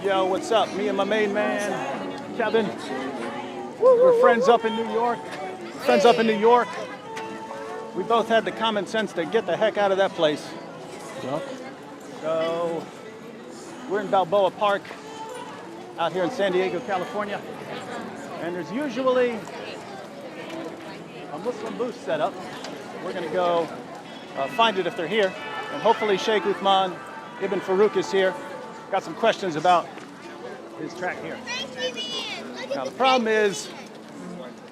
Yo, what's up? Me and my main man, Kevin. We're friends up in New York. We both had the common sense to get the heck out of that place. So we're in Balboa Park out here in San Diego, California. And there's usually a Muslim booth set up. We're going to go find it if they're here. And hopefully Shaykh Uthman Ibn Farooq is here. Got some questions about his track here. Now the problem is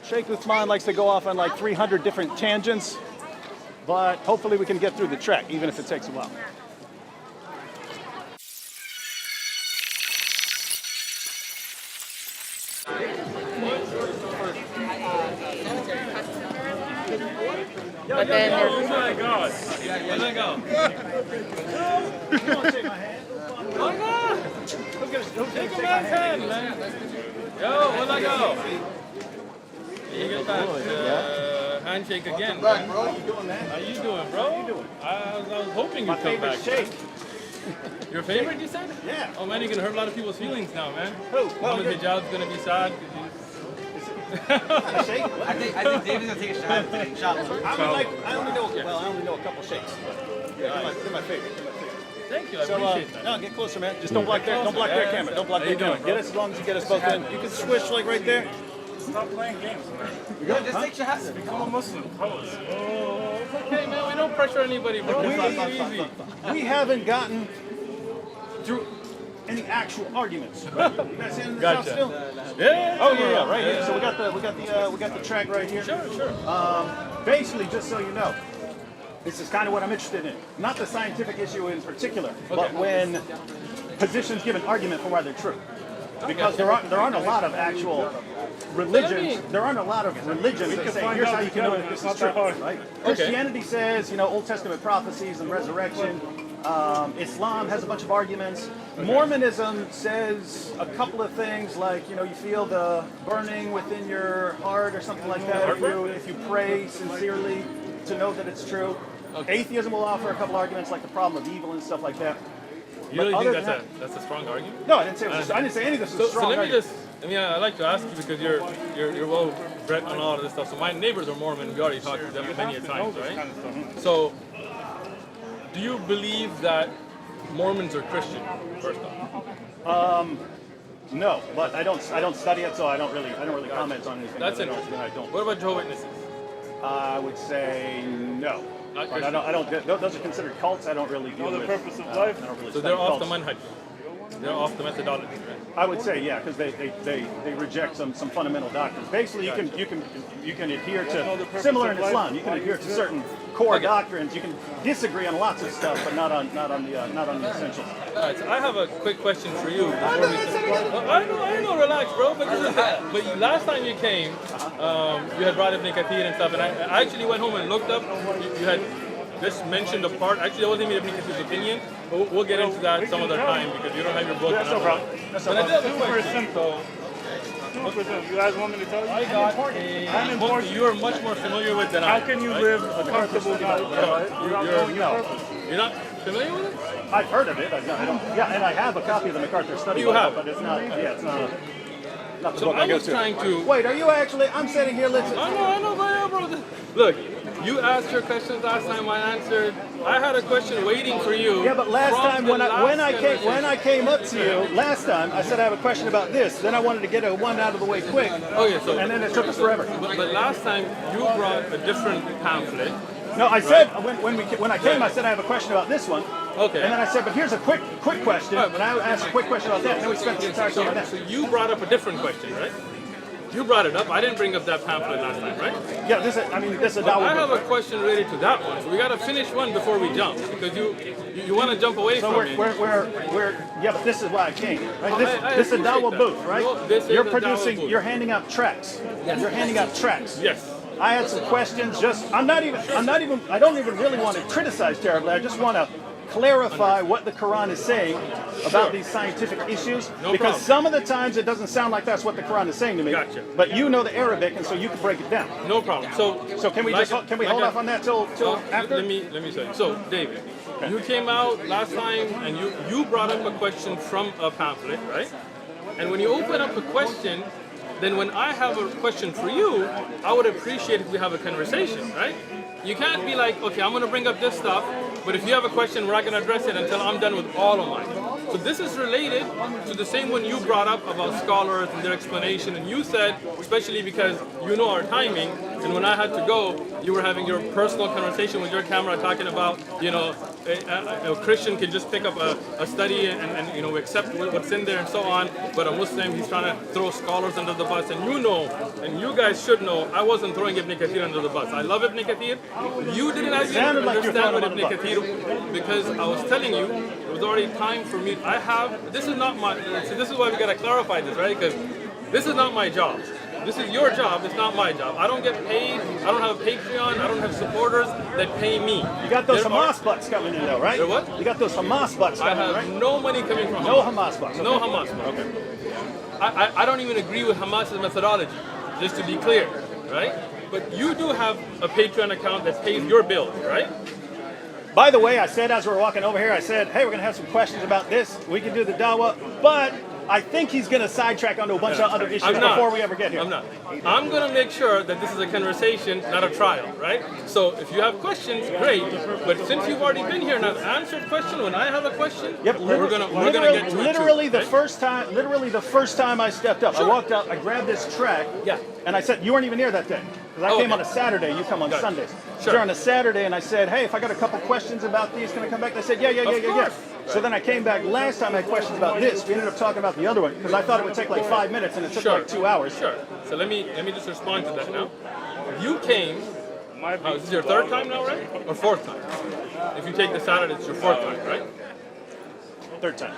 Shaykh Uthman likes to go off on like 300 different tangents, but hopefully we can get through the track, even if it takes a while. But then, Oh my God! Where'd I go? You want to shake my hand? Oh no! Take a man's hand, man. Yo, where'd I go? You get that handshake again, man. Bro, how you doing, man? How you doing, bro? How you doing? I was hoping My you'd come favorite back. shake. Your favorite, you said? Yeah. Oh man, you're gonna hurt a lot of people's feelings now, man. Who? Mama's hijab's gonna be sad. A shake? I think David's gonna take a shot. I only know a couple shakes. Yeah, they're my favorite. Thank you, I So, appreciate that. no, get closer, man. Just don't block their camera. Don't block How their you doing, camera. bro? Get us as long as you get us both in. You can swish like right there. Stop playing games, man. No, just take shots. Become a Muslim. Pose. Oh, it's okay, man. We don't pressure anybody, bro. Take it easy. We haven't gotten through any actual arguments. You guys seeing this Gotcha. still? Yeah. Oh yeah, right here. So we got the track right here. Sure. Basically, just so you know, this is kind of what I'm interested in. Not the scientific issue in particular, but when positions give an argument for why they're true. Because there aren't a lot of actual religions. There aren't a lot of religions that say, here's how you can know that this is true. Right? Christianity says, Old Testament prophecies and resurrection. Islam has a bunch of arguments. Mormonism says a couple of things like, you feel the burning within your heart or something like that if you pray sincerely to know that it's true. Atheism will offer a couple arguments like the problem of evil and stuff like that. You really think that's a strong argument? No, I didn't say any of this was strong. So let me argument. I like to ask you because you're well bred on all of this stuff. So my neighbors are Mormon. We already talked to them many a times, right? So do you believe that Mormons are Christian? First off. No, but I don't study it, so I don't really comment on anything. That's that interesting. I don't. What about Jehovah's Witnesses? I would say no. Not But Christian. I don't. Those are considered cults. I don't really deal with. the purpose of life. I don't really So study they're off the cults. manhaj. They're off the methodology, right? I would say yeah, because they reject some fundamental doctrines. Basically, you can adhere to similar in Islam. You can adhere to certain core doctrines. You can disagree on lots of stuff, but not on the essentials. All right, so I have a quick question for you. I know, relax, bro. But last time you came, you had brought up Ibn Kathir and stuff, and I actually went home and looked up. You had just mentioned a part. Actually, that wasn't even Ibn Kathir's opinion, but we'll get into that some other time because you don't have your book. That's no problem. That's no But I did problem. have a question. So, You guys want me to tell you? I got a book you are much more familiar with than I am. How can you right? live a comfortable life? You're not familiar with it? I've heard of it. I don't. Yeah, and I have a copy of the MacArthur Study. You Bible, have? but it's not. Yeah, it's not. Not the So book I I go was to. trying to. Wait, are you actually? I'm sitting here listening. I know, bro. Look, you asked your questions last time. I answered. I had a question waiting for you. Yeah, but last from time the when I last came up to you last time, I said I have a question about this. Then I wanted to get a one out of the way quick, Okay, so and then it took us forever. but last time you brought a different pamphlet. No, I said when I came, I said I have a question about this one. Okay. And then I said, but here's a quick question. Right. And I asked a quick question about that. And then we spent the entire time on that. So you brought up a different question, right? You brought it up. I didn't bring up that pamphlet last time, right? Yeah, this is a But I Dawood have book. a question related to that one. So we got to finish one before we jump because you want to jump away So from it. we're yeah, but this is why I came. Right? Oh, I This is a appreciate Dawood that. booth, right? No, this is You're a producing. Dawood booth. You're handing out tracks. Yes. You're handing out tracks. Yes. I had some questions. I don't even really want to criticize terribly. I just want to clarify what the Quran is saying about these scientific issues. No because problem. some of the times it doesn't sound like that's what the Quran is saying to me. Gotcha. But you know the Arabic, and so you can break it down. No problem. So So can we hold off on that till after? Let me say. So David, Okay. You came out last time and you brought up a question from a pamphlet, right? And when you open up a question, then when I have a question for you, I would appreciate if we have a conversation, right? You can't be like, okay, I'm going to bring up this stuff, but if you have a question, we're not going to address it until I'm done with all of mine. So this is related to the same one you brought up about scholars and their explanation, and you said, especially because you know our timing, and when I had to go, you were having your personal conversation with your camera talking about, you know, a Christian can just pick up a study and you know, accept what's in there and so on, but a Muslim, he's trying to throw scholars under the bus, and you know, and you guys should know, I wasn't throwing Ibn Kathir under the bus. I love Ibn Kathir. You didn't actually understand what Ibn Kathir, because I was telling you, it was already time for me. I have, this is not my, see, this is why we gotta clarify this, right? Because this is not my job. This is your job, it's not my job. I don't get paid, I don't have a Patreon, I don't have supporters that pay me. You got those Hamas bucks coming in though, right? They're what? You got those Hamas bucks I coming in, have right? no money coming from Hamas. No Hamas bucks. No Okay. Hamas bucks. Okay. I don't even agree with Hamas's methodology, just to be clear, right? But you do have a Patreon account that pays your bills, right? By the way, I said as we were walking over here, I said, hey, we're going to have some questions about this. We can do the dawah, but I think he's going to sidetrack onto a bunch of other issues I'm not. before we ever get here. I'm not. I'm going to make sure that this is a conversation, not a trial, right? So if you have questions, great. But since you've already been here and I've answered question, when I have a question, Yep, we're gonna get to literally it the too, first time I stepped up, Sure. I walked up, I grabbed this track, Yeah. and I said, you weren't even here that day. Because I Oh, came okay. on a Saturday, you come on Gotcha. Sundays. Sure. During a Saturday, and I said, hey, if I got a couple questions about these, can I come back? They said, yeah. Of course. So then I came back last time I had questions about this. We ended up talking about the other one, because I thought it would take like 5 minutes, and it took Sure. like 2 hours. Sure. So let me just respond to that now. You came. This is your third time now, right? Or fourth time? If you take the Saturday, it's your fourth time, right? Third time.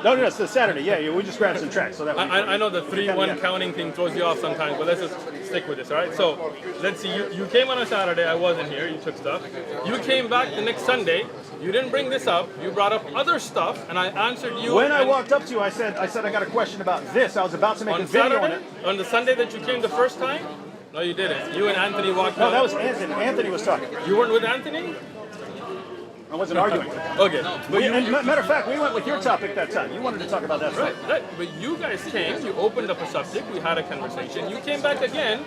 No, it's the Saturday. Yeah, we just grabbed some tracks. So that was I know the 3-1 Yeah. counting thing throws you off sometimes, but let's just stick with this, all right? So let's see. You came on a Saturday. I wasn't here. You took stuff. You came back the next Sunday. You didn't bring this up. You brought up other stuff, and I answered you. When I and- walked up to you, I said I got a question about this. I was about to make a on video Saturday, on it. on the Sunday that you came the first time. No, you didn't. You and Anthony walked. No, out. that was Anthony. Anthony was talking. You weren't with Anthony. I wasn't arguing. Okay, but Matter of fact, we went with your topic that time. You wanted to talk about that Right, stuff. right. But you guys came, you opened up a subject, we had a conversation, you came back again,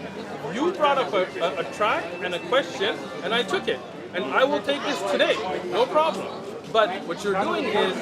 you brought up a track and a question, and I took it. And I will take this today, no problem. But what you're doing is,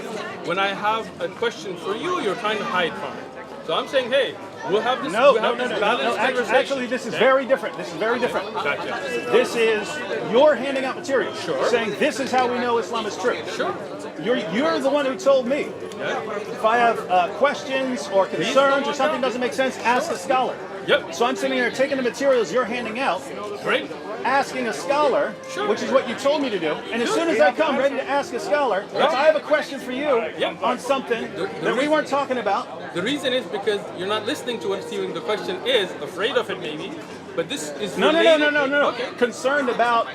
when I have a question for you, you're trying to hide from it. So I'm saying, hey, we'll have this, No, balanced conversation. actually, this is very different. This is very different. Gotcha. This is you're handing out material, Sure. saying this is how we know Islam is true. Sure. You're the one who told me. Yeah. If I have questions or concerns or something doesn't make sense, ask a scholar. Yep. So I'm sitting here taking the materials you're handing out, Great. asking a scholar, Sure. which is what you told me to do. And as soon as I come ready to ask a scholar, if I have a question for you Yep. on something that we weren't talking about, The reason is because you're not listening to what the question is, afraid of it maybe, but this is no. Okay. Concerned about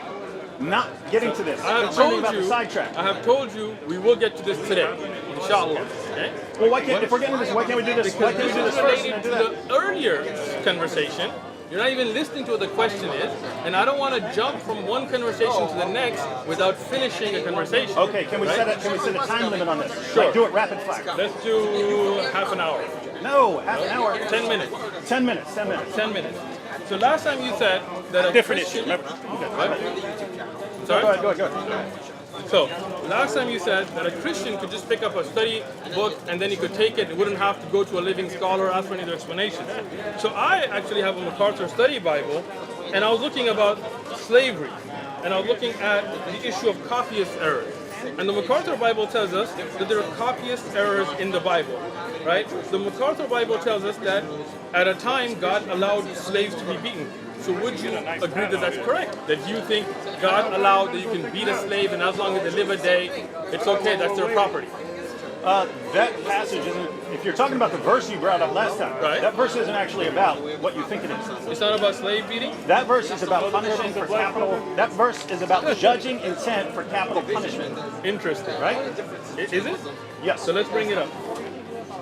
not getting to this. I have Concerned told about you. the sidetrack. I have told you we will get to this today, inshallah. Okay. Well, why can't if we're getting to this? Why can't we do this? Why can't we do This this is first related and to then do that? the earlier conversation. You're not even listening to what the question is, and I don't want to jump from one conversation to the next without finishing a conversation. Okay, can we right? set a time limit on this? Sure. Like do it rapid fire. Let's do half an hour, No, half an hour. 10 minutes, 10 minutes. 10 minutes. 10 minutes. So last time you said that a Different issue. Christian. Remember? What? Sorry? Go ahead. So, last time you said that a Christian could just pick up a study book and then he could take it and wouldn't have to go to a living scholar, ask for any other explanations. So I actually have a MacArthur Study Bible, and I was looking about slavery, and I was looking at the issue of copyist errors. And the MacArthur Bible tells us that there are copyist errors in the Bible, right? The MacArthur Bible tells us that at a time God allowed slaves to be beaten. So would you agree that that's correct? That you think God allowed that you can beat a slave and as long as they live a day, it's okay, that's their property? That passage isn't. If you're talking about the verse you brought up last time, Right. that verse isn't actually about what you think it is. It's not about slave beating? That verse is about punishing for capital. That verse is about judging intent for capital punishment. Interesting. Right? Is it? Yes. So let's bring it up.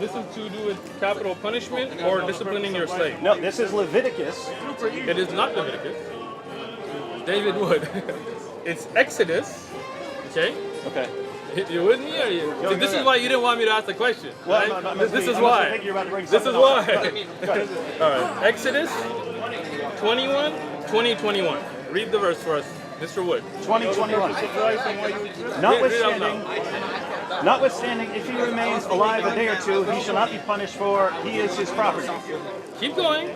This is to do with capital punishment or disciplining your slave. No, this is Leviticus. It is not Leviticus. David Wood. It's Exodus. Okay? Okay. You with me or you? Go, See, this go. is why you didn't want me to ask the question. Well, Right? no, no, This is I why. think you're about to bring This is something else. why. Go ahead. All right. Exodus 21, 20-21. Read the verse for us, Mr. Wood. 2021. Surprise and why you Notwithstanding, if he remains alive a day or two, he shall not be punished, for he is his property. Keep going.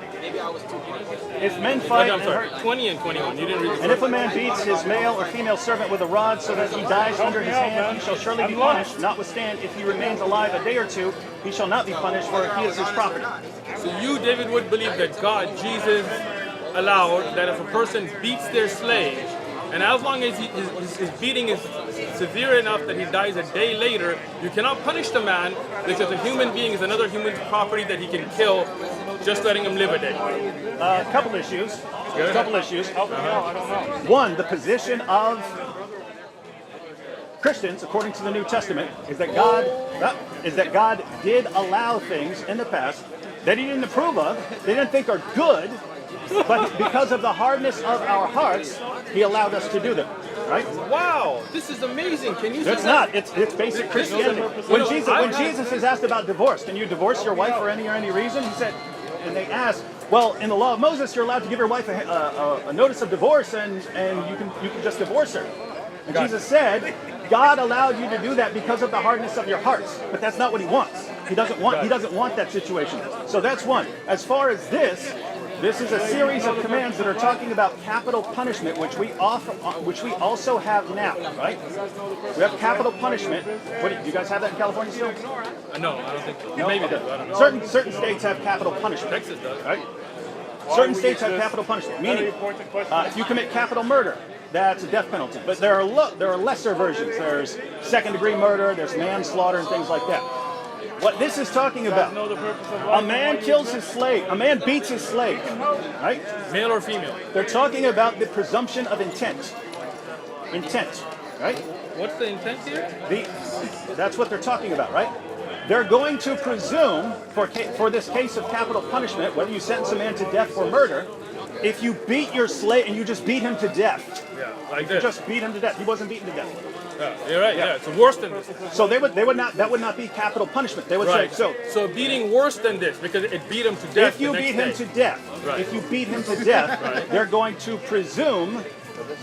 If men Okay, fight I'm and sorry. hurt, 20 and 21. You didn't read the and if a man beats his male or female servant with a rod so that he dies under his hand, he shall surely be punished. Notwithstanding, if he remains alive a day or two, he shall not be punished, for he is his property. So you, David, would believe that God, Jesus, allowed that if a person beats their slave, and as long as his beating is severe enough that he dies a day later, you cannot punish the man because a human being is another human's property that he can kill, just letting him live a day. A couple issues. Good. Couple issues. I don't know. One, the position of Christians, according to the New Testament, is that God did allow things in the past that He didn't approve of, they didn't think are good, but because of the hardness of our hearts, He allowed us to do them. Right? Wow, this is amazing. Can you say It's that? not. It's basic Christianity. When Jesus is asked about divorce, can you divorce your wife for any reason? He said, and they asked, well, in the law of Moses, you're allowed to give your wife a notice of divorce, and you can just divorce her. And Jesus said, God allowed you to do that because of the hardness of your hearts, but that's not what He wants. He doesn't want that situation. So that's one. As far as this is a series of commands that are talking about capital punishment, which we also have now, right? We have capital punishment. What do you guys have that in California still? No, I don't think so. No? Maybe Okay. they do. I don't know. Certain states have capital punishment. Texas does. Right? Certain states have capital punishment, Very meaning important question. if you commit capital murder, that's a death penalty. But there are lesser versions. There's second-degree murder, there's manslaughter, and things like that. What this is talking about, Know the purpose of a life. man kills his slave, a man beats his slave, right? Male or female? They're talking about the presumption of intent. Intent, right? What's the intent here? That's what they're talking about, right? They're going to presume, for this case of capital punishment, whether you sentence a man to death for murder, if you beat your slave and you just beat him to death, Yeah, like you this. just beat him to death. He wasn't beaten to death. Yeah, you're right. Yeah, it's worse than this. So they would not. That would not be capital punishment. They would Right. say So beating worse than this because it beat him to death. if you the next beat him day. to death, Right. if you beat him to death, they're going to presume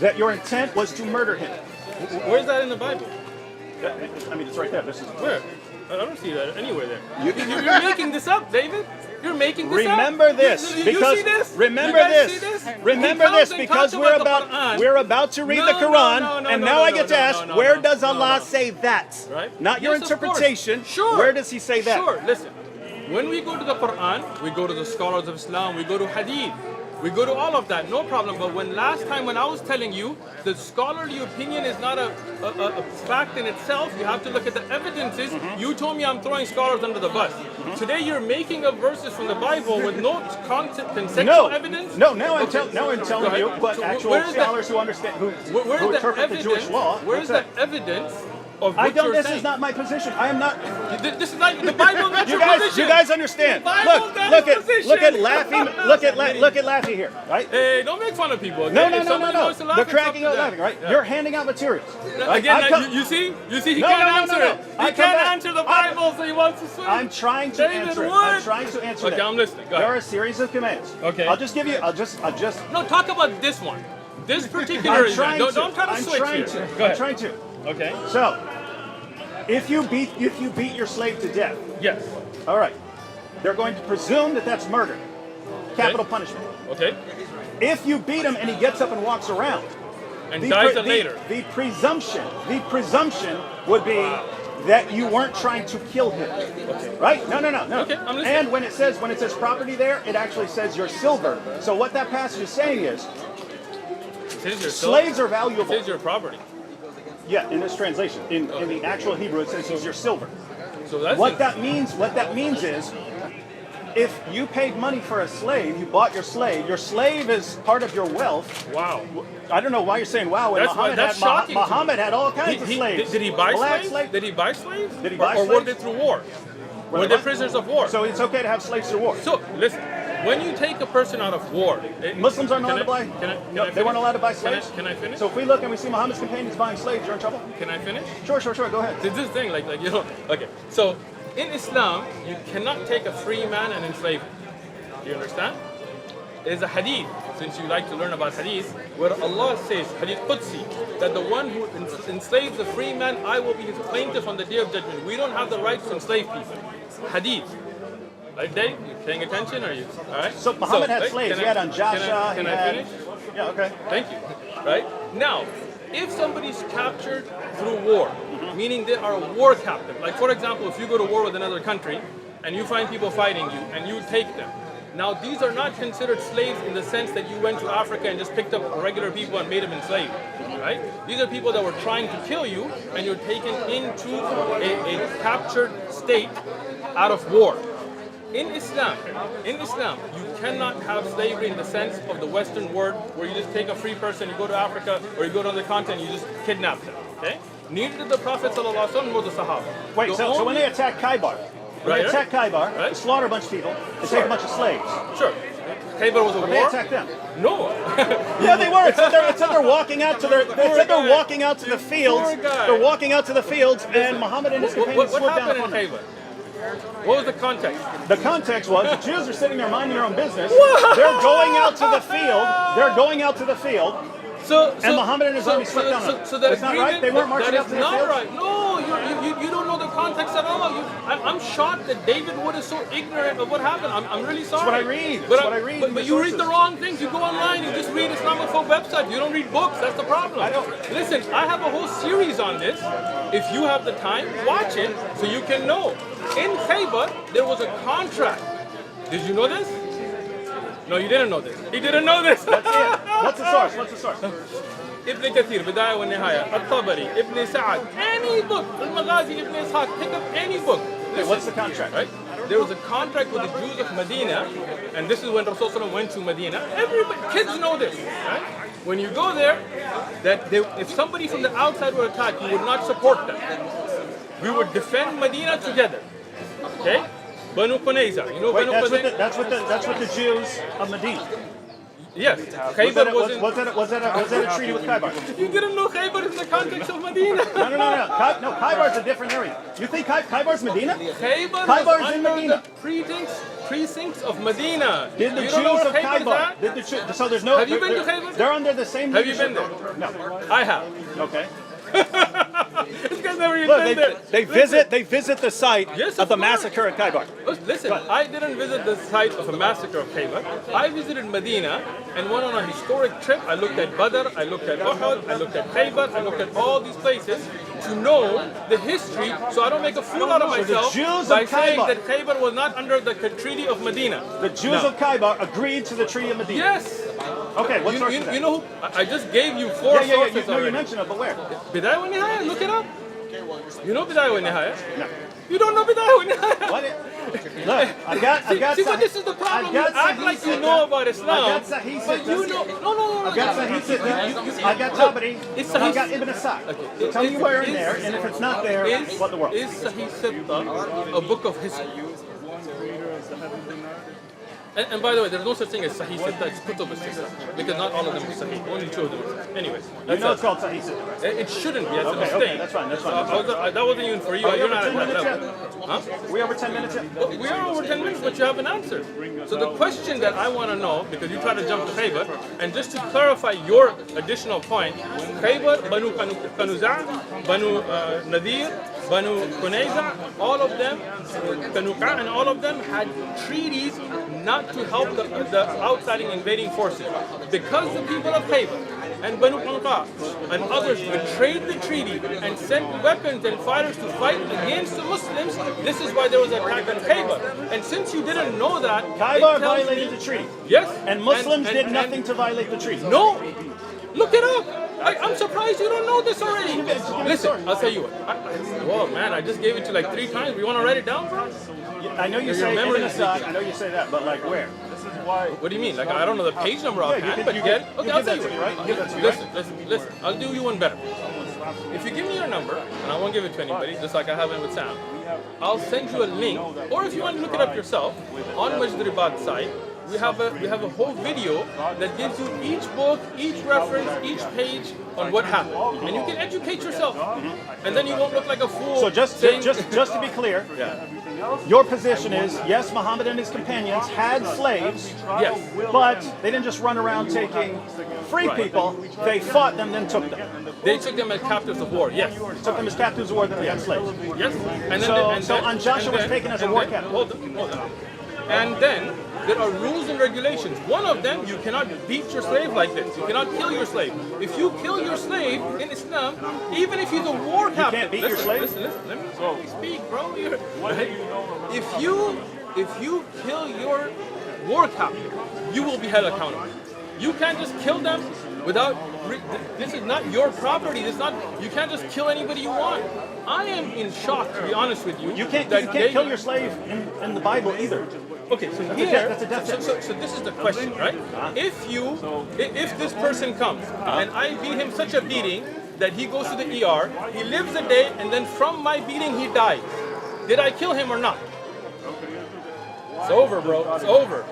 that your intent was to murder him. Where's that in the Bible? I mean, it's right there. This is. Where? I don't see that anywhere there. You're making this up, David. You're making this up. Remember this, You because see this? remember You guys this. see this? Remember He comes this, and because talks we're about the about Quran. to read No, the no, Quran, no, no, and no, now no, I get to no, ask, no, where no, does no, Allah no. say that? Right? Not your Yes, of course. interpretation. Sure. Where does He say that? Sure. Listen. When we go to the Quran, we go to the scholars of Islam, we go to Hadith, we go to all of that, no problem. But when I was telling you, the scholarly opinion is not a fact in itself. You have to look at the evidences. You told me I'm throwing scholars under the bus. Today you're making up verses from the Bible with no conceptual evidence. No. Now I'm telling Go you ahead. what So actual where is the- scholars who understand, who Where's the interpret the evidence? Jewish law. Where's What's the that? evidence of I what don't. you're This saying? is not my position. I am not. This is not the Bible. Not You your guys, position. you guys understand? The Bible's Look not his at position. Laffy. Look at Laffy here, right? Hey, don't make fun of people. Okay? No. If somebody wants to laugh, They're it's cracking up out to them. laughing, right? Yeah. You're handing out materials. Right? Again, I come- you see, he No, can't no, no, answer no. it. I He come can't back. answer the Bible, so he wants to swim. I'm trying to David answer it. Wood. I'm trying to answer Okay, that. I'm listening. Go There are ahead. a series of commands. Okay. I'll just. No, talk about this one. This particular I'm event. trying Don't to. try to I'm switch trying here. to. Go I'm ahead. trying to. Okay. So, if you beat your slave to death, Yes. all right, they're going to presume that that's murder, capital punishment. Okay. If you beat him and he gets up and walks around, And dies pre- later. The presumption would be that you weren't trying to kill him. Right? No. Okay, I'm listening. And when it says property there, it actually says your silver. So what that passage is saying is It is your slaves are It valuable. is your property. Yeah, in this translation. In the actual Hebrew, it says he's your silver. So that's What that means is, if you paid money for a slave, you bought your slave is part of your wealth. Wow. I don't know why you're saying wow. When That's shocking to me. Muhammad had all kinds of slaves. Did he buy Black slaves? Did he buy slaves? Did he buy or were slaves? they through war? Were Were they they prisoners of war? So it's okay to have slaves through war. So listen, when you take a person out of war, Muslims aren't allowed to buy. They weren't allowed to buy slaves. Can I finish? So if we look and we see Muhammad's companions buying slaves, you're in trouble. Can I finish? Sure. Go ahead. This thing, like you know. Okay, so in Islam, you cannot take a free man and enslave him. Do you understand? There's a hadith, since you like to learn about hadith, where Allah says, hadith Qudsi, that the one who enslaves a free man, I will be his plaintiff on the day of judgment. We don't have the right to enslave people. Hadith. Right, Dave? You paying attention? Are you? All right. So Muhammad had slaves. He had Anjasha. Can I finish? Yeah. Okay. Thank you. Right? Now, if somebody's captured through war, meaning they are a war captive, like for example, if you go to war with another country and you find people fighting you and you take them, now these are not considered slaves in the sense that you went to Africa and just picked up regular people and made them enslaved, right? These are people that were trying to kill you and you're taken into a captured state out of war. In Islam, you cannot have slavery in the sense of the Western word where you just take a free person, you go to Africa or you go to another continent, you just kidnap them, okay? Neither did the Prophet ﷺ nor the Sahaba. Wait, so when they attack Khaybar, they slaughter a bunch of people, they take a bunch of slaves. Sure. Khaybar was a war? They attacked them. No. Yeah, they were. It said they're walking out to their. They said they're walking out to the fields. They're walking out to the fields, and Muhammad and his companions swooped down upon them. What happened in Khaybar? What was the context? The context was the Jews are sitting there minding their own business. They're going out to the field. They're going out to the field. And Muhammad and his army swept down them. So that It's not right? They weren't marching out to the field? That's not right. No, you don't know the context at all. I'm shocked that David Wood is so ignorant of what happened. I'm really sorry. That's what I read. That's what I read. But you read the wrong things. You go online, you just read Islamophobe websites. You don't read books. That's the problem. Listen, I have a whole series on this. If you have the time, watch it so you can know. In Khaybar, there was a contract. Did you know this? No, you didn't know this. He didn't know this. That's it. What's the source? Ibn Kathir, Bidaya wa Nihaya, At-Tabari, Ibn Sa'ad, any book, Al-Maghazi, Ibn Ishaq, pick up any book. Okay, what's the contract? Right? There was a contract with the Jews of Medina, and this is when Rasulullah went to Medina. Everybody, kids know this, right? When you go there, if somebody from the outside were attacked, you would not support them. We would defend Medina together. Okay? Banu Qunayza. You know Wait, Banu Qunayza? That's what the Jews of Medina. Yes. Khaybar was that a treaty with Khaybar? You didn't know Khaybar in the context of Medina. No, Khaybar's a different area. You think Khaybar's Medina? Khaybar's was in under Medina. the precincts of Medina. Did the Jews of Khaybar? So there's no. Have you been to Khaybar? They're under the same. Have you been there? No. I have. Okay. This guy's never even Look, been there. they visit the site of the massacre at Khaybar. Listen, I didn't visit the site of a massacre of Khaybar. I visited Medina and went on a historic trip. I looked at Badr, I looked at Uhud, I looked at Khaybar, I looked at all these places to know the history so I don't make a fool out of myself by saying that Khaybar was not under the treaty of Medina. The Jews of Khaybar agreed to the treaty of Medina. Yes. Okay, what source is that? You know who? I just gave you four sources already. You mentioned it, but where? Bidaya wa Nihaya, look it up. You know Bidaya wa Nihaya? No. You don't know Bidaya wa Nihaya? What? Look, I got. See, but this is the problem. You act like you know about Islam, but you know. No. I got Sahih. I got Tabari. I got Ibn Sa'd. Okay. Tell me where in there, and if it's not there, what the world? Is Sahih Sitta a book of history? And by the way, there's no such thing as Sahih Sitta, it's Kutub al-Sitta, because not all of them are Sahih, only two of them are Sahih. Anyways, it's called Sahih Sitta, right? It shouldn't be, that's a mistake. Okay, that's fine. That wasn't even for you, you're not at that level. Huh? We over 10 minutes yet? We are over 10 minutes, but you haven't answered. So the question that I want to know, because you try to jump to Khaybar, and just to clarify your additional point, Khaybar, Banu Qanuza', Banu Nadir, Banu Qunayza, all of them, Qanuqa, and all of them had treaties not to help the outside invading forces. Because the people of Khaybar and Banu Qanuqa and others betrayed the treaty and sent weapons and fighters to fight against the Muslims, this is why there was an attack on Khaybar. And since you didn't know that, Khaybar violated the treaty. Yes. And Muslims did nothing to violate the treaty. No. Look it up. I'm surprised you don't know this already. Listen, I'll tell you what. Whoa, man, I just gave it to you like 3 times. You want to write it down, bro? I know you say Ibn Sa'd. I know you say that, but like where? What do you mean? Like I don't know the page number offhand, but you get it. Okay, I'll tell you. Listen. I'll do you one better. If you give me your number, and I won't give it to anybody, just like I have it with Sam, I'll send you a link, or if you want to look it up yourself, on Majdaribad site, we have a whole video that gives you each book, each reference, each page on what happened, and you can educate yourself, and then you won't look like a fool. So just saying, to be clear, yeah. your position is, yes, Muhammad and his companions had slaves, Yes. but they didn't just run around taking free people. They fought them, then took them. They took them as captives of war. Yes. Took them as captives of war, then they had slaves. Yes. And So Joshua was taken as a war captive. Hold on. And then there are rules and regulations. One of them, you cannot beat your slave like this. You cannot kill your slave. If you kill your slave in Islam, even if he's a war captive, can't beat your slave? Listen, let me speak, bro. If you kill your war captive, you will be held accountable. You can't just kill them without. This is not your property. This is not. You can't just kill anybody you want. I am in shock, to be honest with you. You can't kill your slave in the Bible either. Okay, so that's a death sentence. so this is the question, right? If this person comes and I beat him such a beating that he goes to the ER, he lives a day, and then from my beating he dies. Did I kill him or not? It's over, bro. It's over.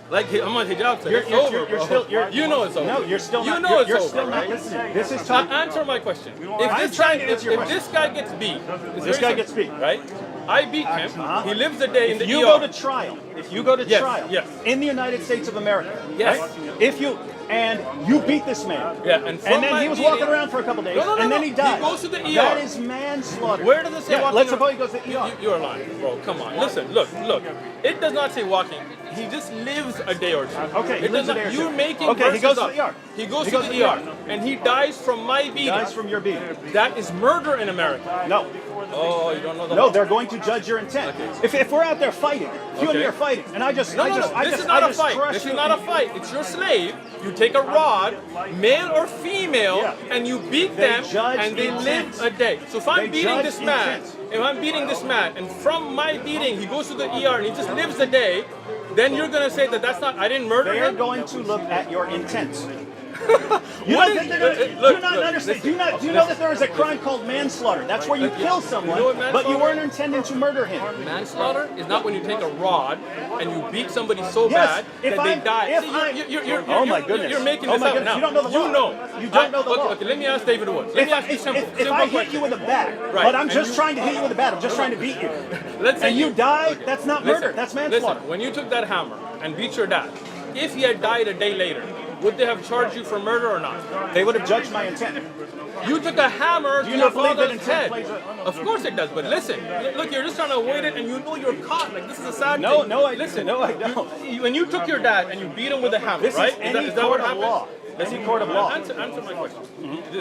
Like I'm on hijab said, it's over, bro. You know it's over. No, you're still you not. know You're it's still over, not right? listening. This is time. Answer my question. I'm trying to answer your question. If this guy gets beat, This guy gets beat. right? I beat him. He lives a day in the If you ER. go to trial, Yes. in the United States of America, Yes. right? And you beat this man, Yeah, and from then my he was beating- walking around for a couple days, No, and then no. he died. He goes to the ER. That is manslaughter. Where does it say walking Let's around? suppose he goes to the ER. You're lying, bro. Come on. Listen, look. It does not say walking. He just lives a day or two. Okay, he It lives does a day or not- two. You're making Okay, he verses goes to up. the ER. He goes to the ER, and he dies from my beating. Dies from your beating. That is murder in America. No. Oh, you don't know the No, law. they're going to judge your intent. If we're out there fighting, you and me Okay. are fighting, and I just No. This is not a fight. crush This you. is not a fight. It's your slave. You take a rod, male or female, Yeah. and you beat They them, judge and they intent. live a day. So if I'm They beating judge this man, intent. and from my beating he goes to the ER and he just lives a day, then you're gonna say that that's not. I didn't murder They are him. going to look at your intent. You What don't is- think they're gonna, look, do not look, understand. listen, Do you know that there is a crime called manslaughter? That's where you kill someone, You know what but you manslaughter weren't intending to murder him. Manslaughter is not when you take a rod and you beat somebody so Yes, bad if that they I'm- die. if See, I'm- you're, my goodness. You're making Oh this my up goodness. now. You don't know the law. You know. You don't know the law. Okay, let me ask David Woods. Let me ask you simple If I hit question. you with a bat, Right, but I'm and just you- trying to hit you with a bat, I'm just trying to beat you, Let's say and you die, that's not murder, Listen, that's manslaughter. Listen, when you took that hammer and beat your dad, if he had died a day later, would they have charged you for murder or not? They would have judged my intent. You took a hammer Do to you your not believe that father's intent head. plays a... Of course it does, but listen. Look, you're just trying to avoid it, and you know you're caught. Like, this is a sad No, thing. no, I listen. no, I don't. When you took your dad and you beat him with a hammer, This right? is any that court what of happened? law. Any court of law. Answer my question.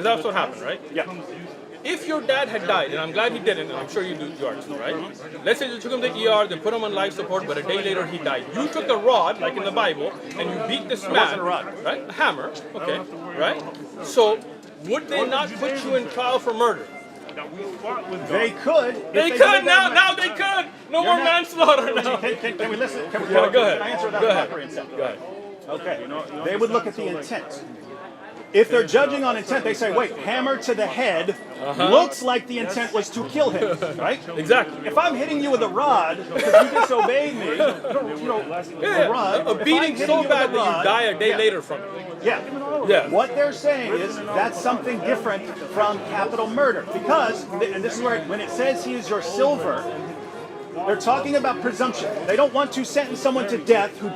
That's what happened, right? Yeah. If your dad had died, and I'm glad he didn't, and I'm sure you do yours, right? Let's say you took him to the ER, they put him on life support, but a day later he died. You took a rod, like in the Bible, and you beat this man. wasn't a rod. Right? A hammer, okay, right? So, would they not put you in trial for murder? They could. if They did could now. that- Now they could. No more not- manslaughter now. Can we listen? Can Go ahead. Can I answer that Go ahead. properly instead? Go ahead. Okay. They would look at the intent. If they're judging on intent, they say, wait, hammer to the head looks like the intent was to kill him, right? Exactly. If I'm hitting you with a rod because you disobeyed me, a rod, A if I'm beating hitting so you with bad a that rod- you die a day later from it. Yeah. Yeah. What they're saying is that's something different from capital murder because, and this is where when it says he is your silver, they're talking about presumption. They don't want to sentence someone to death who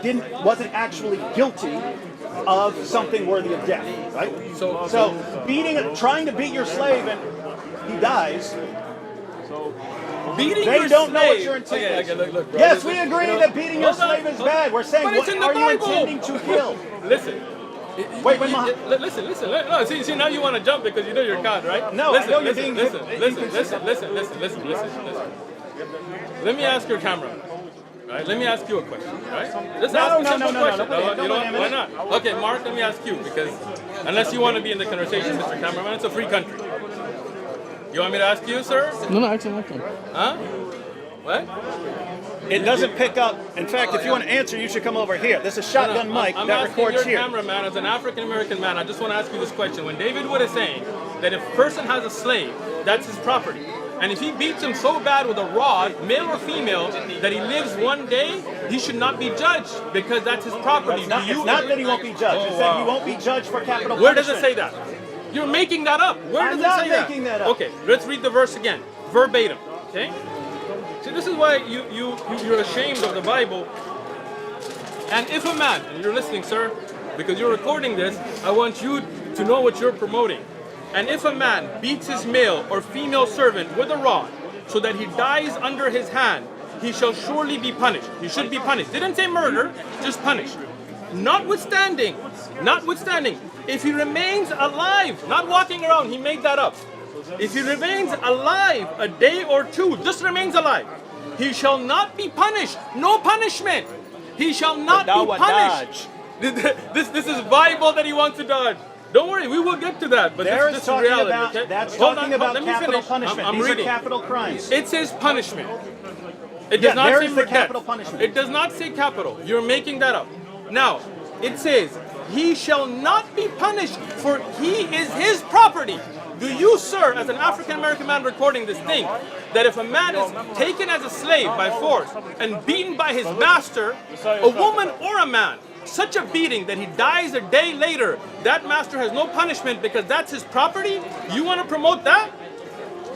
wasn't actually guilty of something worthy of death, right? So Trying to beat your slave and he dies. beating They your don't know what slave- your intent Okay, is. look, bro. Yes, we Listen, agree you know- that beating your Hold on, slave is hold on. bad. We're saying, But it's what in the are you Bible. intending to kill? Listen. Wait, Listen. No, see, now you want to jump because you know you're caught, right? No, listen, I know you're listen, being listen. Let me ask your camera. Right? Let me ask you a question. Right? Let's ask a simple question. You know what? Why not? Okay, Mark. Let me ask you because unless you want to be in the conversation, Mr. Cameraman, it's a free country. You want me to ask you, sir? No, actually, Huh? What? It doesn't pick up. In fact, if you want to answer, you should come over here. This is a shotgun mic I'm that asking records your here. cameraman, as an African American man, I just want to ask you this question. When David Wood is saying that if a person has a slave, that's his property, And if he beats him so bad with a rod, male or female, that he lives one day, he should not be judged because that's his property. It's not that he won't be judged. It's that he won't be judged for capital Where does it punishment. say that? You're making that up. Where does I'm it not say that? making that up. Okay, let's read the verse again, verbatim. Okay. So this is why you're ashamed of the Bible. And if a man, and you're listening, sir, because you're recording this, I want you to know what you're promoting. And if a man beats his male or female servant with a rod, so that he dies under his hand, he shall surely be punished. He should be punished. Didn't say murder, just punished. Notwithstanding, if he remains alive, not walking around, he made that up. If he remains alive a day or two, just remains alive, he shall not be punished. No punishment. He shall not be punished. This is Bible that he wants to dodge. Don't worry, we will get to that. But There this is is talking reality. about, Okay? that's Hold talking on, about let me capital finish. punishment. I'm These reading. are capital crimes. It says punishment. It Yeah, does not there say is the death. capital punishment. It does not say capital. You're making that up. Now, it says, he shall not be punished, for he is his property. Do you, sir, as an African American man recording this, think that if a man is taken as a slave by force and beaten by his master, a woman or a man, such a beating that he dies a day later, that master has no punishment because that's his property? You want to promote that?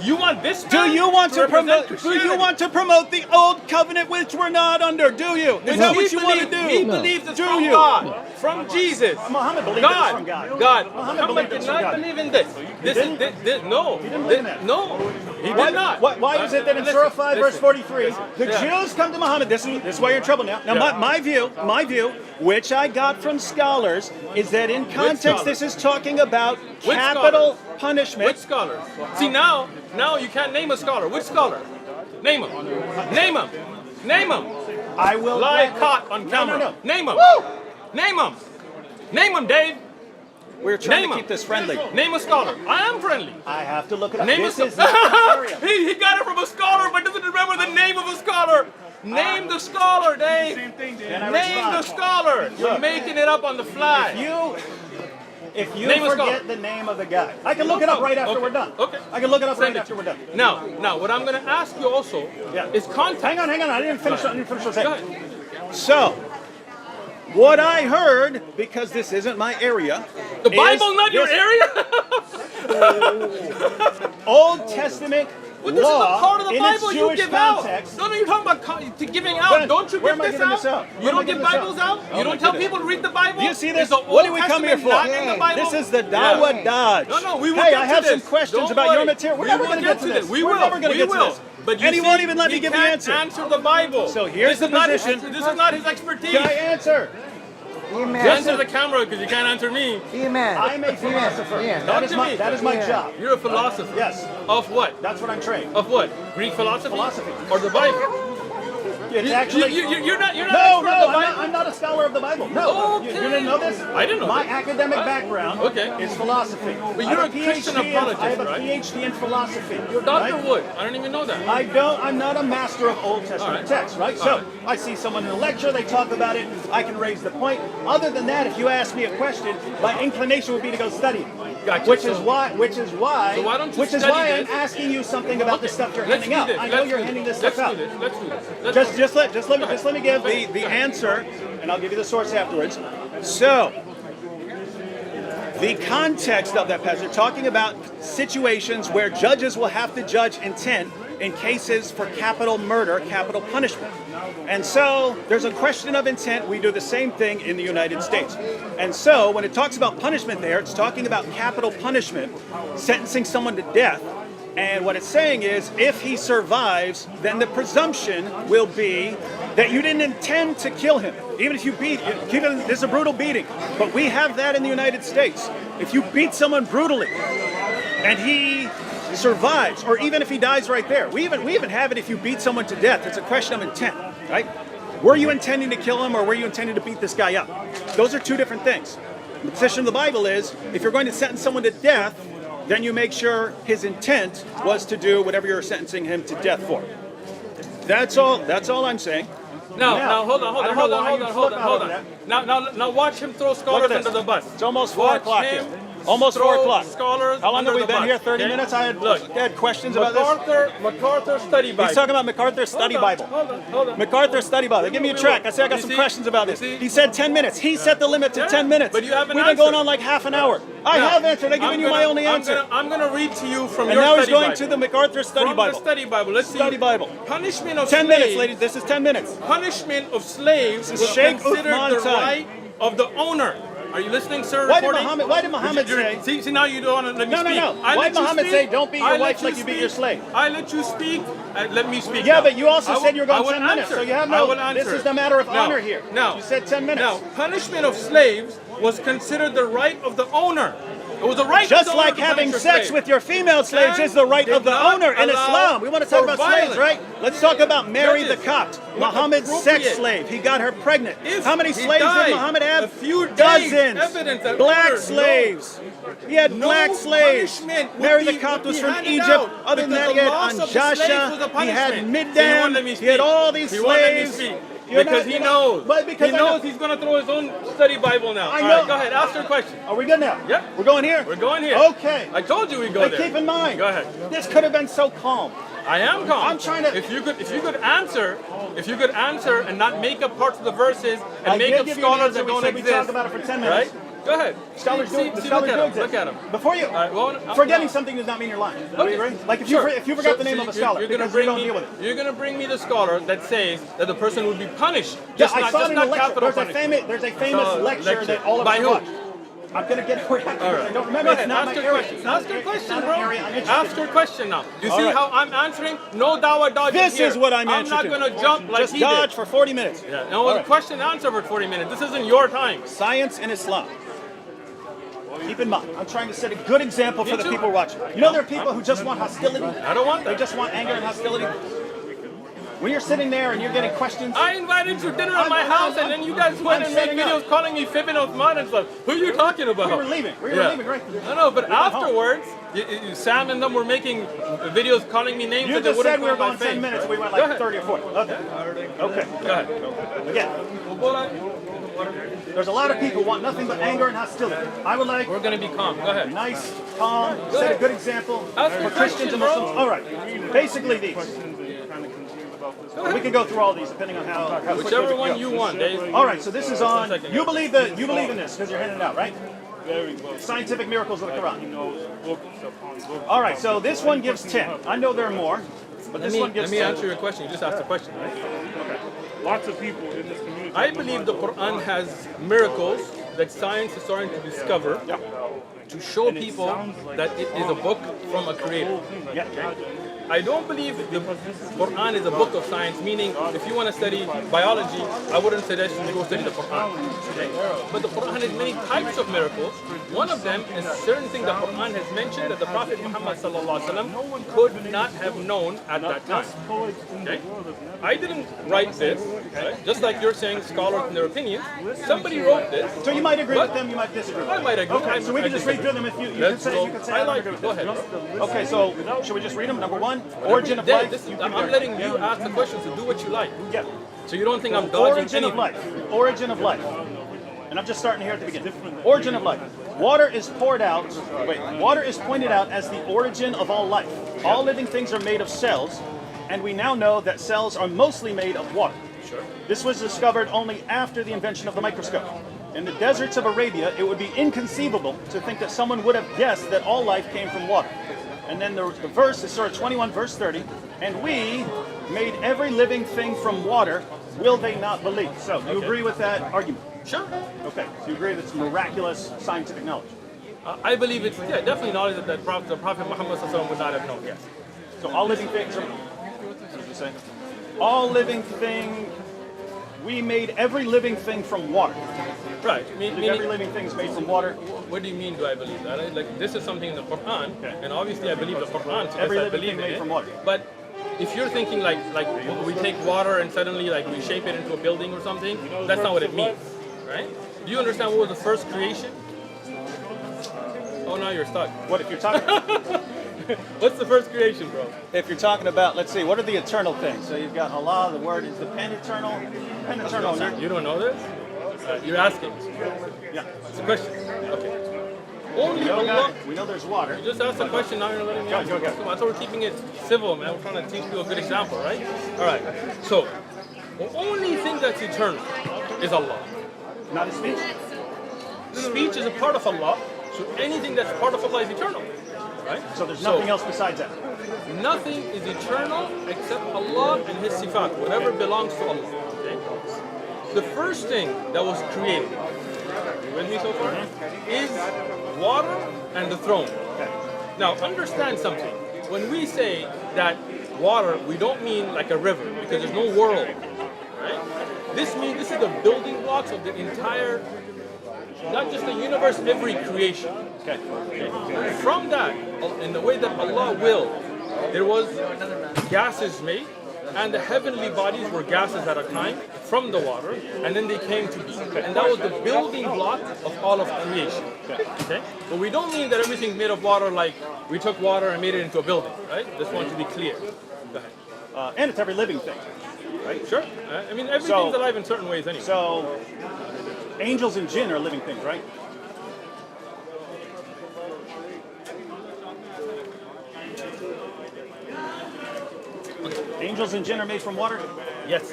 You want this? Do you want to promote the old covenant which we're not under? Do you? Is that what you want to do? He believes it's Do from you? God, from Jesus. Muhammad believed it was from God. God. Muhammad Muhammad believed it did was from not God. believe in this. No. He didn't believe in that. No, he did not. Why is it that in Listen, Surah 5, verse listen. 43, the Yeah. Jews come to Muhammad? This is why you're in trouble now. Now, Yeah. my view, which I got from scholars, is that in context, scholars? this is talking about Which capital scholars? punishment. Which scholars? See, now you can't name a scholar. Which scholar? Name him. Name him. Name him. I will Live let- caught on No, camera. no. Name him. Name him. Name him, Dave. We're trying Name to him. keep this friendly. Name a scholar. I am friendly. I have to look it up. Name This a is not my area. he got it from a scholar, but doesn't remember the name of a scholar. Name the scholar, Dave. Can I Name the respond? scholar. You're Look. making it up on the fly. If you Name a scholar. forget the name of the guy, I can look it up right after Okay. we're done. Okay. I can look it up Send right it. after we're done. Now, what I'm going to ask you also is context. Hang on. I didn't finish what I was Go saying. ahead. So, what I heard, because this isn't my area, The is Bible, not your this area? Old Testament Well, this is a law part of the in Bible its you Jewish give context. out. No, you're talking about giving out. When? Don't you Where give am I this giving out? this out? You Where am I don't give giving this Bibles out? out? Oh You my don't tell goodness. people to read the Bible? Do you see Is this? the What do Old we come here Testament for? not in the Bible? This is the Dawah Dodge. No, we will Hey, get I to have some this. questions Don't about worry. your material. We're We never will going to get to this. We We're will. never going to We get to will. this. But you And he see, won't even let me he give the can't answer. answer the Bible. So here's This the is not position. this is not his expertise. Can I answer? Answer the camera because you can't answer me. I'm a philosopher. Talk to me. That is my job. You're a philosopher. Yes. Of what? That's what I'm trained. Of what? Greek philosophy? Philosophy. Or the Bible? It's actually. You're not No, expert in the Bible. I'm not a scholar of the Bible. No. Okay. You didn't know this? I didn't know My this. academic background Okay. is philosophy. But I you're have a Christian PhD apologist, I have a right? PhD in philosophy. You're Dr. right? Wood. I don't even know that. I'm not a master of Old Testament right. texts, right? All So right. I see someone in a lecture, they talk about it, I can raise the point. Other than that, if you ask me a question, my inclination would be to go study it. Gotcha. Which is why So why don't you study I'm this? asking you something about the stuff you're Let's handing do out. this. I know Let's you're do handing this Let's stuff out. do this. Let's do this. Just let me give the answer, and I'll give you the source afterwards. So, the context of that passage, talking about situations where judges will have to judge intent in cases for capital murder, capital punishment. And so, there's a question of intent. We do the same thing in the United States. And so, when it talks about punishment there, it's talking about capital punishment, sentencing someone to death. And what it's saying is, if he survives, then the presumption will be that you didn't intend to kill him. Even if you beat, this is a brutal beating. But we have that in the United States. If you beat someone brutally and he survives, or even if he dies right there, we even have it if you beat someone to death. It's a question of intent, right? Were you intending to kill him or were you intending to beat this guy up? Those are two different things. The position of the Bible is, if you're going to sentence someone to death, then you make sure his intent was to do whatever you're sentencing him to death for. That's all I'm saying. Now, hold I don't know why you flip out over on. that. Now, watch him throw scholars Look at under this. the bus. It's almost 4 Watch o'clock him here. Almost 4 o'clock. Scholars. How long have we under the been bus, here? 30 okay? minutes? I had Look, questions about this. MacArthur Study Bible. He's talking about MacArthur's Study Bible. Hold on. MacArthur Study Bible. They give me a track. I said I got You some see? questions about You this. see? He said 10 minutes. He set the limit to Yeah, 10 minutes. but you haven't We've been going answered. on like half an hour. I have answered. I've given you my only answer. I'm gonna read to you from And your now he's study going Bible. to the MacArthur Study From Bible. the study Bible. Let's Study see. Bible. Punishment of 10 slaves. minutes, ladies. This is 10 minutes. Punishment of slaves This was is Shaykh considered Uthman the time. right of the owner. Are you listening, sir? Why did Recording? Muhammad say? See, now you don't want to let me No, speak. no. I Why let did you Muhammad speak. say, don't beat your I let wife like you beat your speak. slave? I let you speak. Let me speak. Yeah, now. but you also I will- said you were going I will 10 minutes, answer. so you have I no. will answer. This is the matter of Now, honor here. Now, You said 10 minutes. Now, punishment of slaves was considered the right of the owner. It was the right Just of the owner like to having punish sex slaves. with your female slaves And is the right did of the not owner in allow Islam. We want to talk for about slaves, violence. right? Let's talk about Mary the Judges, Copt, what Muhammad's sex appropriate. slave. He got her pregnant. If How many he slaves died did Muhammad have? a few days, Dozens. evidence that Black owners know. slaves. He had No black slaves. punishment would Mary be- the Copt would was be from handed Egypt. out Other than because that, he the had loss of the slaves was a Anjasha. He had punishment. So you won't Middam. let me He had speak. all these He won't let me slaves. speak. You're Because not- he you're not- knows. But because he I knows know- he's going to throw his own study Bible now. I All know. right, go ahead. Ask your question. Are we good now? Yeah. We're going here? We're going here. Okay. I told you we'd go But there. keep in mind, Go ahead. this could have been so calm. I am calm. I'm trying to- If you could answer and not make up parts of the verses and I make did up give you an scholars answer. that We don't said we exist. talk about it for 10 minutes. Right? Go ahead. Scholars do. The See, scholars look do at him. exist. Look at him. Before you, All right, well, forgetting something does not mean you're lying. Do we Okay. agree? Like if Sure. you forgot the name of a scholar, you're gonna because bring you don't me, deal with it. You're going to bring me the scholar that says that the person would be punished. Yeah, Just I not, saw just it in a not lecture. capital punishment. There's a famous So, lecture that all of By us who? watch. I'm gonna get it. I don't remember. Go It's ahead, not ask my your area. question. It's not Ask your it's question, not bro. an area I'm interested Ask in. your question now. You All see right. how I'm answering? No dawah dodging This here. is what I'm not interested in. going to jump like Just he dodge did. for 40 minutes. Yeah, no, All the right. question answer for 40 minutes. This isn't your time. Science and Islam. Keep in mind, I'm trying to set a good example for Me the too. people watching. You know there are people who just want hostility? I don't want They that. just want anger and hostility. When you're sitting there and you're getting questions, I invited you to dinner at my house, and then you guys went and made setting up. videos calling me Fibbin Uthman and stuff. Who are you talking about? we were leaving. We were Yeah. leaving right. I know, but We went home. afterwards, Sam and them were making videos calling me names You that they just wouldn't said we were call my going 10 face. minutes. We went Go like ahead. 30 or 40. Okay. Okay. Go ahead. Again, there's a lot of people who want nothing but anger and hostility. I would like We're going to be calm. Go ahead. nice, calm, set a good example Ask for your Christians and question, Muslims. bro. All right. Basically these. We can go through all these depending on how quickly Whichever we can one go. you want, Dave. All right, so this is on. second. You believe in this because you're handing it out, right? Scientific miracles of the Quran. All right, so this one gives 10. I know there are more, but this one Let gives me 10. answer your question. You just asked a question, right? Lots of people in this community. I believe the Quran has miracles that science is starting to discover to show people that it is a book from a creator. Yeah. I don't believe the Quran is a book of science, meaning if you want to study biology, I wouldn't suggest you go study the Quran. Okay? But the Quran has many types of miracles. One of them is certain things the Quran has mentioned that the Prophet Muhammad ﷺ could not have known at that time. Okay? I didn't write this, right? Just like you're saying scholars in their opinion. Somebody wrote this. So you might agree with them, you might disagree. I might agree. Okay, so we can just read through them if you can Let's say go. you can say I don't like agree it. with Go them. ahead. Okay, so should we just read them? Number one, origin of Dave, life. this is, You I'm can- letting you ask the questions to do what you like. Yeah. So you don't think I'm dodging Origin of anything. life. Origin of life. And I'm just starting here at the beginning. Origin of life. Water is poured out. Wait. Water is pointed out as the origin of all life. All living things are made of cells, and we now know that cells are mostly made of water. Sure. This was discovered only after the invention of the microscope. In the deserts of Arabia, it would be inconceivable to think that someone would have guessed that all life came from water. And then the verse is Surah 21, verse 30, and we made every living thing from water. Will they not believe? So, do you agree with that argument? Sure. Okay, so you agree that it's miraculous scientific knowledge. I believe it's definitely knowledge that the Prophet Muhammad ﷺ would not have known. Yes. So all living things are, what did you say? All living thing, we made every living thing from water. Right. Every living thing is made from water. What do you mean? Do I believe that? Like this is something in the Quran, and obviously I believe the Quran. So Every yes, I living believe thing in made it. from water. But if you're thinking like we take water and suddenly like we shape it into a building or something, that's not what it means, right? Do you understand what was the first creation? Oh, now you're stuck. What if you're talking? What's the first creation, bro? If you're talking about, let's see, what are the eternal things? So you've got Allah. The word is the pen eternal. You don't know this? You're asking. Yeah. It's a question. Okay. Only Allah. We know there's water. You just asked a question, now you're letting me answer. Go. Come on, that's why we're keeping it civil, man. We're trying to teach you a good example, right? All right. So, the only thing that's eternal is Allah. Not a speech. Speech is a part of Allah, so anything that's part of Allah is eternal, right? So there's nothing else besides that. Nothing is eternal except Allah and His sifat, whatever belongs to Allah. Okay? The first thing that was created, you with me so far, is water and the throne. Now understand something. When we say that water, we don't mean like a river, because there's no world, right? This means this is the building blocks of the entire, not just the universe, every creation. Okay. From that, in the way that Allah willed, there was gases made, and the heavenly bodies were gases at a time from the water, and then they came to be. And that was the building block of all of creation. Okay? But we don't mean that everything's made of water, like we took water and made it into a building, right? Just want to be clear. Go ahead. And it's every living thing, right? Sure. I mean, everything's alive in certain ways anyway. So, angels and jinn are living things, right? Angels and jinn are made from water? Yes.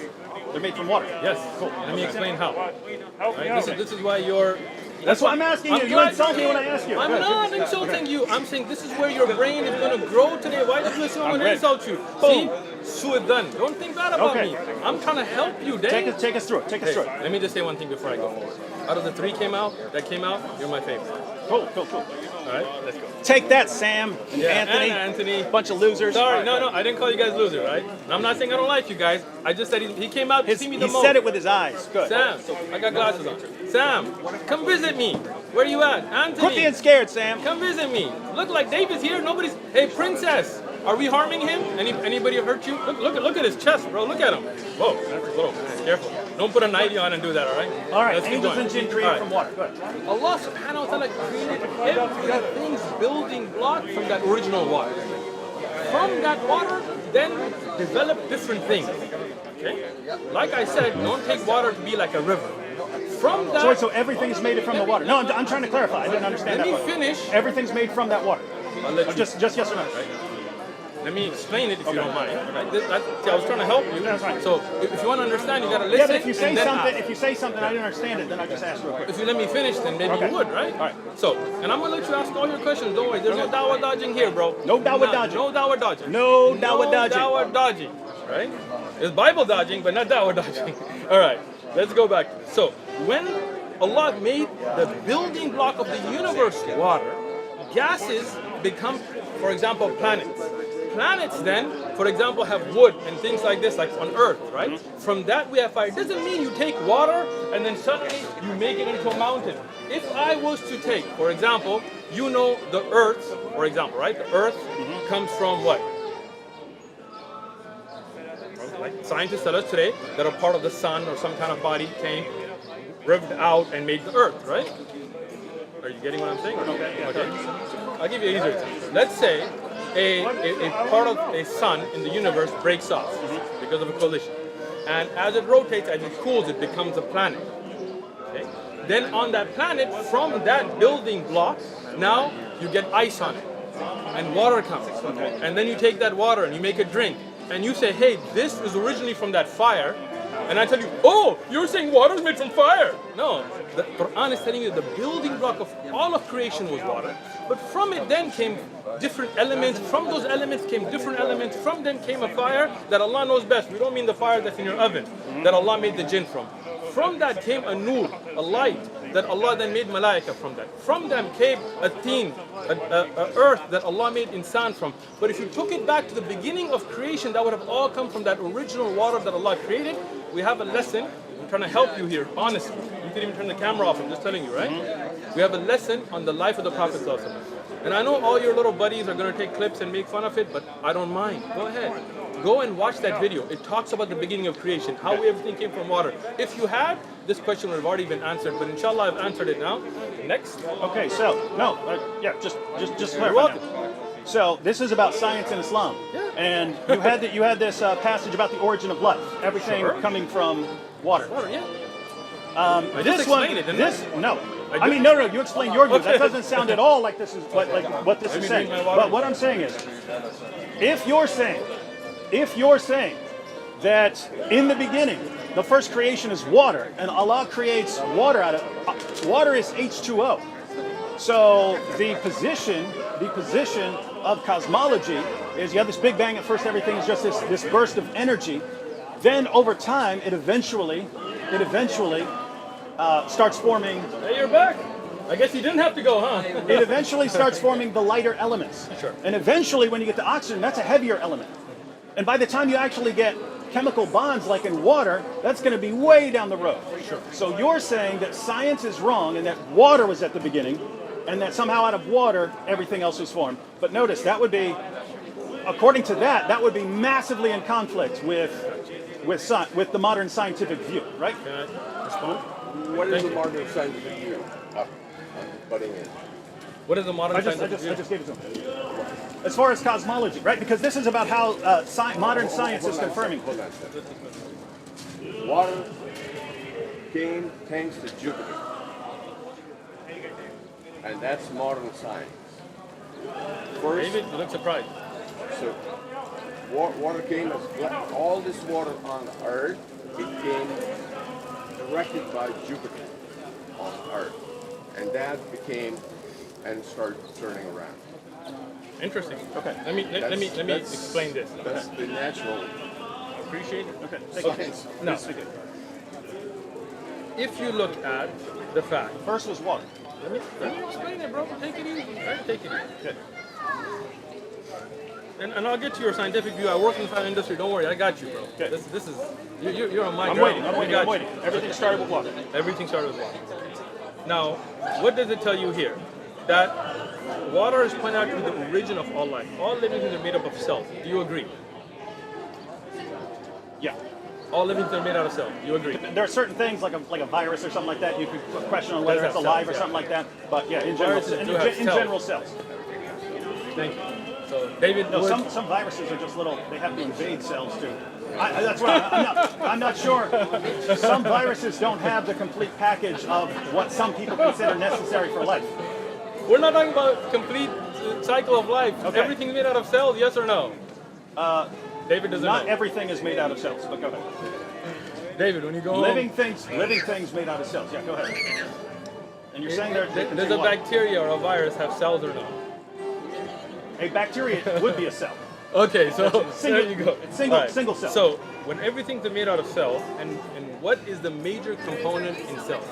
They're made from water? Yes. Cool. Let me explain how. Help me Right? out. This is why you're... That's what I'm asking you. You glad insult me came. when I ask you. I'm Good. not insulting you. I'm saying this is where your brain is going to grow today. Why did you assume I'm going to ready. insult you? See? Su'adan. Don't think bad about Okay. me. I'm trying to help you, Dave. Take us through it. Take us through it. Let me just say one thing before I go forward. Out of the three that came out, you're my favorite. Cool. All right, let's go. Take that, Sam and Anthony. And Anthony. Bunch of losers. Sorry, no, I didn't call you guys losers, right? And I'm not saying I don't like you guys. I just said he came out to see me the He most. said it with his eyes. Good. Sam, I got glasses on. Sam, come visit me. Where you at? Anthony. Quit being scared, Sam. Come visit me. Look, like David's here. Nobody's. Hey, princess, are we harming him? Anybody hurt you? Look at his chest, bro. Look at him. Whoa, that's a little. Careful. Don't put a 90 on and do that. All right. All right. Let's keep Angels going. and jinn created All right. from water. Good. Allah subhanahu wa ta'ala created everything's building block from that original water. From that water, then develop different things. Okay? Like I said, don't take water to be like a river. From that, So everything's made from the water. No, I'm trying to clarify. I didn't understand let that me part. finish. Everything's made from that water. I'll let you. Just yes or no. Let me explain it if you don't mind. Right? See, I was trying to help you. That's fine. So if you want to understand, you got to listen. Yeah, but if you say and then something, ask. if you say something I didn't understand it, then I just ask real quick. If you let me finish, then maybe Okay. you would, right? All right. So, and I'm gonna let you ask all your questions. Don't worry. There's no dawah dodging here, bro. No dawah dodging. No dawah dodging. No dawah dodging. No dawah dodging. Right? It's Bible dodging, but not dawah dodging. All right. Let's go back. So, when Allah made the building block of the universe water, gases become, for example, planets. Planets then, for example, have wood and things like this, like on Earth, right? From that we have fire. It doesn't mean you take water and then suddenly you make it into a mountain. If I was to take, for example, you know the Earth, for example, right? The Earth comes from what? Like scientists tell us today that a part of the sun or some kind of body came, rived out and made the Earth, right? Are you getting what I'm saying? Okay. I'll give you an easier example. Let's say a part of a sun in the universe breaks off because of a collision. And as it rotates, as it cools, it becomes a planet. Okay? Then on that planet, from that building block, now you get ice on it. And water comes. And then you take that water and you make a drink. And you say, hey, this is originally from that fire. And I tell you, oh, you're saying water is made from fire. No, the Quran is telling you the building block of all of creation was water. But from it then came different elements. From those elements came different elements. From them came a fire that Allah knows best. We don't mean the fire that's in your oven that Allah made the jinn from. From that came a nur, a light that Allah then made malaika from that. From them came a teen, a earth that Allah made insan from. But if you took it back to the beginning of creation, that would have all come from that original water that Allah created. We have a lesson. I'm trying to help you here, honestly. You can even turn the camera off, I'm just telling you, right? We have a lesson on the life of the Prophet ﷺ. And I know all your little buddies are going to take clips and make fun of it, but I don't mind. Go ahead. Go and watch that video. It talks about the beginning of creation, how everything came from water. If you had, this question would have already been answered, but inshallah I've answered it now. Next. Okay, so just You're clarify welcome. now. So this is about science and Islam, and you had this passage about the origin of life, everything Sure. coming from water. Water, yeah. I just explained it, didn't I? I mean, no, you explain your view. That Okay. doesn't sound at all like this is what this is me saying. drink my water. But what I'm saying is, if you're saying that in the beginning the first creation is water, and Allah creates water out of water is H2O. So the position of cosmology is you have this Big Bang. At first, everything is just this burst of energy. Then over time, it eventually starts forming. Hey, you're back. I guess you didn't have to go, huh? It eventually starts forming the lighter elements. Sure. And eventually, when you get to oxygen, that's a heavier element. And by the time you actually get chemical bonds like in water, that's going to be way down the road. Sure. So you're saying that science is wrong and that water was at the beginning, and that somehow out of water everything else was formed. But notice that would be, according to that would be massively in conflict with the modern scientific view, right? Can I respond? What is the modern scientific view? Butting in. What is the modern I scientific view? just gave it to him. As far as cosmology, right? Because this is about how modern science is confirming. Hold on a second. Water came thanks to Jupiter. And that's modern science. First, David, you look surprised. so water came as all this water on Earth, it came directed by Jupiter on Earth. And that became and started turning around. Interesting. Okay. Let me That's- explain this. That's the natural. Appreciate it. Okay. Take Okay. it. No. Please take it. If you look at the fact, First was water. let me explain it, bro. Take it easy. Right? Take it easy. Good. And I'll get to your scientific view. I work in the science industry. Don't worry, I got you, bro. Okay. This is you're on my I'm ground. waiting. I'm We waiting. got I'm you. waiting. Everything started with water. Everything started with water. Now, what does it tell you here? That water is pointed out to be the origin of all life. All living things are made up of cells. Do you agree? Yeah. All living things are made out of cells. Do you agree? There are certain things like a virus or something like that. You could question on whether Does it's have alive cells, or yeah. something like that. But yeah, in general, Viruses do have in cells. general cells. Thank you. So, David, No, would- some viruses are just little. They have to invade cells too. That's why I'm not sure. Some viruses don't have the complete package of what some people consider necessary for life. we're not talking about complete cycle of life. Okay. Everything's made out of cells, yes or no? David doesn't Not know. everything is made out of cells. But go ahead. David, when you go Living home, things made out of cells. Yeah, go ahead. And you're saying they does contain a water. bacteria or a virus have cells or not? A bacteria would be a cell. Okay, so Single- there you go. single- All right. single cell. So when everything's made out of cells, and what is the major component in cells?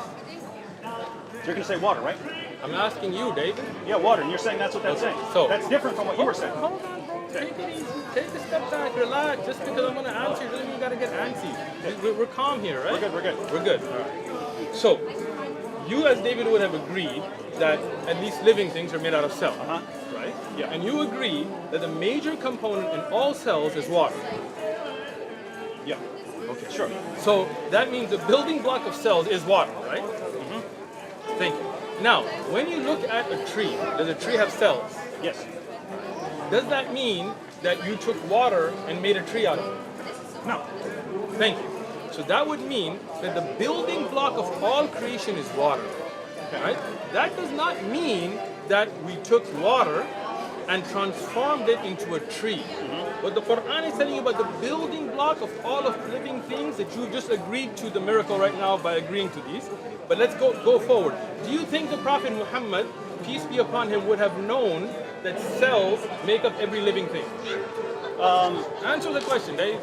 You're going to say water, right? I'm asking you, David. Yeah, water. And you're saying that's what that's saying. So- that's different from what you were saying. Hold on, bro. Take it easy. Take a step back. Relax. Just because I'm going to answer you doesn't mean you got to get antsy. We're calm here, right? We're good. We're good. We're good. All right. So, you as David would have agreed that at least living things are made out of cells, right? Yeah. And you agree that the major component in all cells is water. Yeah. Okay. Sure. So that means the building block of cells is water, right? Thank you. Now, when you look at a tree, does a tree have cells? Yes. Does that mean that you took water and made a tree out of it? No. Thank you. So that would mean that the building block of all creation is water. Right? That does not mean that we took water and transformed it into a tree. What the Quran is telling you about the building block of all of living things that you just agreed to the miracle right now by agreeing to these. But let's go forward. Do you think the Prophet Muhammad, peace be upon him, would have known that cells make up every living thing? Answer the question, Dave.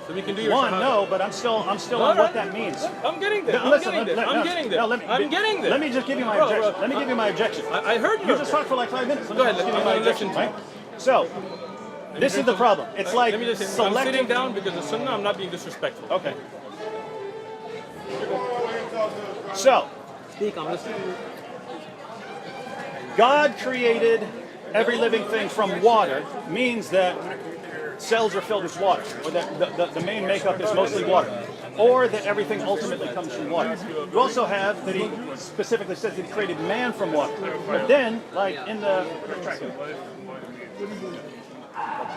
So we can do your One, shahada. no, but I'm still on what that means. I'm getting there. I'm Listen, getting there. let- I'm no, getting there. no, let me- I'm getting there. Let me just give you my Bro, objection. bro, Let me give you my objection. I heard You just talked for like 5 minutes. Let me Go ahead, just give you I'm my gonna objection, listen to right? So, this is the problem. It's like Let me just say, I'm sitting down because the sunnah, I'm not being disrespectful. Okay. So, Speak, I'm listening. God created every living thing from water means that cells are filled with water, or that the main makeup is mostly water, or that everything ultimately comes from water. You also have that he specifically says that he created man from water. But then, like in the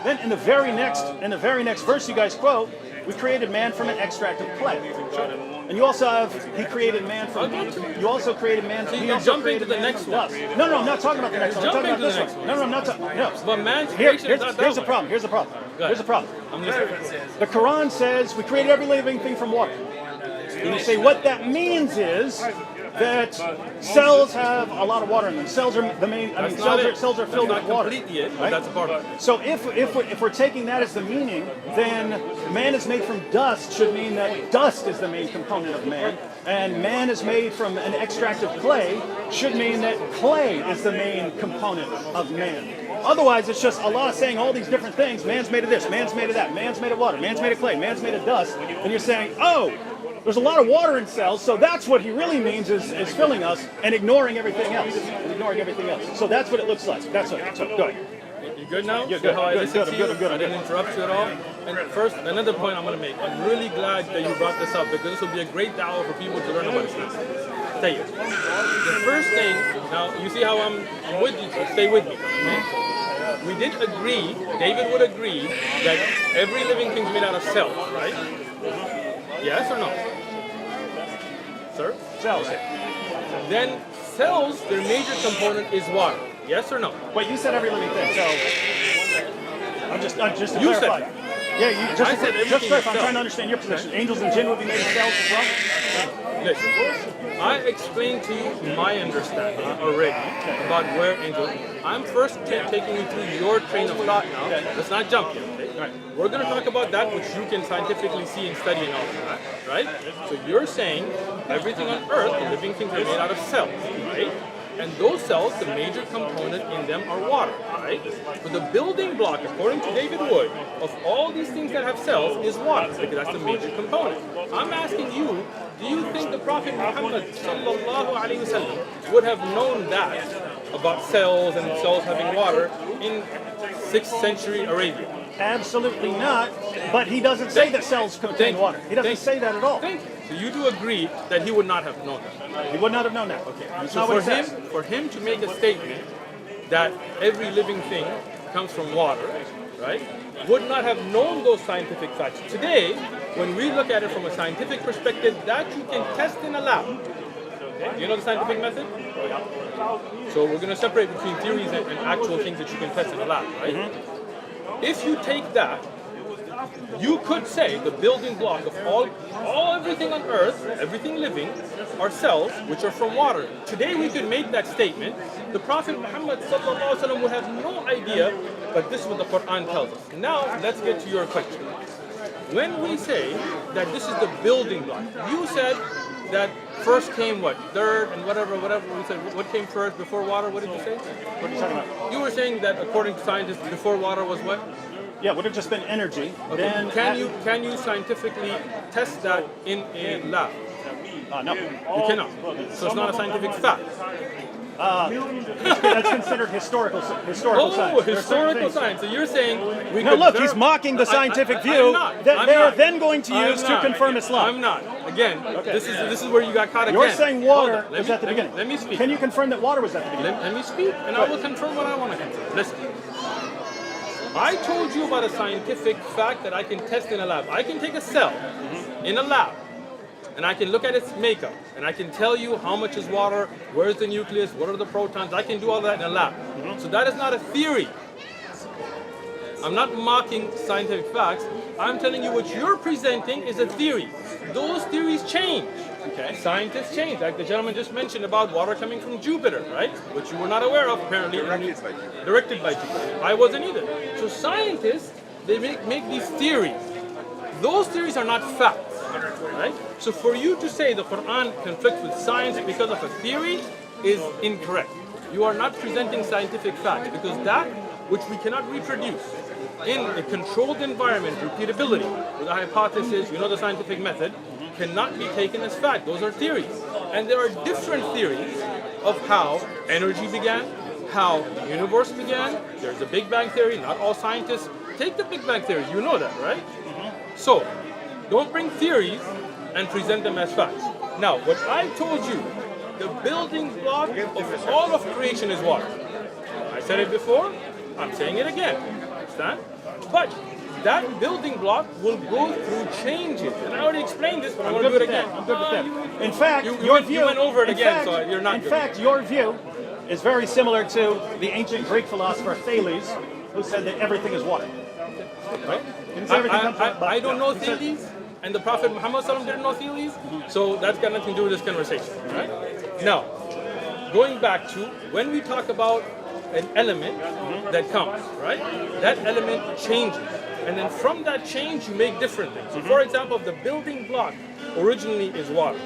Then in the very next verse you guys quote, we created man from an extract of clay. And you also have, he created man from, you also created man from, So he you're also jumping to created the man next from one. dust. No, I'm not talking about the next one. I'm talking Jumping about to the this next one. one. No, I'm not talking, no. But man's creation is not that Here's the way. problem, here's the problem. Go ahead. Here's the problem. I'm listening. The Quran says we created every living thing from water. And you say what that means is that cells have a lot of water in them. Cells are the main. I mean, cells are filled with water. Completely it, but right? that's a part of it. So if we're taking that as the meaning, then man is made from dust should mean that dust is the main component of man, and man is made from an extract of clay should mean that clay is the main component of man. Otherwise, it's just Allah saying all these different things. Man's made of this, man's made of that, man's made of water, man's made of clay, man's made of dust, and you're saying, oh, there's a lot of water in cells, so that's what he really means is filling us and ignoring everything else. So that's what it looks like. That's what. So go ahead. You good now? Yeah, See good, how I good, listened good, to you? I'm good. I didn't interrupt you at all. And first, another point I'm going to make. I'm really glad that you brought this up because this will be a great da'wah for people to learn about Islam. Tell you, the first thing, now you see how I'm with you, so stay with me. Okay? We did agree, David would agree, that every living thing is made out of cells, right? Yes or no? Sir? Cells. Then cells, their major component is water. Yes or no? Wait, you said every living thing, so I'm just to You said clarify. that. Yeah, you I just said to everything clarify. is I'm trying cells. to understand your position. Angels and jinn would be made of cells as well. Listen, I explained to you my understanding already about where angels. I'm first taking you through your train of thought now. Let's not jump here. Okay? Right. We're going to talk about that which you can scientifically see and study and all of that, right? So you're saying everything on Earth, the living things are made out of cells, right? And those cells, the major component in them are water, right? But the building block, according to David Wood, of all these things that have cells is water, because that's the major component. I'm asking you, do you think the Prophet Muhammad sallallahu alaihi wasallam would have known that about cells and cells having water in 6th century Arabia? Absolutely not. But he doesn't say that cells contain water. He doesn't say that at all. Thank you. So you do agree that he would not have known that? He would not have known that. Okay. That's So not what it says. for him to make a statement that every living thing comes from water, right, would not have known those scientific facts. Today, when we look at it from a scientific perspective, that you can test in a lab. Okay? You know the scientific method? So we're going to separate between theories and actual things that you can test in a lab, right? If you take that, you could say the building block of all everything on Earth, everything living, are cells which are from water. Today we could make that statement. The Prophet Muhammad sallallahu alaihi wasallam would have no idea, but this is what the Quran tells us. Now let's get to your question. When we say that this is the building block, you said that first came what? Dirt and whatever. We said what came first before water? What did you say? What are you talking about? You were saying that according to scientists, before water was what? Yeah, would have just been energy. Okay. Then Can you scientifically test that in a lab? no. You cannot. So it's not a scientific fact. That's considered historical science. Oh, There are certain historical things. science. So you're saying we No, could look, he's mocking the scientific view that they are then going to use to confirm Islam. I'm not. Again, this is where you got caught again. You're saying water Hold on. was at the beginning. Let me speak. Can you confirm that water was at the beginning? Let me speak, and I will confirm what I want to confirm. Listen. I told you about a scientific fact that I can test in a lab. I can take a cell in a lab, and I can look at its makeup, and I can tell you how much is water, where's the nucleus, what are the protons. I can do all that in a lab. So that is not a theory. I'm not mocking scientific facts. I'm telling you what you're presenting is a theory. Those theories change. Okay. Scientists change. Like the gentleman just mentioned about water coming from Jupiter, right? Which you were not aware of, apparently. Directed by Jupiter. I wasn't either. So scientists, they make these theories. Those theories are not facts, right? So for you to say the Quran conflicts with science because of a theory is incorrect. You are not presenting scientific facts because that which we cannot reproduce in a controlled environment, repeatability, with a hypothesis, you know the scientific method, cannot be taken as fact. Those are theories. And there are different theories of how energy began, how the universe began. There's a Big Bang theory. Not all scientists take the Big Bang theory. You know that, right? So, don't bring theories and present them as facts. Now, what I told you, the building block of all of creation is water. I said it before, I'm saying it again. Understand? But that building block will go through changes. And I already explained this, but I'm going to do it again. I'm good with that. In fact, your view. You went over it in again, fact- so you're not In good. fact, your view is very similar to the ancient Greek philosopher Thales, who said that everything is water. Right? Didn't say everything comes from- I don't know he said- Thales, and the Prophet Muhammad ﷺ didn't know Thales, so that's got nothing to do with this conversation. Right? Now, going back to when we talk about an element that comes, right? That element changes. And then from that change, you make different things. So for example, if the building block originally is water,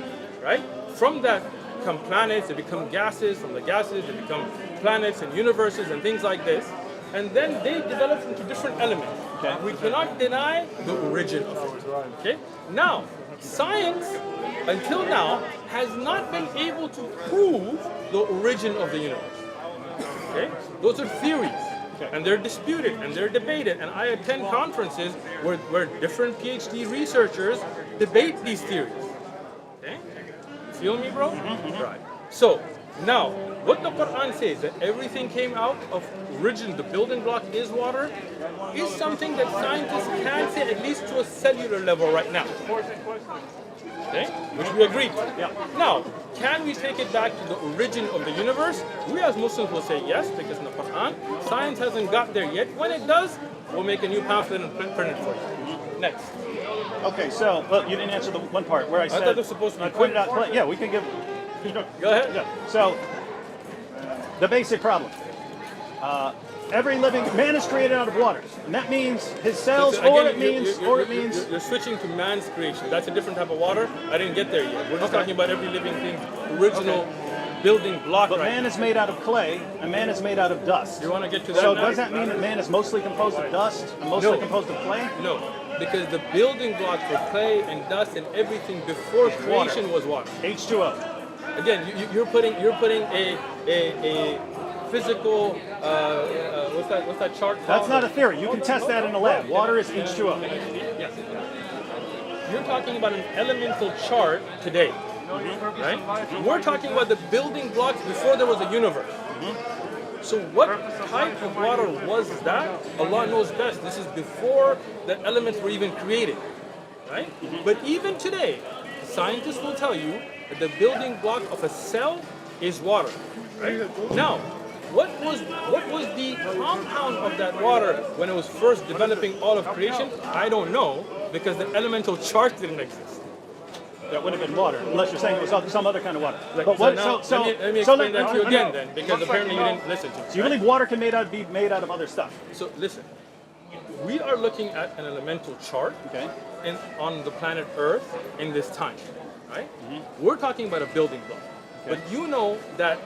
right? From that come planets, they become gases. From the gases, they become planets and universes and things like this. And then they develop into different elements. Okay. We cannot deny the origin of it. Okay? Now, science, until now, has not been able to prove the origin of the universe. Okay? Those are theories. And they're disputed and they're debated. And I attend conferences where different PhD researchers debate these theories. Okay? You feel me, bro? Right. So, now, what the Quran says, that everything came out of origin, the building block is water, is something that scientists can say at least to a cellular level right now. Okay? Which we agree. Yeah. Now, can we take it back to the origin of the universe? We as Muslims will say yes, because in the Quran, science hasn't got there yet. When it does, we'll make a new pamphlet and print it for you. Next. Okay, so well, you didn't answer the one part where I said thought it was supposed to be I pointed out. quick. Yeah, we can give. Go ahead. Yeah. So the basic problem. Every living man is created out of water, and that means his cells, Again, or it means, You're switching to man's creation. That's a different type of water. I didn't get there yet. We're just Okay. talking about every living thing, original building block. But right man now. is made out of clay, and man is made out of dust. You want to get to that So now? does that mean that man is mostly composed of dust and mostly No. composed of clay? No, because the building block for clay and dust and everything before creation was water. H2O. Again, you're putting a physical what's that chart called? That's not a theory. You can test that in a lab. Water is H2O. Yes. You're talking about an elemental chart today, right? We're talking about the building blocks before there was a universe. So what type of water was that? Allah knows best. This is before the elements were even created, right? But even today, scientists will tell you that the building block of a cell is water, right? Now, what was the compound of that water when it was first developing all of creation? I don't know, because the elemental chart didn't exist. That would have been water, unless you're saying it was some other kind of water. Like, But so what? now, So let me so explain that to you again then, because apparently you didn't listen to me. So you believe water can be made out of other stuff? So listen, we are looking at an elemental chart Okay. on the planet Earth in this time, right? We're talking about a building block. But you know that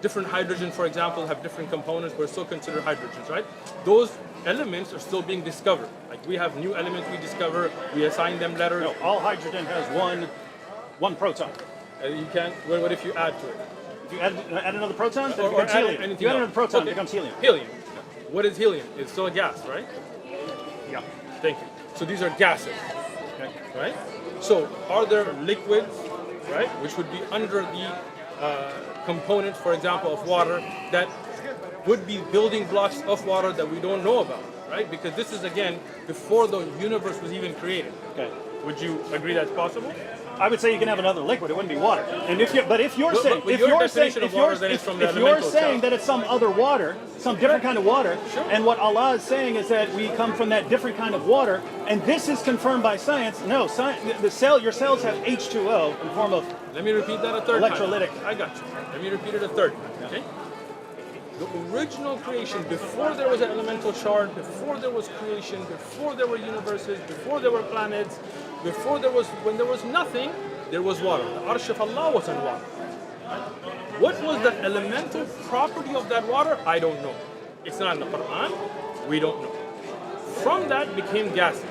different hydrogen, for example, have different components. We're still considered hydrogens, right? Those elements are still being discovered. Like we have new elements we discover, we assign them letters. No, all hydrogen has one proton. You can't, what if you add to it? If you add another proton, then it Or becomes add helium. anything If you add else. another proton, Okay. it becomes helium. Helium. What is helium? It's still a gas, right? Yeah. Thank you. So these are gases, Okay. right? So are there liquids, right, which would be under the components, for example, of water that would be building blocks of water that we don't know about, right? Because this is, again, before the universe was even created. Okay. Would you agree that's possible? I would say you can have another liquid. It wouldn't be water. And if you're But- saying, but if your you're saying, definition of if water you're, then is if, from the if you're elemental saying chart. that it's some other water, some different kind of water, and what Allah is saying is that we come from that different kind of water, and this is confirmed by science. No, your cells have H2O in the form of Let me repeat that a third Electrolytic. time. I got you. Let me repeat it a third time, okay? The original creation, before there was an elemental chart, before there was creation, before there were universes, before there were planets, when there was nothing, there was water. The Arsh of Allah was in water. What was the elemental property of that water? I don't know. It's not in the Quran. We don't know. From that became gases.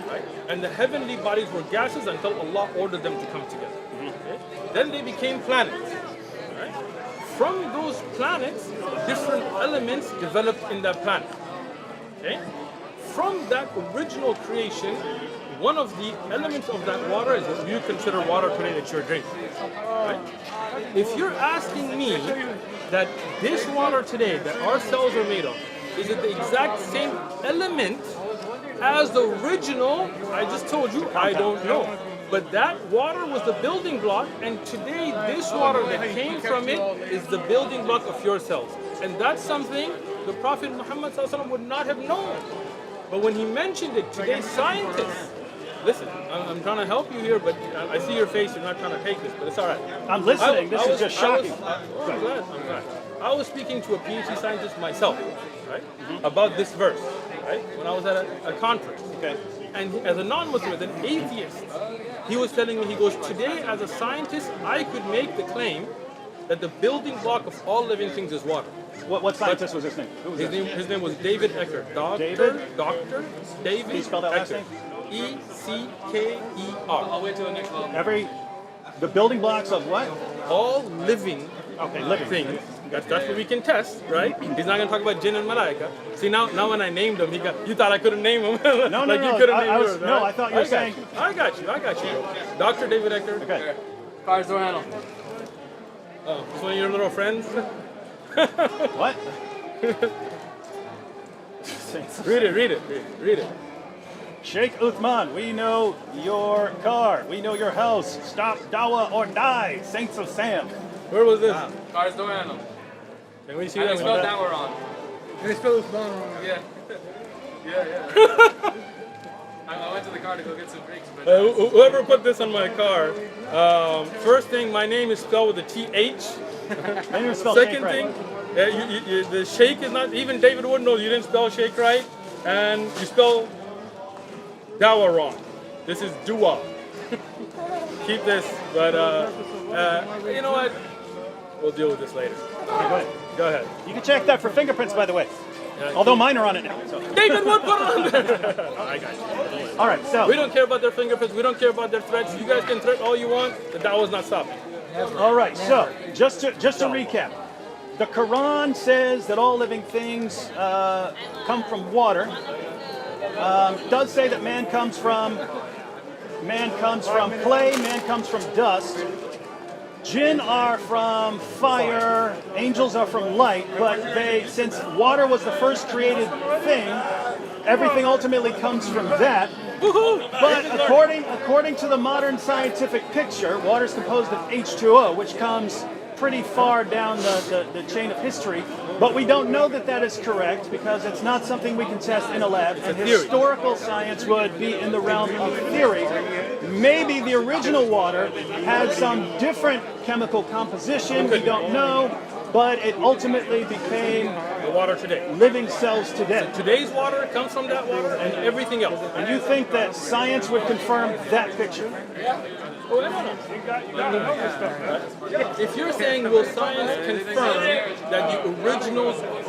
Right? And the heavenly bodies were gases until Allah ordered them to come together. Okay? Then they became planets. Right? From those planets, different elements developed in that planet. Okay? From that original creation, one of the elements of that water is what you consider water today that you're drinking. Right? If you're asking me that this water today that our cells are made of is it the exact same element as the original? I just told you, I don't know. But that water was the building block, and today this water that came from it is the building block of your cells. And that's something the Prophet Muhammad ﷺ would not have known. But when he mentioned it, today's scientists, listen, I'm trying to help you here, but I see your face, you're not trying to take this, but it's all right. I'm listening. This is just shocking. I'm glad. I was speaking to a PhD scientist myself, right, about this verse, right, when I was at a conference. Okay. And as a non-Muslim, as an atheist, he was telling me, he goes, today as a scientist, I could make the claim that the building block of all living things is water. What scientist was his name? Who was His name was David Eckert. David? Doctor David Can you spell that last Eckert. name? E-C-K-E-R. I'll wait till the next one. The building blocks of what? All living living things. That's what we can test, right? He's not going to talk about jinn and malaika. See, now when I named him, you thought I couldn't name him. No, like no. You couldn't name I yours, right? No, I thought you were saying. I got you. Dr. David Eckert. Okay. Car's door handle. Oh, it's one of your little friends? What? Read it. Shaykh Uthman, we know your car. We know your house. Stop dawah or die. Saints of Sam. Where was this? Car's door handle. Can we see I that? spelled that word wrong. They spelled Uthman wrong. Yeah. Yeah. I went to the car to go get some drinks, but Whoever put this on my car, first thing, my name is spelled with a TH. My name is spelled Second Shaykh right. thing, the Shaykh is not, even David wouldn't know you didn't spell Shaykh right, and you spell Dawa wrong. This is Dua. Keep this, but you know what? We'll deal with this later. Okay, Go ahead. you can check that for fingerprints, by the way. Yeah, Although mine are on it now. So. David would put it on there. I got you. All right, so. We don't care about their fingerprints. We don't care about their threats. You guys can threat all you want. The Dawa's not stopping. All right, so just to recap, the Quran says that all living things come from water. Does say that man comes from clay, man comes from dust. Jinn are from fire, angels are from light, but since water was the first created thing, everything ultimately comes from that. But according to the modern scientific picture, water is composed of H2O, which comes pretty far down the chain of history. But we don't know that that is correct because it's not something we can test in a lab. And historical science would be in the realm of theory. Maybe the original water had some different chemical composition, we don't know, but it ultimately became The water today. living cells today. Today's water comes from that water and everything else. And you think that science would confirm that picture? Oh, no. If you're saying will science confirm that the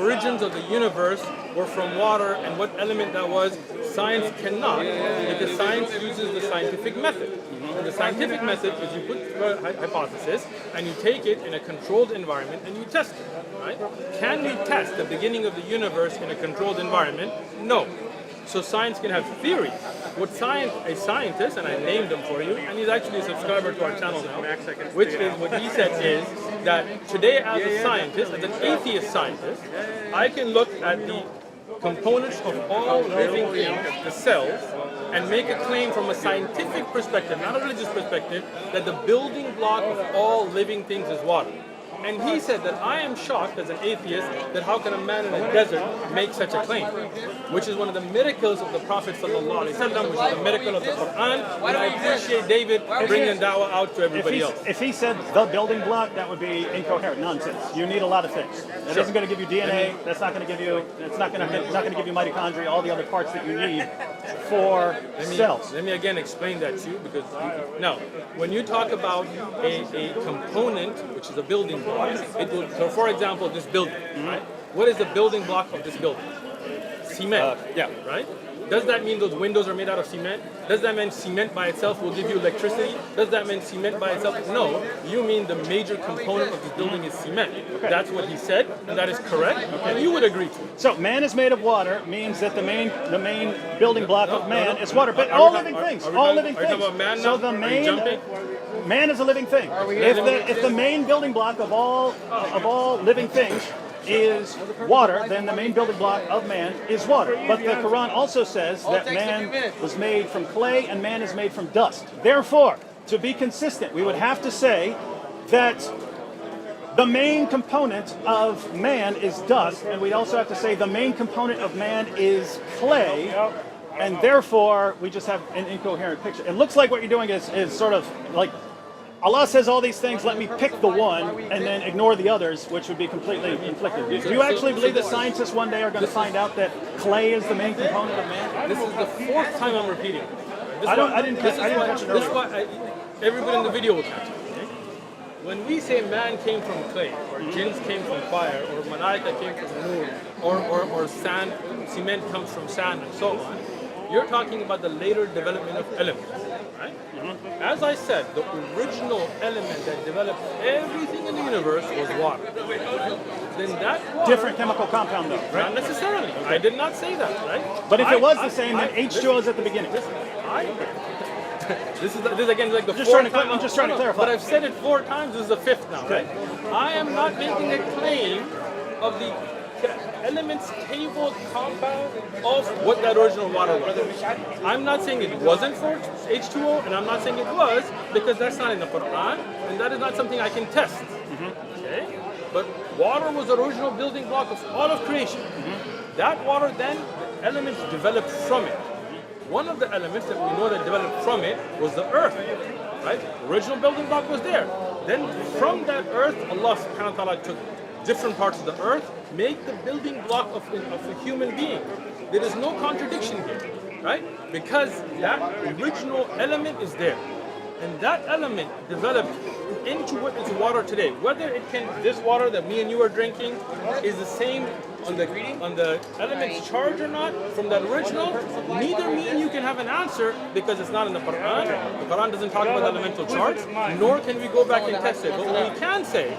origins of the universe were from water and what element that was, science cannot, because science uses the scientific method. And the scientific method is you put a hypothesis and you take it in a controlled environment and you test it, right? Can we test the beginning of the universe in a controlled environment? No. So science can have theories. What a scientist, and I named him for you, and he's actually a subscriber to our channel now, which is what he said is that today as a scientist, as an atheist scientist, I can look at the components of all living things, the cells, and make a claim from a scientific perspective, not a religious perspective, that the building block of all living things is water. And he said that I am shocked as an atheist that how can a man in a desert make such a claim, which is one of the miracles of the Prophet sallallahu alaihi wasallam, which is the miracle of the Quran. And I appreciate David bringing dawah out to everybody else. If he said the building block, that would be incoherent nonsense. You need a lot of things. That isn't going to give you DNA. That's not going to give you. It's not going to give you mitochondria. All the other parts that you need for cells. Let me again explain that to you because now, when you talk about a component, which is a building block, it will, so for example, this building, right? What is the building block of this building? Cement, right? Does that mean those windows are made out of cement? Does that mean cement by itself will give you electricity? Does that mean cement by itself? No, you mean the major component of this building is cement. Okay. That's what he said, and that is correct, and you would agree to it. So man is made of water means that the main building block of man is water. But all living things, all living things. Are you talking about man now? So the man is a living thing. If the main building block of all living things is water, then the main building block of man is water. But the Quran also says that man was made from clay and man is made from dust. Therefore, to be consistent, we would have to say that the main component of man is dust, and we also have to say the main component of man is clay, and therefore we just have an incoherent picture. It looks like what you're doing is sort of like Allah says all these things, let me pick the one and then ignore the others, which would be completely conflicted. Do you actually believe that scientists one day are going to find out that clay is the main component of man? This is the fourth time I'm repeating. I didn't catch it This is earlier. why everybody in the video will catch it. Okay? When we say man came from clay, or jinns came from fire, or malaika came from noor, or sand, cement comes from sand, and so on, you're talking about the later development of elements, right? As I said, the original element that developed everything in the universe was water. Then that water, Different chemical compound though, not right? necessarily. I did not say that, right? But if it was the same, then H2O is at the beginning. This again is like the Just fourth trying to- time. I'm just trying to clarify. But I've said it 4 times. This is the 5th now, right? I am not making a claim of the elements table compound of what that original water was. I'm not saying it wasn't for H2O, and I'm not saying it was, because that's not in the Quran, and that is not something I can test. Okay? But water was the original building block of all of creation. That water then, elements developed from it. One of the elements that we know that developed from it was the earth, right? The original building block was there. Then from that earth, Allah subhanahu wa ta'ala took different parts of the earth, make the building block of a human being. There is no contradiction here, right? Because that original element is there. And that element developed into what is water today. Whether it can, this water that me and you are drinking is the same on the element's charge or not from that original, neither me and you can have an answer because it's not in the Quran. The Quran doesn't talk about elemental charge, nor can we go back and test it. But what we can say,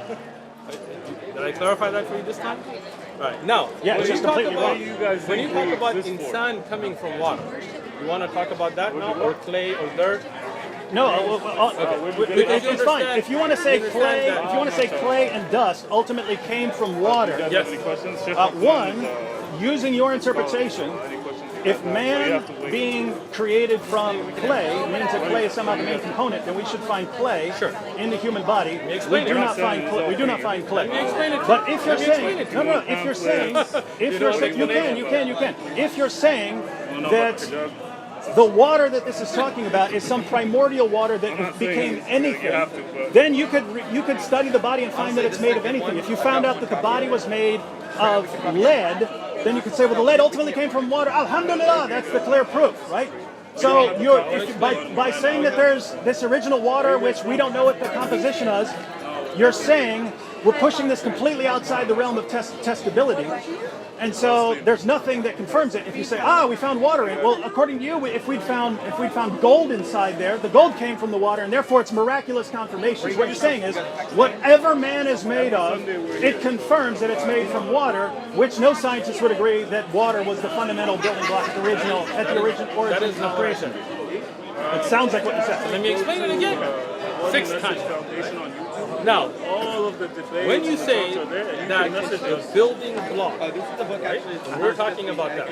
did I clarify that for you this time? Right. Now, Yeah, it's just completely wrong. when you talk about insan coming from water, you want to talk about that now, or clay or dirt? No, it's fine. understand- If you want to say you understand clay, that- if you want to say clay and dust ultimately came from water, Yes. Any questions? one, using your interpretation, if man being created from clay means that clay is somehow the main component, then we should find clay in the human body. We explain do it. not find clay. We do not find clay. Let me explain it. But if you're Let me explain saying, it to no, you. no, if you're saying, If you're saying that the water that this is talking about is some primordial water that became anything, then you could study the body and find that it's made of anything. If you found out that the body was made of lead, then you could say, well, the lead ultimately came from water. Alhamdulillah, that's the clear proof, right? So by saying that there's this original water, which we don't know what the composition is, you're saying we're pushing this completely outside the realm of testability. And so there's nothing that confirms it. If you say, we found water in it, well, according to you, if we'd found gold inside there, the gold came from the water, and therefore it's miraculous confirmation. So what you're saying is, whatever man is made of, it confirms that it's made from water, which no scientist would agree that water was the fundamental building block at the origin origin of creation. It sounds like what you said. Let me explain it again. 6 times. Now, when you say that it's a building block, right? We're talking about that.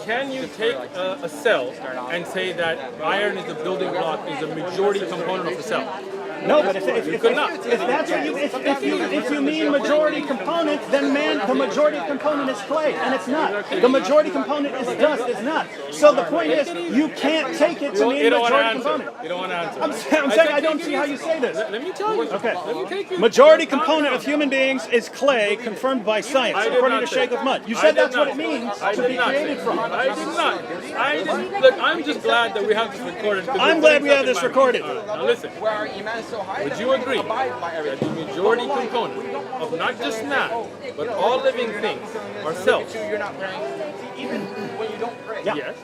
Can you take a cell and say that iron is the building block, is a majority component of the cell? No, but if that's what if you mean majority component, then the majority component is clay, and it's not. The majority component is dust, it's not. So the point is, you can't take it to mean majority component. You don't want to answer. I'm saying I don't see how you say this. Let me tell you. Okay. Let me take you. Majority component of human beings is clay, confirmed by science, I did according not to say Shaykh that. Uthman. You I said did that's what not it means I to did be not say created that. from. I did not. I didn't. Look, I'm just glad that we have this recorded. I'm glad we have this recorded. Now listen. Where our iman is so high Would that you we agree abide by that everything. the majority component of not just man, but all living things are cells? You're not praying. See, even when you don't pray. Yeah. Yes.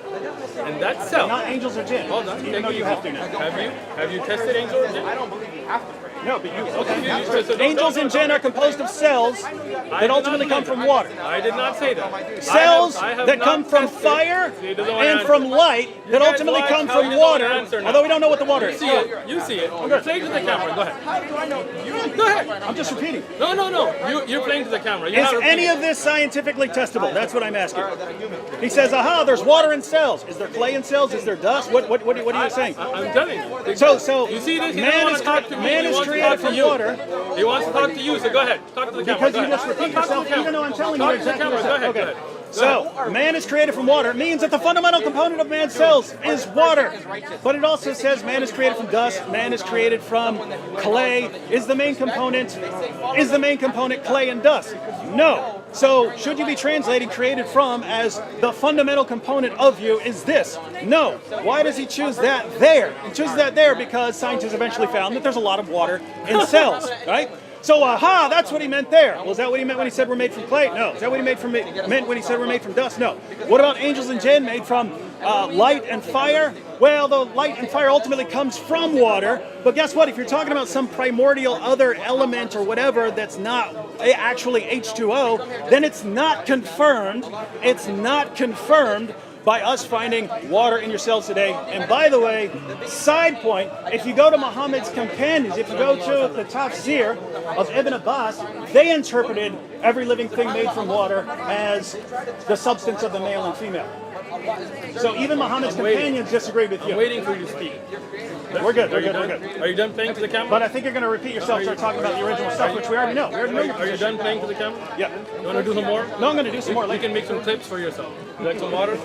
And that cell. Not angels or jinn. Hold on. Even though you have to now. Have you tested angels? I don't believe you have to pray. No, but you. So don't- Angels don't- and jinn are composed of cells that ultimately come from water. I did not say that. Cells I have that not come from tested- fire See, he doesn't want to and answer. from light You that guys ultimately watch come how from you don't water, answer now. although we don't know what the water You is. see it. You see it. You're playing to the camera. Go ahead. How do I know? Go ahead. I'm just repeating. No. You're playing to the camera. You're Is not any repeating. of this scientifically testable? That's what I'm asking. He says, aha, there's water in cells. Is there clay in cells? Is there dust? What are you saying? I'm telling you. So You see this? He man doesn't want is to talk to me. man He is wants to created talk to from you. water He wants to talk to you. So go ahead. Talk to the camera. because Go you ahead. just repeat Talk to the yourself, camera. even though I'm telling Talk you to the exactly camera. what Go I ahead. said. Go Okay. ahead. So, man is created from water means that the fundamental component of man's cells is water. But it also says man is created from dust, man is created from clay. Is the main component clay and dust? No. So, should you be translating created from as the fundamental component of you is this? No. Why does he choose that there? He chooses that there because scientists eventually found that there's a lot of water in cells, right? So, aha, that's what he meant there. Well, is that what he meant when he said we're made from clay? No. Is that what he meant when he said we're made from dust? No. What about angels and jinn made from light and fire? Well, the light and fire ultimately comes from water. But guess what? If you're talking about some primordial other element or whatever that's not actually H2O, then it's not confirmed. It's not confirmed by us finding water in your cells today. And by the way, side point, if you go to Muhammad's companions, if you go to the tafsir of Ibn Abbas, they interpreted every living thing made from water as the substance of the male and female. So even Muhammad's companions disagree with I'm you. waiting for you to speak. We're good, Are we're you good, we're done? good. Are you done playing to the camera? But I think you're going to repeat yourself and start talking about the original stuff, which we already know. We already know your Are you position. done playing to the camera? Yeah. You want to do some more? No, I'm going to do some more You later. can make some clips for yourself. You like some water?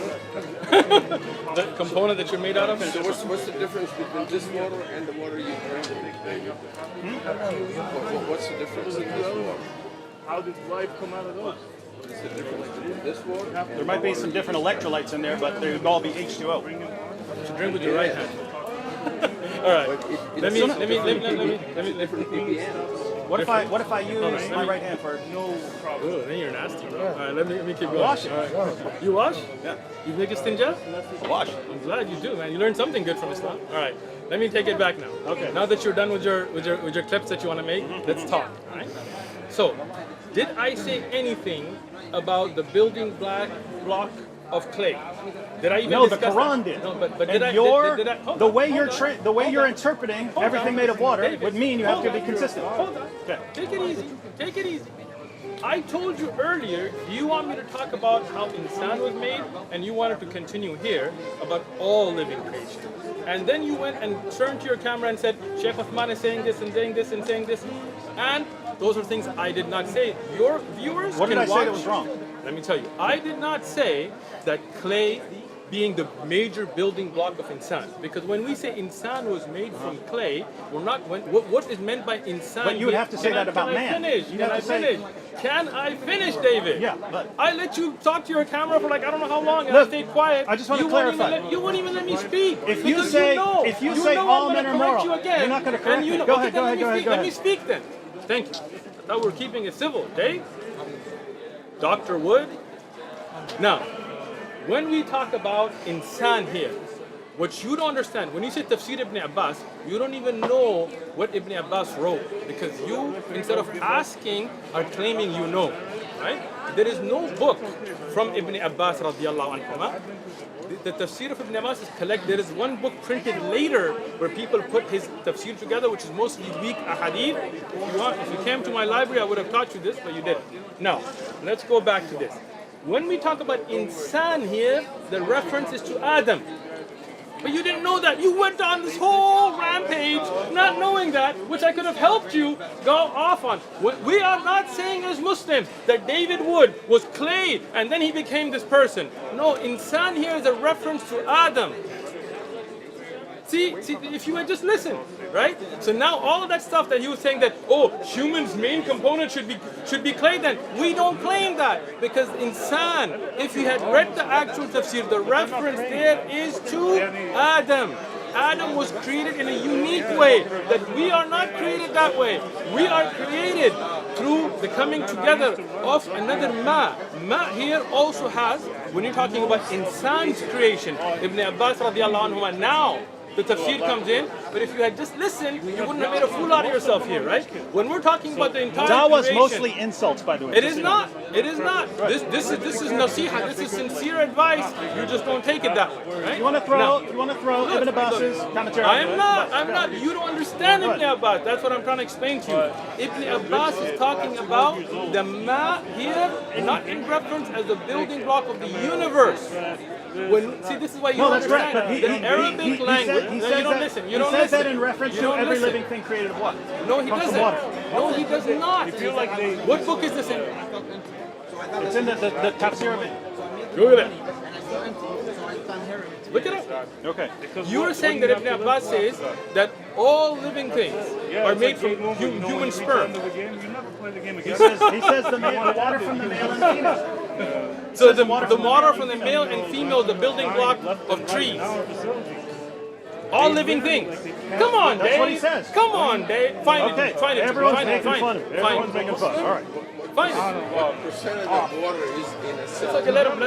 The component that you're made out of? So what's the difference between this water and the water you drink? What's the difference in this water? How did life come out of those? What's the difference between this water? There might be some different electrolytes in there, but they would all be H2O. Drink with your right hand. All right. Let me. What if I use my right hand for no problem? Oh, then you're nasty, bro. All right, let me keep going. Wash it. All right. You wash? Yeah. You make a stinja? Wash. I'm glad you do, man. You learned something good from Islam. All right. Let me take it back now. Okay. Now that you're done with your clips that you want to make, let's talk. All right. So, did I say anything about the building block of clay? Did I even No, the discuss Quran that? did. No, but and did I? your, Did I hold the on, way hold you're on, the way hold you're on. interpreting Hold everything on. made of water David, would mean you have to be hold on. consistent. Hold on. Okay. Take it easy. Take it easy. I told you earlier, do you want me to talk about how insan was made? And you wanted to continue here about all living creation. And then you went and turned to your camera and said, Shaykh Uthman is saying this and saying this and saying this. And those are things I did not say. Your viewers What did can I say watch. that was wrong? Let me tell you. I did not say that clay being the major building block of insan. Because when we say insan was made from clay, we're not, what is meant by insan? But you would have to say that about can man. I finish? You'd Can have I to say- finish? Can I finish, David? Yeah, but- I let you talk to your camera for like I don't know how long, and Look, I stayed quiet. I just want to You won't even clarify. you won't even let me speak. If you because say- know, if you you say know all I'm men gonna are correct moral, you again, you're not gonna and correct you me. know, Go okay, ahead, then go let me ahead, speak. go Let ahead. me speak then. Thank you. I thought we're keeping it civil, Dave. Dr. Wood. Now, when we talk about insan here, what you don't understand, when you say Tafsir Ibn Abbas, you don't even know what Ibn Abbas wrote because you, instead of asking, are claiming you know, right? There is no book from Ibn Abbas radiallahu anhu. The Tafsir of Ibn Abbas is collect. There is one book printed later where people put his Tafsir together, which is mostly weak ahadith. If you came to my library, I would have taught you this, but you didn't. Now, let's go back to this. When we talk about insan here, the reference is to Adam. But you didn't know that. You went on this whole rampage not knowing that, which I could have helped you go off on. We are not saying as Muslims that David Wood was clay and then he became this person. No, insan here is a reference to Adam. See, if you had just listened, right? So now all of that stuff that he was saying that, oh, humans' main component should be clay then. We don't claim that because insan, if you had read the actual tafsir, the reference there is to Adam. Adam was created in a unique way that we are not created that way. We are created through the coming together of another ma. Ma here also has, when you're talking about insan's creation, Ibn Abbas radiallahu anhu, now the tafsir comes in. But if you had just listened, you wouldn't have made a fool out of yourself here, right? When we're talking about the entire Dawah's creation, mostly insults, by the way. it is not. It is not. This is nasiha. This is sincere advice. You just don't take it that way, right? You want to throw Ibn Abbas's commentary? I'm not. You don't understand Ibn Abbas. That's what I'm trying to explain to you. Ibn Abbas is talking about the ma here, not in reference as the building block of the universe. See, this is why you No, don't that's correct. understand. But The Arabic language. He No, says you don't that, listen. he You don't says listen. that in reference You to don't every listen. living thing created of what? No, he Comes from doesn't. water. No, he does not. feel like they. What book is this in? It's in the tafsir of it. Google it. Look it up. Okay. You are saying that Ibn Abbas says that all living things are made from human sperm. You never play the game He again. says the water from the male and the female. So the water from the male and female is the building block of trees. All living things. Come on, Dave. That's what he says. Come on, Dave. Find Okay. it. Find it. Everyone's Find it. making Find fun it. of it. Everyone's making fun. All right. Find it. What percentage of water is in a cell? Okay, let him.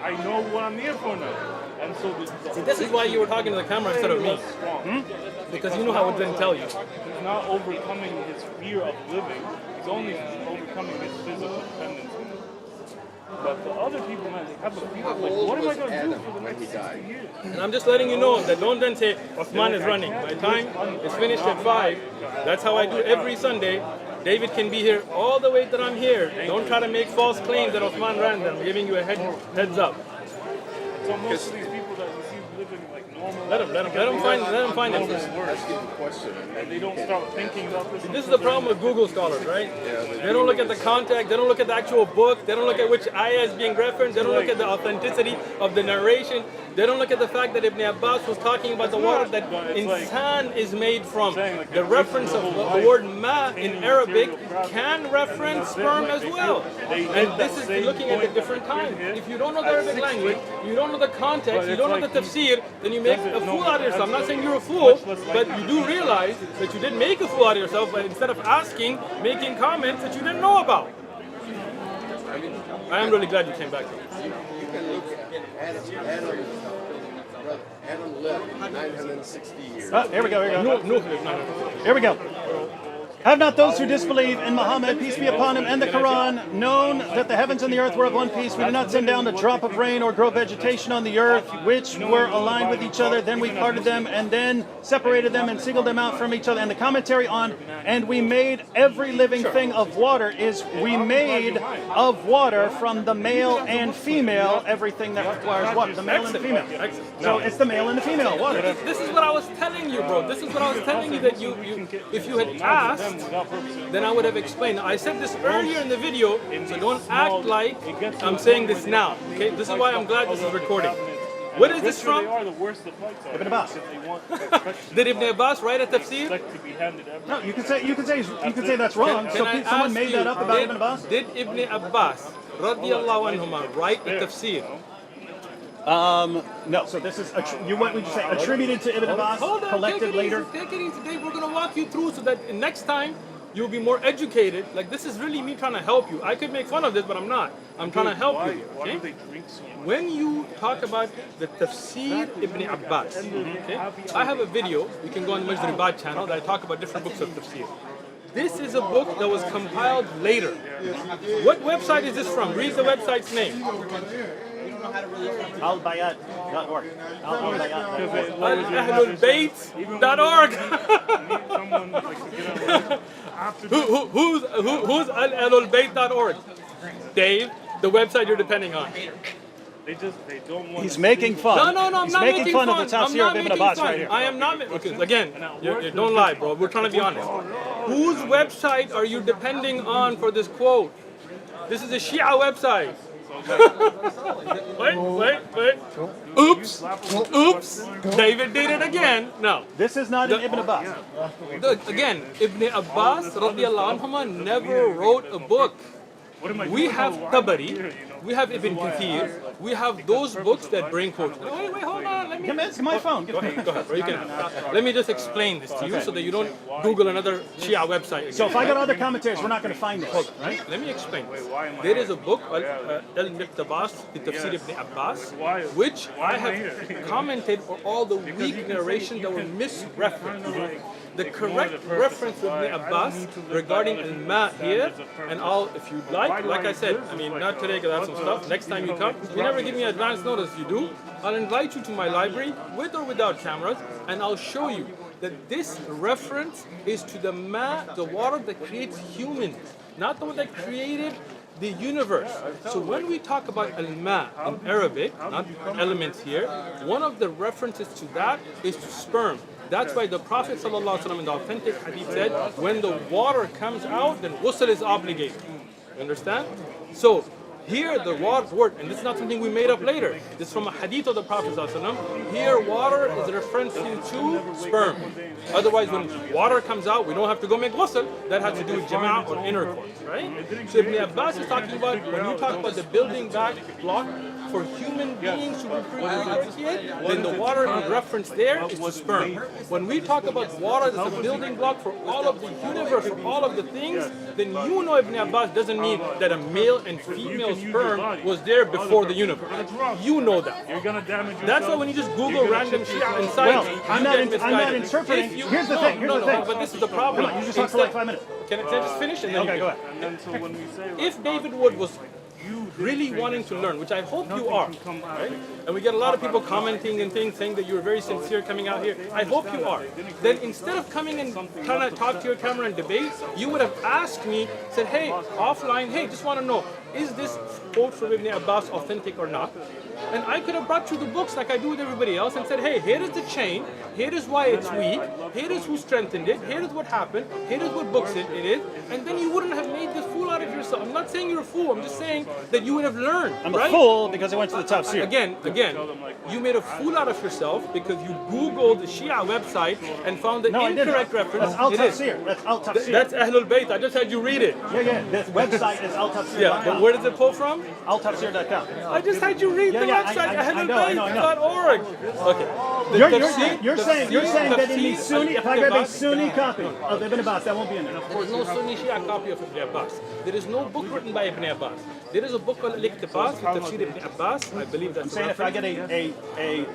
I know what I'm here for now. And so This is why you were talking to the camera instead of me. Because you know how I would then tell you. He's not overcoming his fear of living. He's only overcoming his physical dependency. But the other people, man, they have a fear of like, what am I going to do for the when he next died? 60 years? And I'm just letting you know that don't then say, Uthman is running. My time is finished at 5. That's how I do every Sunday. David can be here all the way that I'm here. Don't try to make false claims that Uthman ran them. I'm giving you a heads up. So most of these people that you see living like normal Let him find it. Asking the question. and they don't start thinking about this. This is the problem with Google scholars, right? They don't look at the context, they don't look at the actual book, they don't look at which ayah is being referenced, they don't look at the authenticity of the narration, they don't look at the fact that Ibn Abbas was talking about the water that insan is made from. The reference of the word ma in Arabic can reference sperm as well. And this is looking at a different time. If you don't know the Arabic language, you don't know the context, you don't know the tafsir, then you make a fool out of yourself. I'm not saying you're a fool, but you do realize that you did make a fool out of yourself by instead of asking, making comments that you didn't know about. I am really glad you came back to me. You can look at Adam lived 960 years. Here we go. No, Here we go. Have not those who disbelieve in Muhammad, peace be upon him, and the Quran, known that the heavens and the earth were of one piece? We did not send down a drop of rain or grow vegetation on the earth, which were aligned with each other. Then we parted them and then separated them and singled them out from each other. And the commentary on, and we made every living thing of water is we made of water from the male and female everything that requires water. The male and the female. So it's the male and the female water. This is what I was telling you, bro. This is what I was telling you that you if you had asked, then I would have explained. I said this earlier in the video, so don't act like I'm saying this now. Okay, this is why I'm glad this is recording. What is this from? Ibn Abbas. Did Ibn Abbas write a tafsir? No, you can say that's wrong. So someone made that up about Ibn Abbas. Did Ibn Abbas radiyallahu anhuma write a tafsir? No. So this is what would you say attributed to Ibn Abbas, Hold on, collected later. Take it easy, Dave. We're gonna walk you through so that next time you'll be more educated. Like this is really me trying to help you. I could make fun of this, but I'm not. I'm trying to help you. Okay? When you talk about the Tafsir Ibn Abbas, okay? I have a video. You can go on the Majribad channel that I talk about different books of Tafsir. This is a book that was compiled later. What website is this from? Read the website's name. Albayat.org. Ahlulbayt.org. Who's ahlulbayt.org? Dave, the website you're depending on. They don't want. He's making fun. No, I'm He's not making fun of the I'm tafsir not of Ibn making Abbas fun. right here. I am not. Okay, again, don't lie, bro. We're trying to be honest. Whose website are you depending on for this quote? This is a Shia website. Wait. Oops. David did it again. No. This is not an Ibn Abbas. Again, Ibn Abbas radiallahu anhuma never wrote a book. We have Tabari. We have Ibn Kathir. We have those books that bring quotes. Wait, hold on. Let me. It's my phone. Go ahead, bro. You can. Let me just explain this to you so that you don't Google another Shia website again. So if I go to other commentaries, we're not going to find this, right? Let me explain this. There is a book, Al-Miqtabas, the Tafsir ibn Abbas, which I have commented on all the weak narrations that were misreferenced. The correct reference of Ibn Abbas regarding al-ma here, and if you'd like I said, I mean, not today because I have some stuff, next time you come, you never give me advance notice, you do, I'll invite you to my library, with or without cameras, and I'll show you that this reference is to the ma, the water that creates humans, not the one that created the universe. So when we talk about al-ma in Arabic, not elements here, one of the references to that is to sperm. That's why the Prophet ﷺ in the authentic hadith said, when the water comes out, then ghusl is obligated. You understand? So here the word, and this is not something we made up later, this is from a hadith of the Prophet ﷺ. Here water is referencing to sperm. Otherwise when water comes out, we don't have to go make ghusl. That has to do with jama'ah or intercourse, right? So Ibn Abbas is talking about, when you talk about the building back block for human beings to reproduce, then the water in reference there is to sperm. When we talk about water as a building block for all of the universe, for all of the things, then you know Ibn Abbas doesn't mean that a male and female sperm was there before the universe. You know that. That's why when you just Google random Shia and sites, I'm not interpreting. Here's the thing. But this is the problem. Come on, you just talk for like 5 minutes. Can I just finish? And then Okay, go ahead. If David Wood was really wanting to learn, which I hope you are, right? And we get a lot of people commenting and things saying that you're very sincere coming out here. I hope you are. Then instead of coming and trying to talk to your camera and debate, you would have asked me, said, hey, offline, hey, just want to know, is this quote from Ibn Abbas authentic or not? And I could have brought you the books like I do with everybody else and said, hey, here is the chain, here is why it's weak, here is who strengthened it, here is what happened, here is what books it is, and then you wouldn't have made this fool out of yourself. I'm not saying you're a fool, I'm just saying that you would have learned. I'm a fool because I went to the top tier. Again, you made a fool out of yourself because you Googled the Shia website and found the incorrect reference. That's al-tafsir. That's al-tafsir. That's Ahlul Bayt. I just had you read it. Yeah. This website is al-tafsir.com. Yeah, but where does it pull from? Al-tafsir.com. I just had you read the website, ahlulbayt.org. Okay. You're saying that in the Sunni, if I grab a Sunni copy of Ibn Abbas, that won't be in there. There is no Sunni Shia copy of Ibn Abbas. There is no book written by Ibn Abbas. There is a book called Al-Iqtibas, Tafsir Ibn Abbas. I believe that's. I'm saying if I get a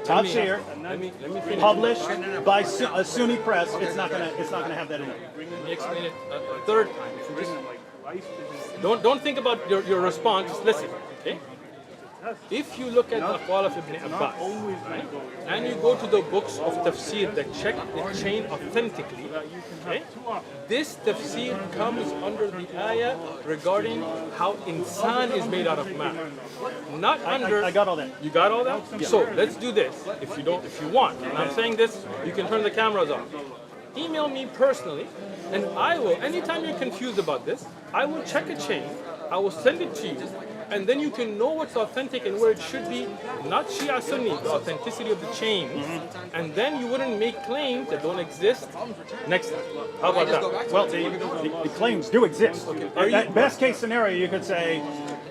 tafsir published by a Sunni press, it's not gonna have that in it. Let me explain it a third time. Don't think about your response. Just listen. Okay. If you look at the Aqwal of Ibn Abbas, right, and you go to the books of tafsir that check the chain authentically, okay, this tafsir comes under the ayah regarding how insan is made out of man. Not under. I got all that. You got all that? Yeah. So let's do this. If you want, and I'm saying this, you can turn the cameras off. Email me personally, and I will, anytime you're confused about this, I will check a chain, I will send it to you, and then you can know what's authentic and where it should be, not Shia Sunni, the authenticity of the chains, and then you wouldn't make claims that don't exist next time. How about that? Well, the claims do exist. Okay. At best case scenario, you could say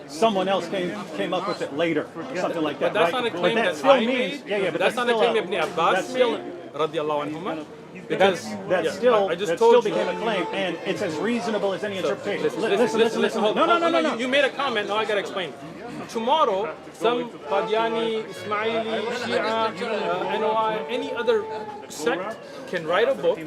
someone else came up with it later, something like that. But that's right? not a claim that still I means, made. But that's not a claim Ibn Abbas made, radiallahu anhuma. Because that still became a claim, and it's as reasonable as any interpretation. Listen. No. You made a comment, now I gotta explain. Tomorrow, some Qadiani, Ismaili, Shia, NOI, any other sect can write a book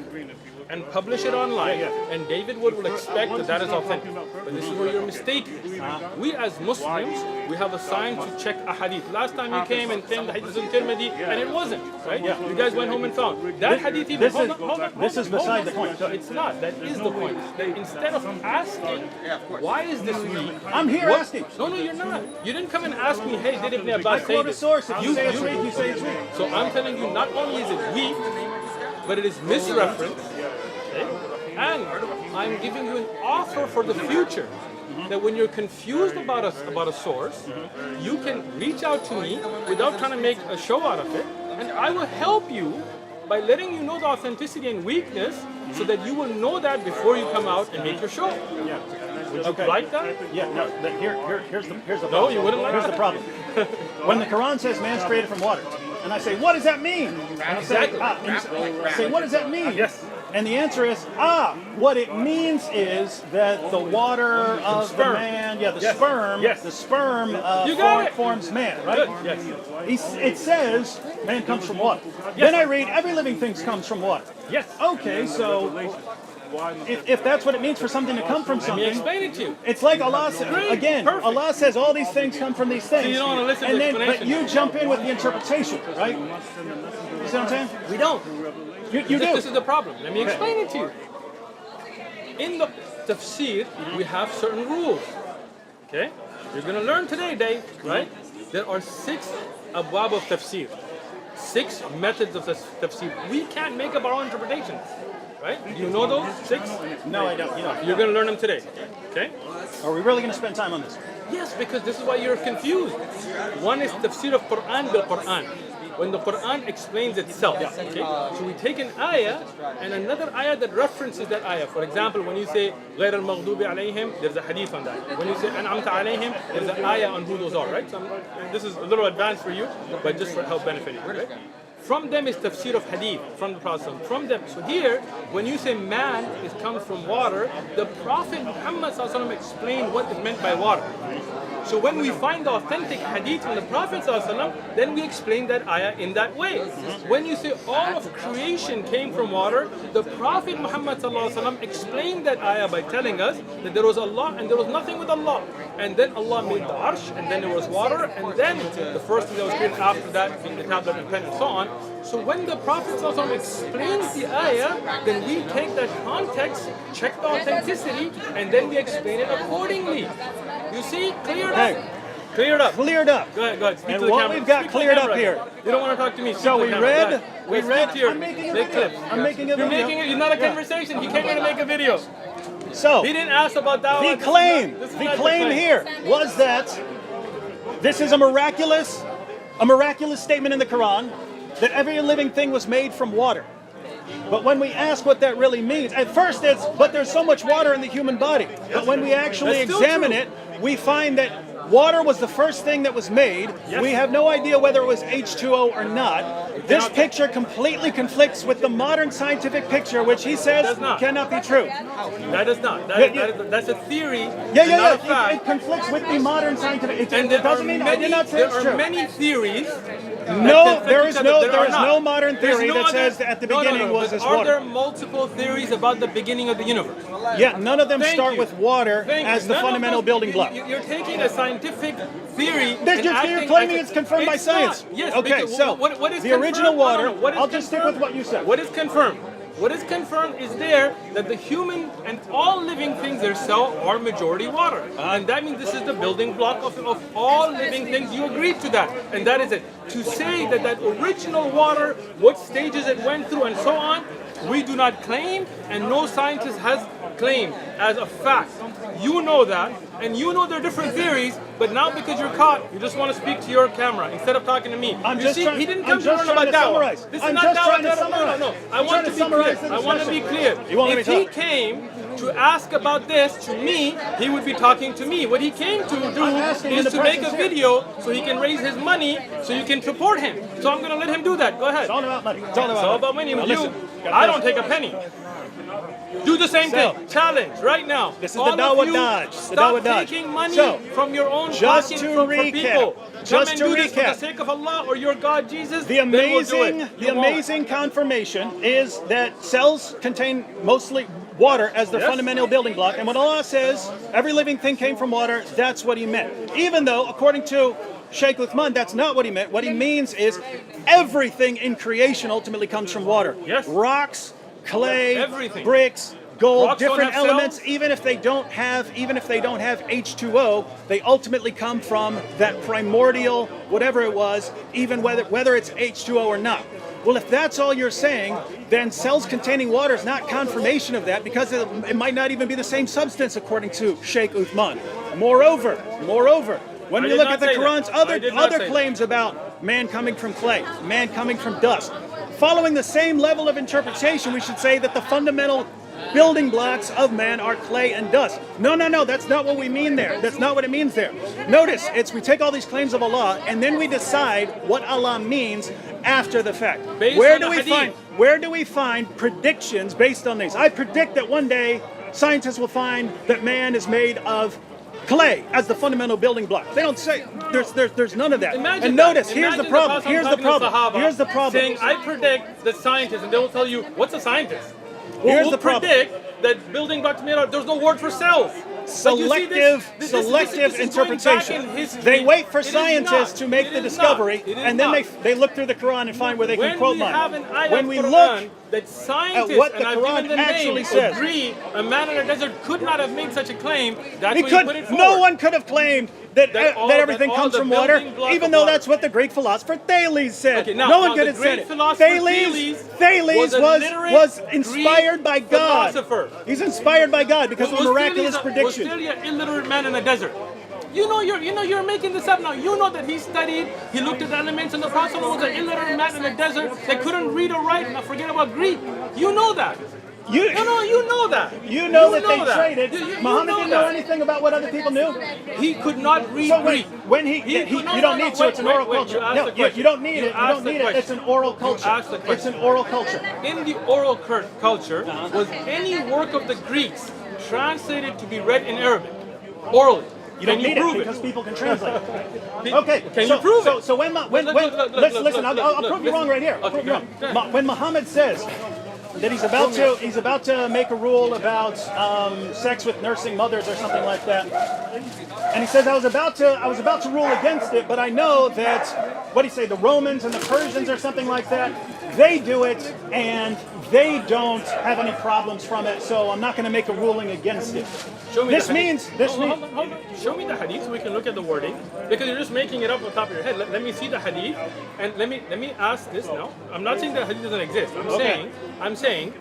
and publish it online, and David Wood will expect that is authentic. But this is where your mistake is. We as Muslims, we have a sign to check a hadith. Last time you came and claimed the hadith in Tirmidhi, and it wasn't, right? Yeah. You guys went home and found. That hadith even, hold on. This is beside the point. No, it's not. That is the point. That instead of asking, why is this weak? I'm here asking. No, you're not. You didn't come and ask me, hey, did Ibn Abbas I say quote a this? source. If you say it's weak, you say it's weak. So I'm telling you, not only is it weak, but it is misreferenced. And I'm giving you an offer for the future that when you're confused about a source, you can reach out to me without trying to make a show out of it, and I will help you by letting you know the authenticity and weakness so that you will know that before you come out and make your show. Yeah. Would you like that? Yeah, no, here's the problem. No, you wouldn't like Here's that? the problem. When the Quran says man's created from water, and I say, what does that mean? And I say, and you say, what does that mean? Yes. And the answer is, what it means is that the water of the sperm. man, the Yes. sperm, Yes. the sperm You got it. forms man, right? Good. Yes. It says man comes from water. Then I read every living thing comes from water. Yes. Okay, so if that's what it means for something to come from Let me something, explain it to you. it's like Allah says, Great, again, perfect. Allah says all these things come from these things. So you don't want to listen to and the then, but explanation. you jump in with the interpretation, right? You see what I'm saying? We don't. You do. This is the problem. Let me explain it to you. In the tafsir, we have certain rules. Okay? You're going to learn today, Dave, right? There are 6 abwab of tafsir. 6 methods of tafsir. We can't make up our own interpretations. Right? Do you know those 6? No, I don't. You're going to learn them today. Okay? Are we really going to spend time on this? Yes, because this is why you're confused. One is tafsir of Quran bil Quran. When the Quran explains itself. Okay? So we take an ayah and another ayah that references that ayah. For example, when you say غير المغضوب عليهم, there's a hadith on that. When you say أنعمت عليهم, there's an ayah on who those are, right? So this is a little advanced for you, but just for help benefit you, right? From them is tafsir of hadith, from the Prophet. From them. So here, when you say man comes from water, the Prophet Muhammad explained what is meant by water. So when we find the authentic hadith from the Prophet then we explain that ayah in that way. When you say all of creation came from water, the Prophet Muhammad explained that ayah by telling us that there was Allah and there was nothing with Allah. And then Allah made the arsh, and then there was water, and then the first thing that was created after that being the tablet and pen and so on. So when the Prophet explains the ayah, then we take that context, check the authenticity, and then we explain it accordingly. You see? Cleared up. Hey. Cleared up. Cleared up. Go ahead. Speak And to the what camera. we've got Speak to the cleared up camera. here. You don't want to talk to me. Speak So to the we camera. read. Go ahead. We Speak read. to your- I'm making a make video. clips. I'm making a You're video. making it. It's not a conversation. He came here to make a video. So He didn't ask about that. the claim here was that this is a miraculous statement in the Quran that every living thing was made from water. But when we ask what that really means, at first it's, but there's so much water in the human body. But when we actually That's still examine true. it, we find that water was the first thing that was made. Yes. We have no idea whether it was H2O or not. This picture completely conflicts with the modern scientific picture, which he says Does not. cannot be true. That is not. That's a theory. Yeah, and not a It fact. conflicts with the modern scientific. It And there doesn't are mean I many, did not say there it's are true. many theories. No, there is no not. modern There's theory no that other- says that at the no, beginning was but this are water. there multiple theories about the beginning of the universe? Yeah, none of them Thank start you. with water Thank as you. the None of fundamental those- building block. You're taking a scientific theory. You're and acting claiming as it's confirmed by it's science. not. Yes. Okay, because so what is the original confirmed? water. No, what is I'll just stick confirmed? with what you said. What is confirmed? What is confirmed is there that the human and all living things their cell are majority water. And that means this is the building block of all living things. You agreed to that. And that is it. To say that that original water, what stages it went through and so on, we do not claim, and no scientist has claimed as a fact. You know that, and you know there are different theories, but now because you're caught, you just want to speak to your camera instead of talking to me. He didn't come to learn about dawah. This is not dawah. No. I want to be clear. I want to be clear. If he came to ask about this to me, he would be talking to me. What he came to do is to make a video so he can raise his money so you can support him. So I'm going to let him do that. Go ahead. It's all about money. It's all about money. Now With you, listen, I don't take a penny. Do the same thing. Challenge right now. This is the All of Dawah you, Dodge. The Stop Dawah Dodge. taking money So, from your own just pocket to for recap, people. just Come and to do this for recap. the sake of Allah or your God Jesus. The then we'll do it. You won't. amazing confirmation is that cells contain mostly water as their Yes. fundamental building block. And when Allah says every living thing came from water, that's what he meant. Even though, according to Shaykh Uthman, that's not what he meant. What he means is everything in creation ultimately comes from water. Yes. Rocks, clay, Everything. bricks, gold, Rocks don't different have elements, cells? even if they don't have H2O, they ultimately come from that primordial whatever it was, even whether it's H2O or not. Well, if that's all you're saying, then cells containing water is not confirmation of that, because it might not even be the same substance according to Shaykh Uthman. Moreover, when I we did look not at the say that. Quran's I did not other say that. claims about man coming from clay, man coming from dust, following the same level of interpretation, we should say that the fundamental building blocks of man are clay and dust. No, that's not what we mean there. That's not what it means there. Notice, we take all these claims of Allah and then we decide what Allah means after the fact. Where do we find predictions based on these? I predict that one day scientists will find that man is made of clay as the fundamental building block. They don't say there's none of that. Imagine and that. notice, here's the problem. Here's the problem. Saying, I predict the scientist, and they will tell you, what's a scientist? Here's the problem. Predict that building blocks made out. There's no word for cells. Selective interpretation. They wait for scientists to make the discovery, and then they look through the Quran and find where they can quote mine. When we look that scientists, at what the and I've Quran given the actually name, says, agree a man in a desert could not have made such a claim. That's he when you could. put it forward. No one could have claimed that everything comes from water, even though that's what the Greek philosopher Thales said. Okay, no one could have said it. Thales was inspired by God. Philosopher. He's inspired by God because of a miraculous Was prediction. still an illiterate man in a desert. You're making this up now. You know that he studied, he looked at the elements, and the Prophet was an illiterate man in the desert that couldn't read or write. Now forget about Greek. You know that. You know that. You know that they traded. Muhammad didn't know anything about what other people knew. He could not read Greek. When you don't need to. It's an oral culture. No, you don't need it. You don't need it. It's an oral culture. It's an oral culture. In the oral culture, was any work of the Greeks translated to be read in Arabic orally? You don't need it because people can translate it. Okay, can you prove it? So listen, I'll prove you wrong right here. I'll prove you wrong. When Muhammad says that he's about to make a rule about sex with nursing mothers or something like that, and he says I was about to rule against it, but I know that what do you say, the Romans and the Persians or something like that, they do it and they don't have any problems from it, so I'm not going to make a ruling against it. Show me Hold on. Show me the hadith so we can look at the wording, because you're just making it up on top of your head. Let me see the hadith, and let me ask this now. I'm not saying that hadith doesn't exist. I'm saying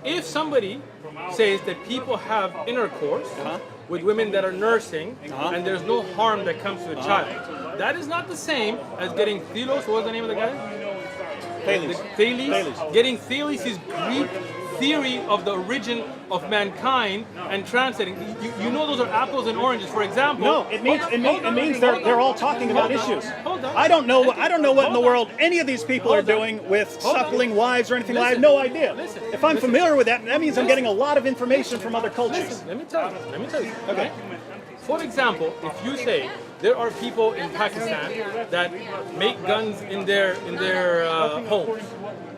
if somebody says that people have intercourse with women that are nursing and there's no harm that comes to a child, that is not the same as getting Thelos. What was the name of the guy? Thales. Getting Thales' Greek theory of the origin of mankind and translating. You know those are apples and oranges. For example. No, it means they're all talking about issues. Hold on. I don't know what in the world any of these people are doing with suckling wives or anything. I have no idea. If I'm familiar with that means I'm getting a lot of information from other cultures. Let me tell you. Okay. For example, if you say there are people in Pakistan that make guns in their homes,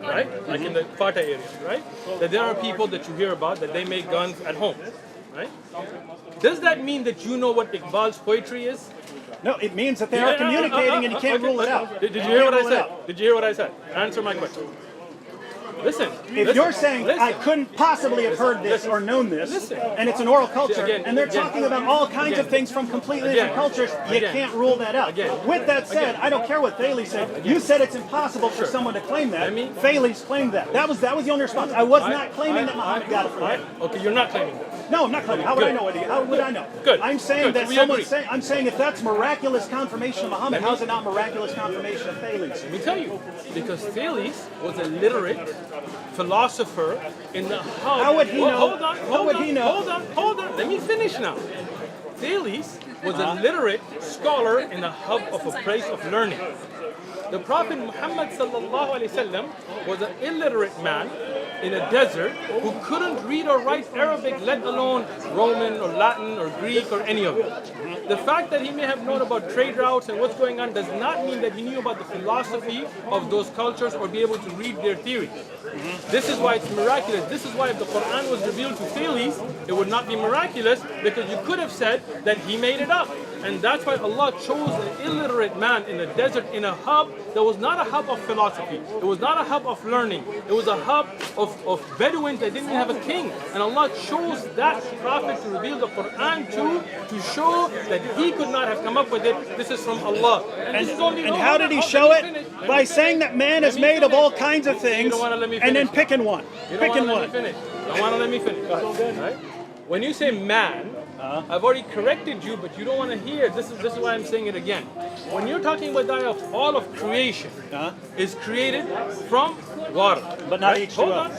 right? Like in the Fatah area, right? That there are people that you hear about that they make guns at home, right? Does that mean that you know what Iqbal's poetry is? No, it means that they are communicating and you can't rule it out. Did you hear what I said? Did you hear what I said? Answer my question. Listen. If you're saying I couldn't possibly have heard this or known this, and it's an oral culture, and they're talking about all kinds of things from completely different cultures, you can't rule that out. With that said, I don't care what Thales said. You said it's impossible for someone to claim that. Thales claimed that. That was the only response. I was not claiming that Muhammad got it from that. Okay, you're not claiming that. No, I'm not claiming. How would I know it? How would I know? Good. I'm saying that someone's saying. I'm saying if that's miraculous confirmation of Muhammad, how is it not miraculous confirmation of Thales? Let me tell you, because Thales was a literate philosopher in the hub. How would he know? Hold on. Let me finish now. Thales was a literate scholar in the hub of a place of learning. The Prophet Muhammad ﷺ was an illiterate man in a desert who couldn't read or write Arabic, let alone Roman or Latin or Greek or any of it. The fact that he may have known about trade routes and what's going on does not mean that he knew about the philosophy of those cultures or be able to read their theories. This is why it's miraculous. This is why if the Quran was revealed to Thales, it would not be miraculous, because you could have said that he made it up. And that's why Allah chose an illiterate man in a desert, in a hub that was not a hub of philosophy. It was not a hub of learning. It was a hub of Bedouins that didn't even have a king. And Allah chose that prophet to reveal the Quran to show that he could not have come up with it. This is from Allah. And how did he show it? By saying that man is made of all kinds of things and then picking one. You don't want to let me finish. Right? When you say man, I've already corrected you, but you don't want to hear. This is why I'm saying it again. When you're talking about the idea of all of creation is created from water. But not each Hold on.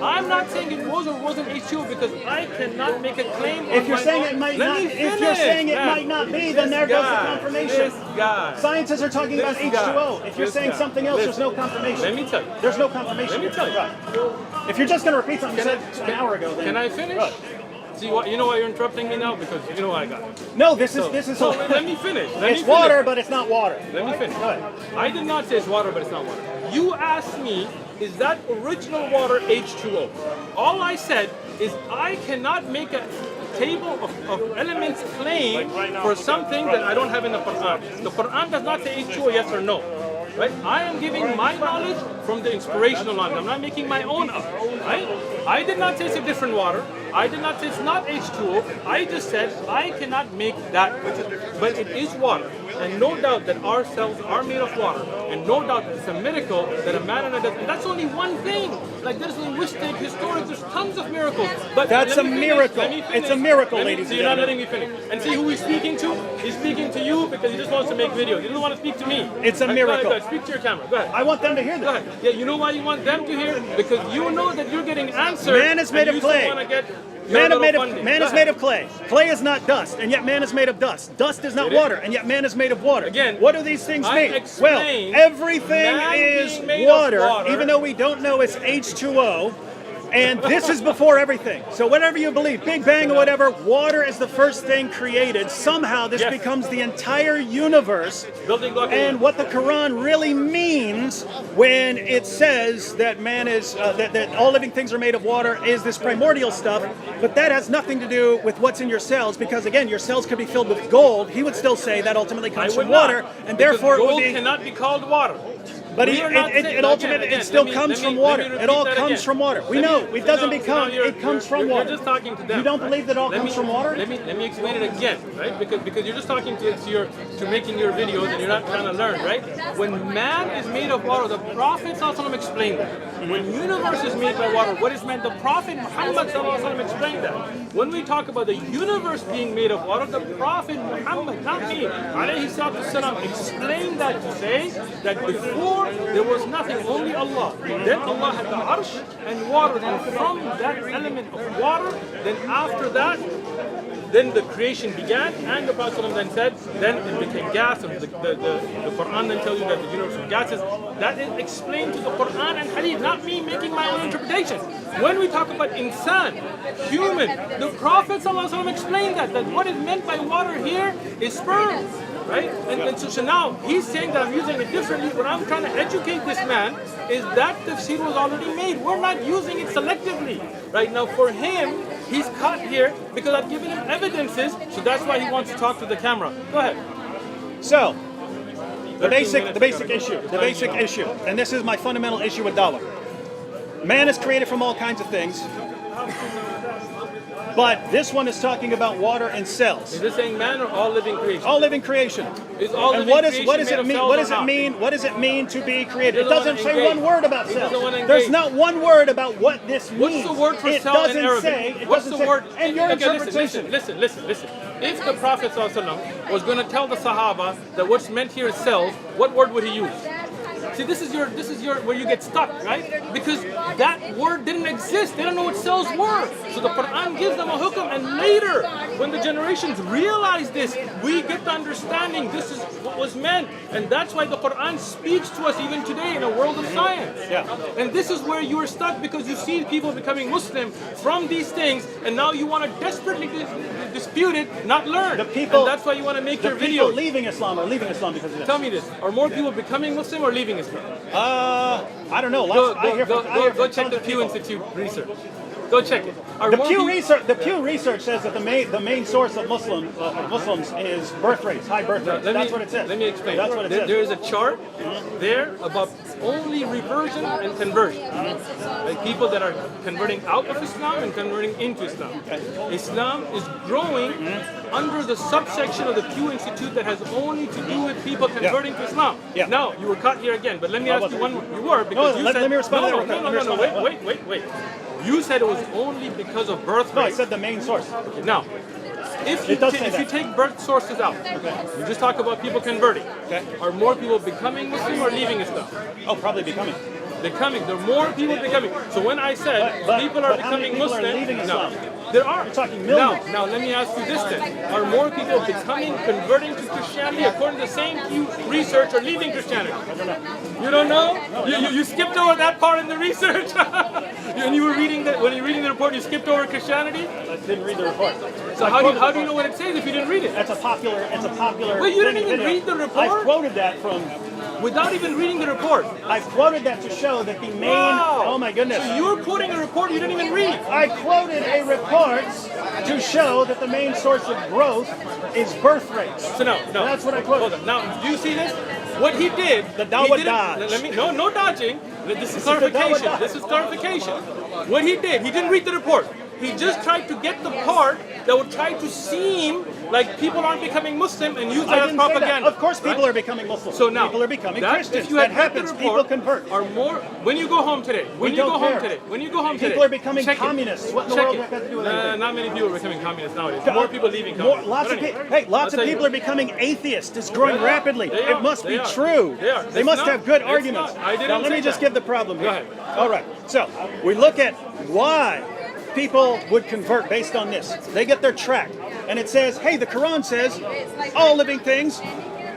I'm not saying it was or wasn't H2O because I cannot make a claim. If on you're my saying own. it might Let not, me if you're finish, saying it man. might not be, then there goes the confirmation. This guy. Scientists are talking about This guy. H2O. If you're This saying guy. something else, there's no Listen. confirmation. Let me tell you. There's no confirmation. Let me tell you. Right. If you're just going to repeat something you said an hour ago, then Can I finish? Right. See what you know why you're interrupting me now? Because you know what I got. No, this is So let me finish. it's water, but it's not water. Let me finish. Go ahead. I did not say it's water, but it's not water. You asked me, is that original water H2O? All I said is I cannot make a table of elements claim for something that I don't have in the Quran. The Quran does not say H2O, yes or no. Right? I am giving my knowledge from the inspirational knowledge. I'm not making my own up. Right? I did not say it's a different water. I did not say it's not H2O. I just said I cannot make that. But it is water. And no doubt that our cells are made of water. And no doubt that it's a miracle that a man and a and that's only one thing. Like there's linguistic, historic, there's tons of miracles. But That's let a me finish. miracle. Let me finish. It's a miracle, Let me- ladies So and you're not gentlemen. letting me finish. And see who he's speaking to? He's speaking to you because he just wants to make videos. He doesn't want to speak to me. It's a Right, miracle. Go ahead. Speak to your camera. Go ahead. I want them to hear Go this. ahead. Yeah, you know why you want them to hear? Because you know that you're getting answers. Man is made and of you still clay. wanna get Man your is little funding. man Go is ahead. made of clay. Clay is not dust, and yet man is made of dust. Dust is not It is. water, and yet man is made of water. Again, what do these things I mean? Well, explained everything man is being made of water, water. even though we don't know it's H2O. And this is before everything. So whatever you believe, Big Bang or whatever, water is the first thing created. Somehow this Yes. becomes the entire universe. Building block. And what the Quran really means when it says that man is that all living things are made of water is this primordial stuff, but that has nothing to do with what's in your cells, because again, your cells could be filled with gold. He would still say that ultimately comes from water, and because therefore it would gold be. cannot be called water. But We are not saying- it ultimately again, it still let me- comes let me- from let water. me It repeat all that comes again. from water. We Let know me- it doesn't no, become. no, you're- It comes from you're water. just talking to them. You don't right? believe that all Let comes me- from water? Let me explain it again, right? Because you're just talking to making your videos and you're not trying to learn, right? When man is made of water, the Prophet ﷺ explained that. When universe is made by water, what is meant? The Prophet Muhammad ﷺ explained that. When we talk about the universe being made of water, the Prophet Muhammad, not me, alayhi salatu wasalam, explained that to say that before there was nothing, only Allah. Then Allah had the arsh and water, and from that element of water, then after that, then the creation began, and the Prophet ﷺ then said, then it became gas, and the Quran then tells you that the universe was gases. That is explained to the Quran and Hadith, not me making my own interpretation. When we talk about insan, human, the Prophet ﷺ explained that what is meant by water here is sperm. Right? And so now he's saying that I'm using it differently. What I'm trying to educate this man is that tafsir was already made. We're not using it selectively. Right now for him, he's caught here because I've given him evidences, so that's why he wants to talk to the camera. Go ahead. So, the basic issue, and this is my fundamental issue with Dawah. Man is created from all kinds of things, but this one is talking about water and cells. Is this saying man or all living creation? All living creation. Is all And living what does creation it made of mean? cells What or does it not? mean? What does it mean to be created? It doesn't doesn't wanna say engage. one word about He doesn't cells. wanna There's engage. not one word about what this means. What's the word for it cell doesn't in Arabic? say. It What's doesn't the say. word? And your Okay, interpretation. listen. If the Prophet ﷺ was going to tell the Sahaba that what's meant here is cells, what word would he use? See, this is your where you get stuck, right? Because that word didn't exist. They don't know what cells were. So the Quran gives them a hukm, and later, when the generations realize this, we get the understanding this is what was meant. And that's why the Quran speaks to us even today in a world of science. Yeah. And this is where you are stuck because you see people becoming Muslim from these things, and now you want to desperately dispute it, not learn. The people- and that's why you want to make The your people videos. leaving Islam are leaving Islam because of this. Tell me this: are more people becoming Muslim or leaving Islam? I don't know. Go check the Pew Institute research. Go check it. Are The more Pew people- Research says that the main source of Muslims is birth rates, high birth rates. That's what it says. Let me explain. That's what it says. There is a chart there about only reversion and conversion. Like people that are converting out of Islam and converting into Islam. Islam is growing under the subsection of the Pew Institute that has only to do with people converting to Islam. Yeah. Now, you were caught here again, but let me ask you one more. You were because you let said... me respond to that real quick. Let me No, respond to that. wait. You said it was only because of birth No, I rate. said the main source. Now, if you, It does say if you that. take birth sources out, you just talk about people converting. Okay. Are more people becoming Muslim or leaving Islam? Oh, probably becoming. They're coming. There are more people becoming. So when I said But people are how many becoming people are Muslim, leaving no, Islam? there are. You're talking millions. Now let me ask you this then: are more people becoming, converting to Christianity according to the same research, or leaving Christianity? I don't know. You don't know? You skipped over that part in the research. When you were reading the report, you skipped over Christianity. I didn't read the report. So how do you know what it says if you didn't read it? It's a popular. Wait, you didn't even video. read the report? I quoted that from. Without even reading the report. I quoted that to show that the main. Wow. Oh my goodness. So you were quoting a report you didn't even read. I quoted a report to show that the main source of growth is birth rates. So no. That's what I quoted. Hold on. Now, do you see this? What he did, The Dawa he didn't- dodge. No dodging. This is the Dawa clarification. dodge. This is clarification. What he did, he didn't read the report. He just tried to get the part that would try to seem like people aren't becoming Muslim and use I that as didn't say that. propaganda. Of course, people right? are becoming Muslims. So now, people are becoming that, Christians. if you had That read happens. the People report, convert. Are more when you go home today. When We you go don't home care. today. When you go home today. People are becoming check it. communists. What in the Check world it. does that have to do with anything? Not many people are becoming communists nowadays. More people leaving More, communism. lots But of anyway, people. Hey, lots I'll of tell you. people are becoming atheists. It's growing They are. rapidly. They are. It must They be are. true. They are. They It's must not. have good It's arguments. not. I didn't Now let say me just that. give the problem Go here. ahead. All right. So we look at why people would convert based on this. They get their tract, and it says, "Hey, the Quran says all living things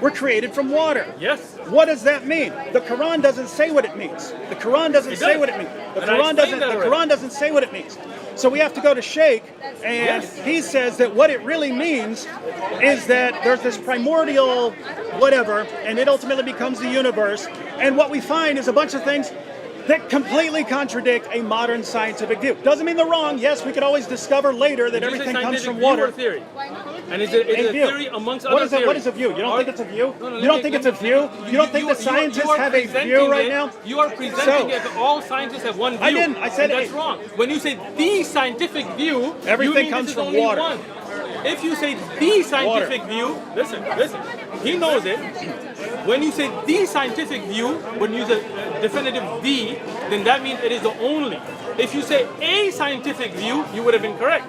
were created from water." Yes. What does that mean? The Quran doesn't say what it means. The Quran doesn't It say does. what it means. The And I Quran explained doesn't. that The already. Quran doesn't say what it means. So we have to go to Shaykh, and Yes. he says that what it really means is that there's this primordial whatever, and it ultimately becomes the universe. And what we find is a bunch of things that completely contradict a modern scientific view. Doesn't mean they're wrong. Yes, we could always discover later that Did you say everything comes scientific from view water. or theory? And is it A a view. theory amongst What other is it? theories? What is a view? You don't think it's a view? No, You don't think it's a view? You don't think the scientists are have a presenting view right it- now? You are presenting So- it that all scientists have one view. I didn't. I said and that's it- wrong. When you say the scientific view, Everything you mean comes this is from only water. one. If you say the scientific view, listen, he knows it. When you say the scientific view, when you use a definitive the, then that means it is the only. If you say a scientific view, you would have been correct,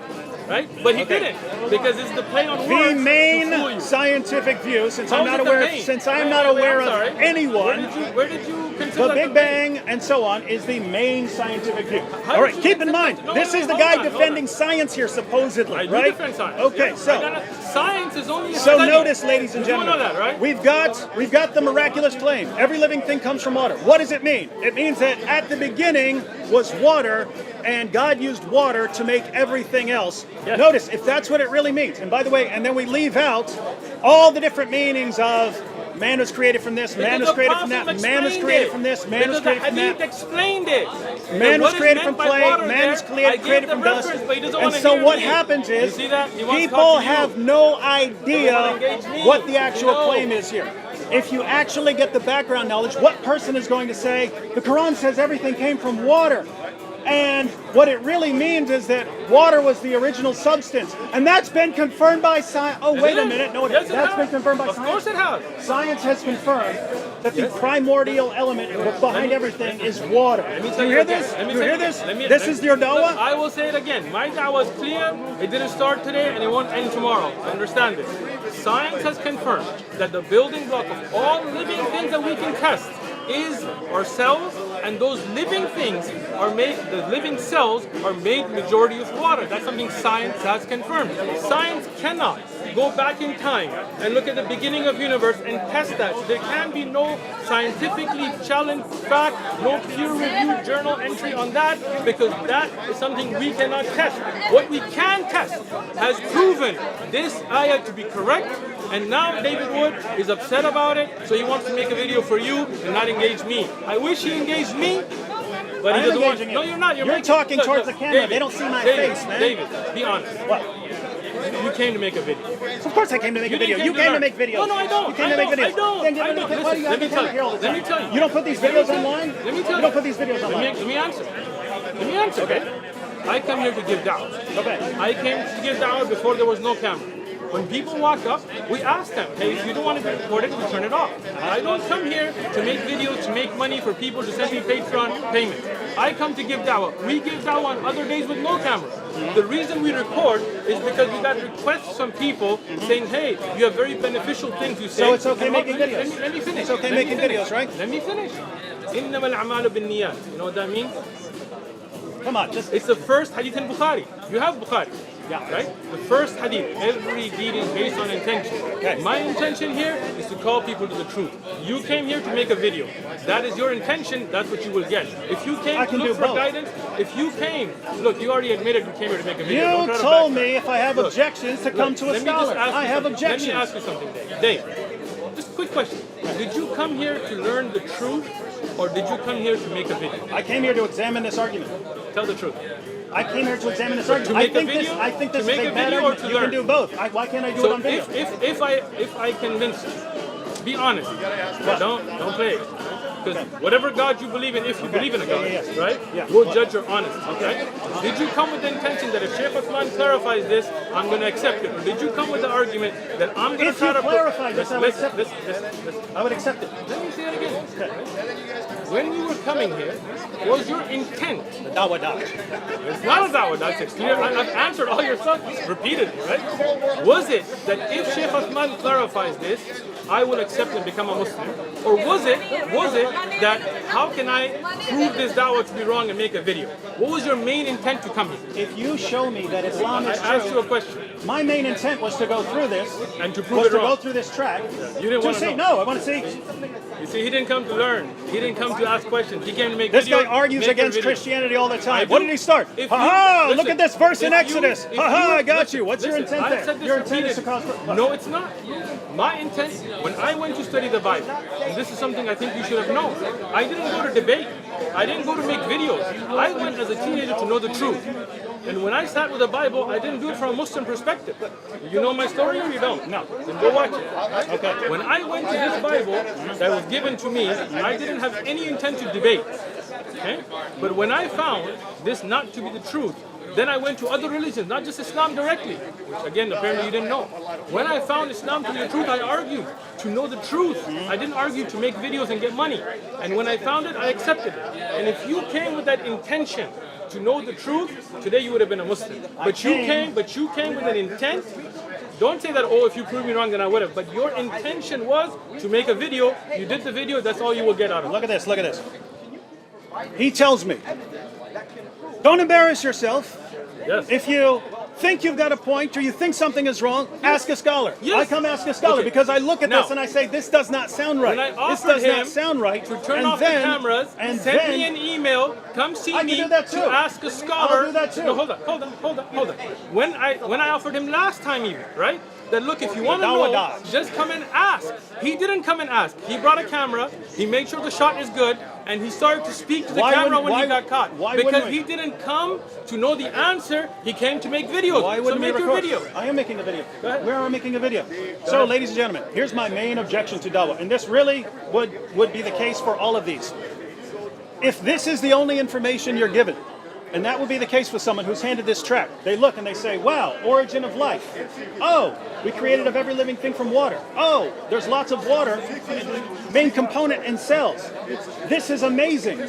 right? But he didn't, because it's the play on words The to fool main you. scientific view, since How I'm is not it the aware, main? since I'm Wait, not wait, wait, aware I'm of sorry. anyone, Where did you consider the that Big Bang and so on is the main scientific view. All right, did you keep in consider- mind, No, this wait, is the hold guy on, hold defending on. science here, supposedly, I do right? defend science. Okay, Yeah, so. science is only a So study. notice, ladies and You do gentlemen, know that, right? we've got the miraculous claim. Every living thing comes from water. What does it mean? It means that at the beginning was water, and God used water to make everything else. Yes. Notice, if that's what it really means, and by the way, and then we leave out all the different meanings of man was created from this, man was Because the created from Prophet that, man was explained created it. from this, man was Because created from the that. Hadith explained it. Man And was what is created meant from by clay, water man there, was I created gave the from dust. reference, but he doesn't And wanna so hear what me. happens You is see that? He wants to people talk to you. have no wanna idea engage me. what the actual No. claim is here. If you actually get the background knowledge, what person is going to say, the Quran says everything came from water? And what it really means is that water was the original substance. And that's been confirmed by science. Oh, wait a is. minute. No, Yes, it that's has. been confirmed by Of science. course it has. Science has confirmed that the primordial element behind everything is water. Do you hear this? Do you hear this? This is your Look, dawah? I will say it again. My dawah is clear. It didn't start today and it won't end tomorrow. Understand this. Science has confirmed that the building block of all living things that we can test is our cells, and those living things are made, the living cells are made majority of water. That's something science has confirmed. Science cannot go back in time and look at the beginning of universe and test that. There can be no scientifically challenged fact, no peer-reviewed journal entry on that, because that is something we cannot test. What we can test has proven this ayah to be correct, and now David Wood is upset about it, so he wants to make a video for you and not engage me. I wish he engaged me, but he I'm doesn't want. engaging No, you. you're not. You're making- talking look, towards look, the camera. David, They don't see my David, face, man. David, be honest. What? You came to make a video. Of course I came to make a video. didn't You came to learn. make videos. No, no, I don't. You came I to make don't. videos. I don't. Then give I me don't. the- why do you Listen, have let me the tell camera here all the you. Let time? me tell you. You don't put these videos online? Let me tell You you. don't put these videos online. Let me answer. Let me answer. Okay. I come here to give da'wah. Okay. I came to give da'wah before there was no camera. When people walk up, we ask them, hey, if you don't want to be recorded, we turn it off. I don't come here to make videos, to make money for people to send me Patreon payments. I come to give da'wah. We give da'wah on other days with no camera. The reason we record is because we got requests from people saying, hey, you have very beneficial things you say. So it's okay And making let videos? me finish. It's okay Let me making finish. videos, right? Let me finish. إِنَّمَا الْأَعْمَالُ بِالنِّيَّاتِ. You know what that means? Come on, just It's the first hadith in Bukhari. You have Bukhari. Yeah. Right? The first hadith. Every deed is based on intention. Okay. My intention here is to call people to the truth. You came here to make a video. That is your intention. That's what you will get. If you came I to can look do for both. guidance, if you came, look, you already admitted you came here to make a video. Don't you try to told backtrack. me if I have Look, objections to come to a let me just scholar. ask you I have something. objections. Let me ask you something, Dave. Dave, just a quick question. Did you come here to learn the truth, or did you come here to make a video? I came here to examine this argument. Tell the truth. I came here to examine this argument. make a I video? think this To is make a a bad video or argument. to You learn? can do both. Why can't I do it So on video? if I convince you, be honest. Don't play. Because whatever God you believe in, if you believe in a God, Yeah. right? Yeah. We'll judge your honesty. Okay? Did you come with the intention that if Shaykh Uthman clarifies this, I'm going to accept it? Or did you come with the argument that I'm going to If try you to clarify this, I would accept it. listen. I would accept it. Let me say it again. When you were coming here, was your intent? The Dawah Dodge. It's not a da'wah, that's it. Clear. I've answered all your stuff repeatedly, right? Was it that if Shaykh Uthman clarifies this, I will accept and become a Muslim? Or was it that how can I prove this da'wah to be wrong and make a video? What was your main intent to come here? If you show me that Islam I is asked you true, a question. my main intent was to go through this And to prove was it to wrong. go through this track. You didn't to want to see. know. No, I want to see. You see, he didn't come to learn. He didn't come to ask questions. He came to make This videos, guy argues make a against video. Christianity all the I time. do. What did he start? If Ha you- ha! Look listen, at this verse in if Exodus. you- Ha ha! I got listen, you. What's your listen, intent I've said then? this Your intent is to repeatedly. cause. No, it's not. My intent, when I went to study the Bible, and this is something I think you should have known, I didn't go to debate. I didn't go to make videos. I went as a teenager to know the truth. And when I sat with the Bible, I didn't do it from a Muslim perspective. You know my story or you don't? No. Then go watch it. Okay. When I went to this Bible that was given to me, I didn't have any intent to debate. Okay? But when I found this not to be the truth, then I went to other religions, not just Islam directly, which again, apparently you didn't know. When I found Islam to be the truth, I argued to know the truth. I didn't argue to make videos and get money. And when I found it, I accepted it. And if you came with that intention to know the truth, today you would have been a Muslim. But you came with an intent. Don't say that, oh, if you prove me wrong, then I would have. But your intention was to make a video. You did the video, that's all you will get out of it. Look at this. Look at this. He tells me, don't embarrass yourself. Yes. If you think you've got a point or you think something is wrong, ask a scholar. Yes. I come ask a scholar Okay. because I look at Now, this and I say, this does not sound right. When I This offered does him not sound right. to turn And off then- the cameras, and send then- me an email, come see I can me do that too. to ask a scholar. I'll do that too. No, hold on. When I offered him last time even, right? That look, if you want to Dawah know, Dodge. just come and ask. He didn't come and ask. He brought a camera, he made sure the shot is good, and he started to speak to the Why camera wouldn't- when he why- got caught. why Because wouldn't we? he didn't come to know the answer, he came to make videos. Why So wouldn't we make your record? video. I am making a video. Go ahead. Where am I making a video? So, ladies and gentlemen, here's my main objection to Dawah, and this really would be the case for all of these. If this is the only information you're given, and that would be the case with someone who's handed this tract, they look and they say, wow, origin of life. Oh, we created of every living thing from water. Oh, there's lots of water, main component in cells. This is amazing.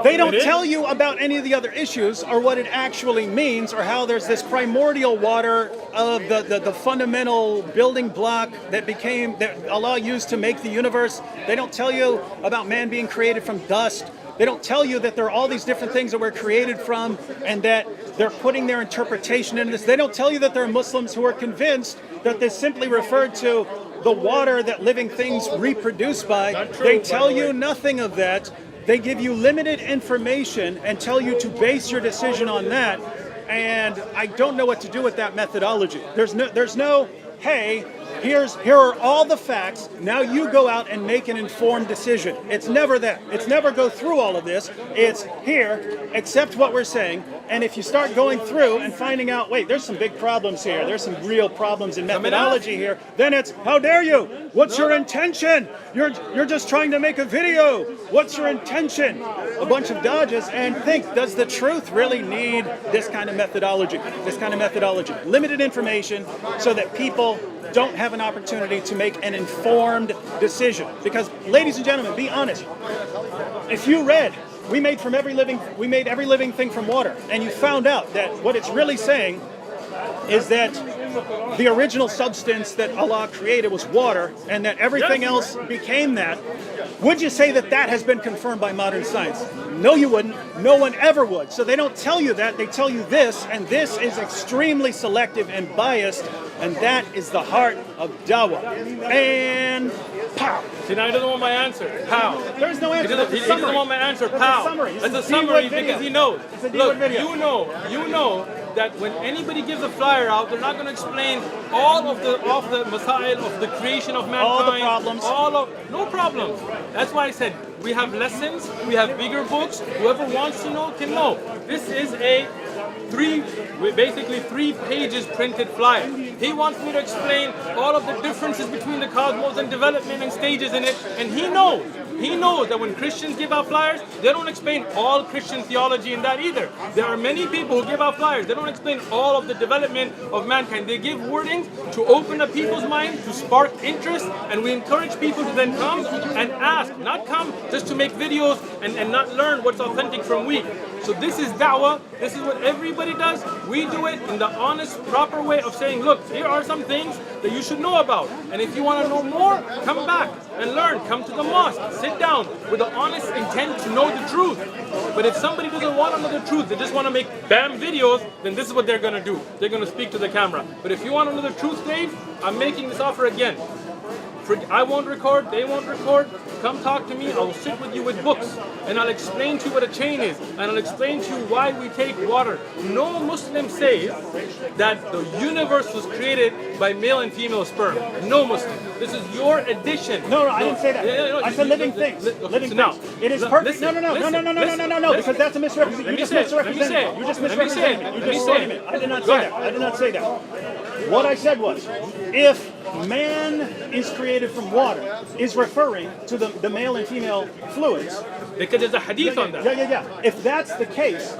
They don't It is? tell you about any of the other issues or what it actually means or how there's this primordial water of the fundamental building block that Allah used to make the universe. They don't tell you about man being created from dust. They don't tell you that there are all these different things that we're created from and that they're putting their interpretation into this. They don't tell you that there are Muslims who are convinced that this simply referred to the water that living things reproduce by. Not true, They by tell the you way. nothing of that. They give you limited information and tell you to base your decision on that. And I don't know what to do with that methodology. There's no, hey, here are all the facts. Now you go out and make an informed decision. It's never that. It's never go through all of this. It's here, accept what we're saying. And if you start going through and finding out, wait, there's some big problems here. There's some real problems in methodology here. Then it's, how dare you? What's your intention? You're just trying to make a video. What's your intention? A bunch of dodges and think, does the truth really need this kind of methodology? This kind of methodology. Limited information so that people don't have an opportunity to make an informed decision. Because, ladies and gentlemen, be honest. If you read, we made every living thing from water, and you found out that what it's really saying is that the original substance that Allah created was water, and that everything else became that, would you say that that has been confirmed by modern science? No, you wouldn't. No one ever would. So they don't tell you that. They tell you this, and this is extremely selective and biased, and that is the heart of dawah. And pow. See, now he doesn't want my answer. How? There's no answer. He doesn't want my answer. How? That's a summary because he knows. Look, you know that when anybody gives a flyer out, they're not going to explain all of the masail of the creation of mankind. All the problems. No problems. That's why I said we have lessons, we have bigger books. Whoever wants to know can know. This is a basically 3 pages printed flyer. He wants me to explain all of the differences between the cosmos and development and stages in it, and he knows. He knows that when Christians give out flyers, they don't explain all Christian theology in that either. There are many people who give out flyers. They don't explain all of the development of mankind. They give wordings to open up people's minds, to spark interest, and we encourage people to then come and ask, not come just to make videos and not learn what's authentic from weak. So this is da'wah. This is what everybody does. We do it in the honest, proper way of saying, look, here are some things that you should know about. And if you want to know more, come back and learn. Come to the mosque. Sit down with the honest intent to know the truth. But if somebody doesn't want to know the truth, they just want to make bam videos, then this is what they're going to do. They're going to speak to the camera. But if you want to know the truth, Dave, I'm making this offer again. I won't record, they won't record. Come talk to me, I will sit with you with books and I'll explain to you what a chain is and I'll explain to you why we take water. No Muslim says that the universe was created by male and female sperm. No Muslim. This is your addition. No, I didn't say that. I said living things. Living things. It is perfect. No, because that's a misrepresentation. You just misrepresented me. You just misrepresented me. You just quoted me. I did not say that. I did not say that. What I said was, if man is created from water, is referring to the male and female fluids. Because there's a hadith on that. Yeah. If that's the case,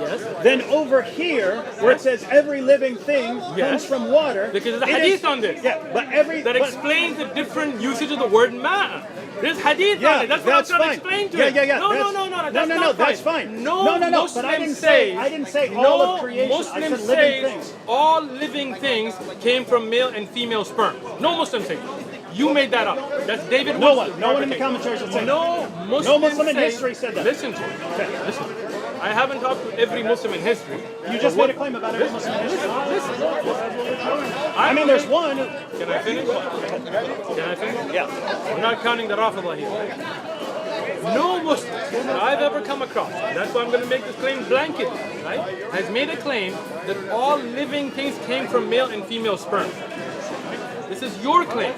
then over here, where it says every living thing comes from water. Because there's a hadith on this. Yeah, but that explains the different usage of the word ma. There's hadith on it. That's what I'm trying to explain to you. Yeah. No, that's fine. No, But I didn't say all of creation. Muslim I said living things. All living things came from male and female sperm. No Muslim says. You made that up. That's David. No one in the commentaries would say no that. Muslim. No Muslim in history said that. Listen to me. Listen. I haven't talked to every Muslim in history. You just made a claim about every Muslim in history. Listen. I mean, there's one. Can I finish? Can I finish? Yeah. We're not counting the Rafidha here. No Muslim that I've ever come across, that's why I'm going to make this claim blanket, right, has made a claim that all living things came from male and female sperm. This is your claim.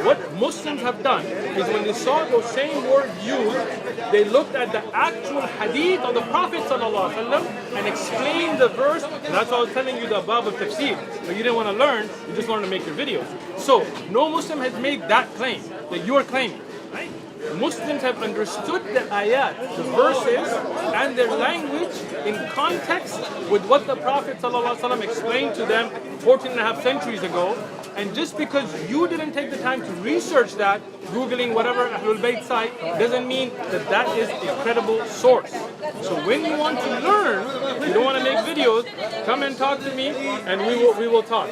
What Muslims have done is when they saw those same words used, they looked at the actual hadith of the Prophet ﷺ and explained the verse. And that's why I was telling you the above of tafsir. But you didn't want to learn, you just wanted to make your videos. So, no Muslim has made that claim that you are claiming. Right? Muslims have understood the ayat, the verses, and their language in context with what the Prophet ﷺ explained to them 14 and a half centuries ago. And just because you didn't take the time to research that, Googling whatever Ahlul Bayt site, doesn't mean that that is a credible source. So when you want to learn, you don't want to make videos, come and talk to me and we will talk.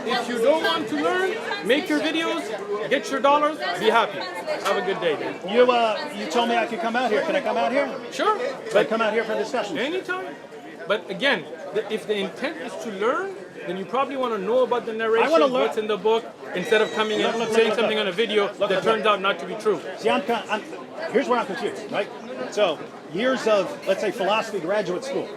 If you don't want to learn, make your videos, get your dollars, be happy. Have a good day, Dan. You told me I could come out here. Can I come out here? Sure. But come out here for discussion. Anytime. But again, if the intent is to learn, then you probably want to know about the narration, what's in the book, instead of coming in and saying something on a video that turns out not to be true. See, here's where I'm confused, right? So, years of, let's say, philosophy graduate school.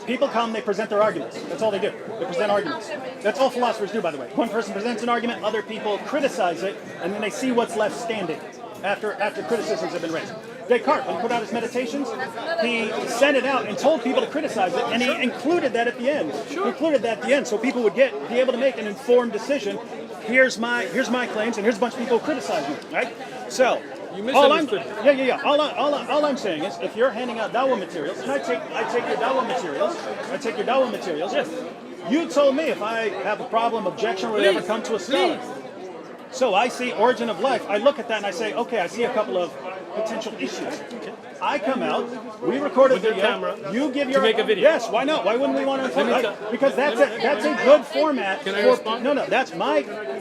People come, they present their arguments. That's all they do. They present arguments. That's all philosophers do, by the way. One person presents an argument, other people criticize it, and then they see what's left standing after criticisms have been raised. Descartes, when he put out his meditations, he sent it out and told people to criticize it, and he included that at the end. He included that at the end so people would be able to make an informed decision. Here's my claims, and here's a bunch of people who criticize me, right? So, all I'm saying is, if you're handing out dawah materials, and I take your dawah materials, yes. You told me if I have a problem, objection, or whatever, come to a scholar. So I see origin of life. I look at that and I say, okay, I see a couple of potential issues. Okay. I come out, we record a With your video, camera you give your... make a video. Yes, why not? Why wouldn't we want to me record? tell- Because that's a good format. Can I for, respond? No, that's my...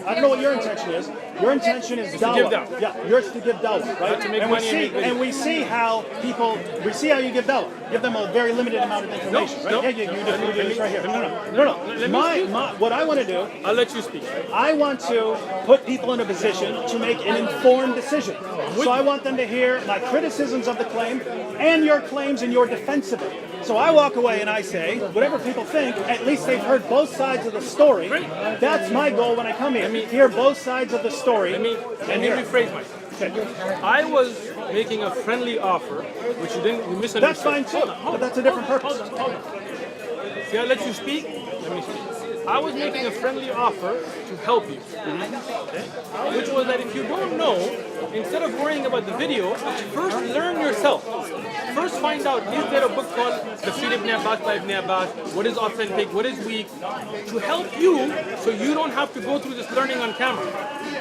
I don't know what your intention is. Your intention is give dawah. dawah. Yeah, yours to give dawah, right? to make and we money and see make videos. and we see how people... We see how you give dawah. Give them a very limited amount of information, right? no. Yeah, you do this right here. No. Let me speak. What I want to do, I'll let you speak. I want to put people in a position to make an informed decision. So I want them to hear my criticisms of the claim and your claims and your defense of it. So I walk away and I say, whatever people think, at least they've heard both sides of the story. That's my goal when I come here. Hear both sides of the story. Let me rephrase myself. I was making a friendly offer, which you misunderstood. That's fine too, but that's a different purpose. Hold on. See, I let you speak. Let me speak. I was making a friendly offer to help you, okay? Which was that if you don't know, instead of worrying about the video, first learn yourself. First find out, is there a book called Tafsir Ibn Abbas by Ibn Abbas? What is authentic? What is weak? To help you so you don't have to go through this learning on camera.